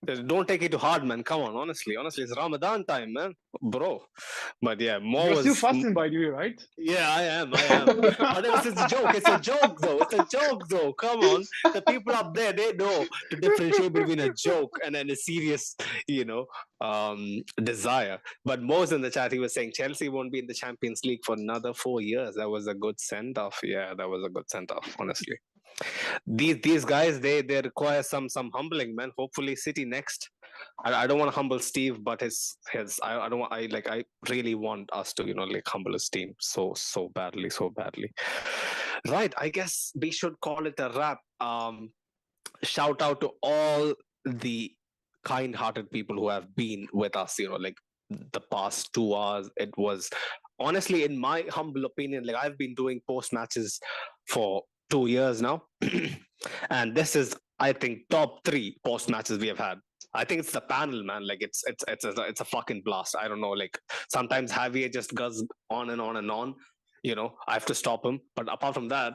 Don't take it too hard, man. Come on, honestly, it's Ramadan time, man, bro. But yeah, Mo You're still was. fasting, by the way, right? Yeah, I am. But it's a joke. It's a joke, though. It's a joke, though. Come on, the people up there, they know to differentiate between a joke and then a serious, desire. But Mo's in the chat, he was saying Chelsea won't be in the Champions League for another 4 years. That was a good send off. Yeah, that was a good send off. Honestly, these guys, they require some humbling, man. Hopefully, City next. I don't want to humble Steve, but his I don't want I really want us to like humble his team so badly, so badly. Right, I guess we should call it a wrap. Shout out to all the kind-hearted people who have been with us. Like the past 2 hours. It was honestly, in my humble opinion, like I've been doing post matches for 2 years now, and this is, I think, top 3 post matches we have had. I think it's the panel, man. Like it's a fucking blast. I don't know. Like sometimes Javier just goes on and on and on. I have to stop him. But apart from that,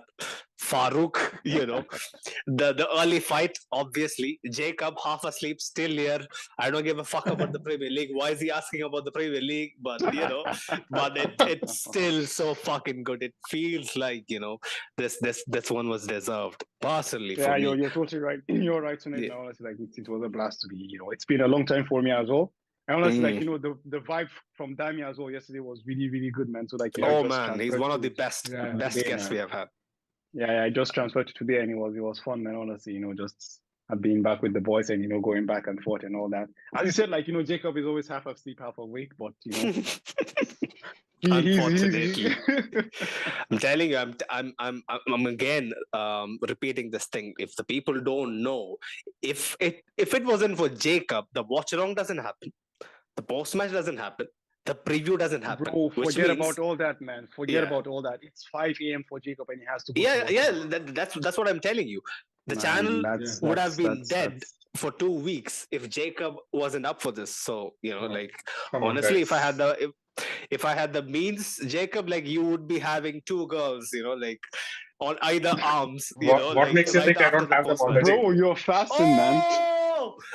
Farouk, the early fight, obviously. Jacob, half asleep, still here. I don't give a fuck about the Premier League. Why is he asking about the Premier League? But but it's still so fucking good. It feels like this one was deserved. Personally, for me. You're totally right. You're right, Sunil. Yeah. Honestly, like it was a blast to be. It's been a long time for me as well. And honestly, like the vibe from Dami as well yesterday was really, really good, man. So like, Oh man, he's one of the best guests we have had. Yeah, I just transferred to today, and it was fun, man. Honestly, just being back with the boys and going back and forth and all that. As you said, like Jacob is always half asleep, half awake, but unfortunately, I'm telling you, I'm again repeating this thing. If the people don't know, if it wasn't for Jacob, the watch along doesn't happen, the post match doesn't happen, the preview doesn't happen. Bro, forget about all that, man. Forget about all that. It's 5 a.m. for Jacob, and he has to go. That's what I'm telling you. The channel would have been dead for 2 weeks if Jacob wasn't up for this. So honestly, if I had the means, Jacob, like you would be having 2 girls, like on either arms. What makes you think I don't have them already? Bro, you're fasting, man.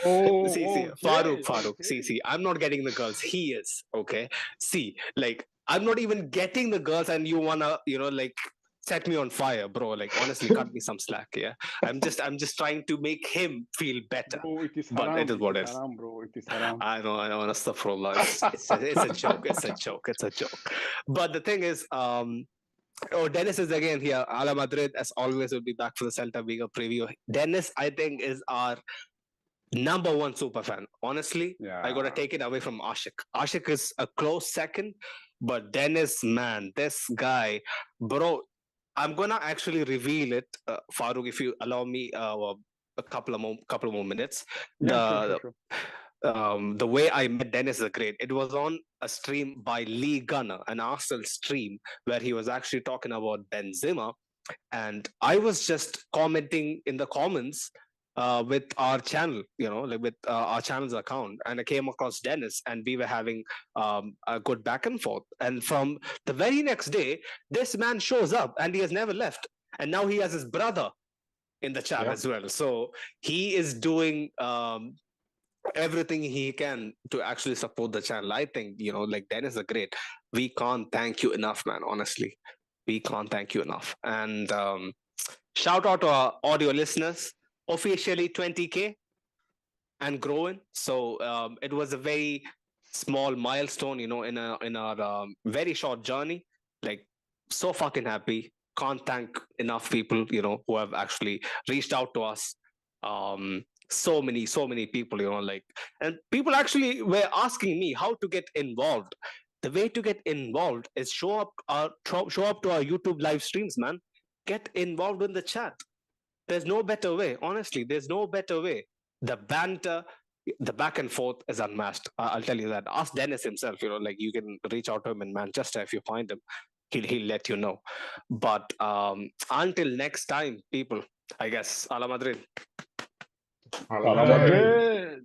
See, Farouk. See, I'm not getting the girls. He is, okay? See, like, I'm not even getting the girls, and you wanna, set me on fire, bro. Like, honestly, cut me some slack, yeah? I'm just trying to make him feel better. Bro, it is but haram. it is what it is. Haram, bro. It is haram. I know, astaghfirullah. It's a joke. It's a joke. But the thing is, Dennis is again here. Ala Madrid, as always, will be back for the Celta Vigo preview. Dennis, I think, is our number 1 super fan. Honestly, I gotta take it away from Ashik. Ashik is a close second, but Dennis, man, this guy, bro. I'm gonna actually reveal it, Farouk, if you allow me a couple of more minutes. Sure. The way I met Dennis is great. It was on a stream by Lee Gunner, an Arsenal stream, where he was actually talking about Benzema, and I was just commenting in the comments with our channel, with our channel's account, and I came across Dennis, and we were having a good back and forth. And from the very next day, this man shows up, and he has never left. And now he has his brother in the chat as well. So he is doing everything he can to actually support the channel. I think, like Dennis is great. We can't thank you enough, man. Honestly, we can't thank you enough. And shout out to our audio listeners. Officially 20K and growing. So it was a very small milestone, in our very short journey. Like, so fucking happy. Can't thank enough people, who have actually reached out to us. So many people, and people actually were asking me how to get involved. The way to get involved is show up to our YouTube live streams, man. Get involved in the chat. There's no better way. Honestly, there's no better way. The banter, the back and forth is unmatched. I'll tell you that. Ask Dennis himself. Like you can reach out to him in Manchester if you find him. He'll let you know. But until next time, people, I guess, Ala Madrid. Madrid.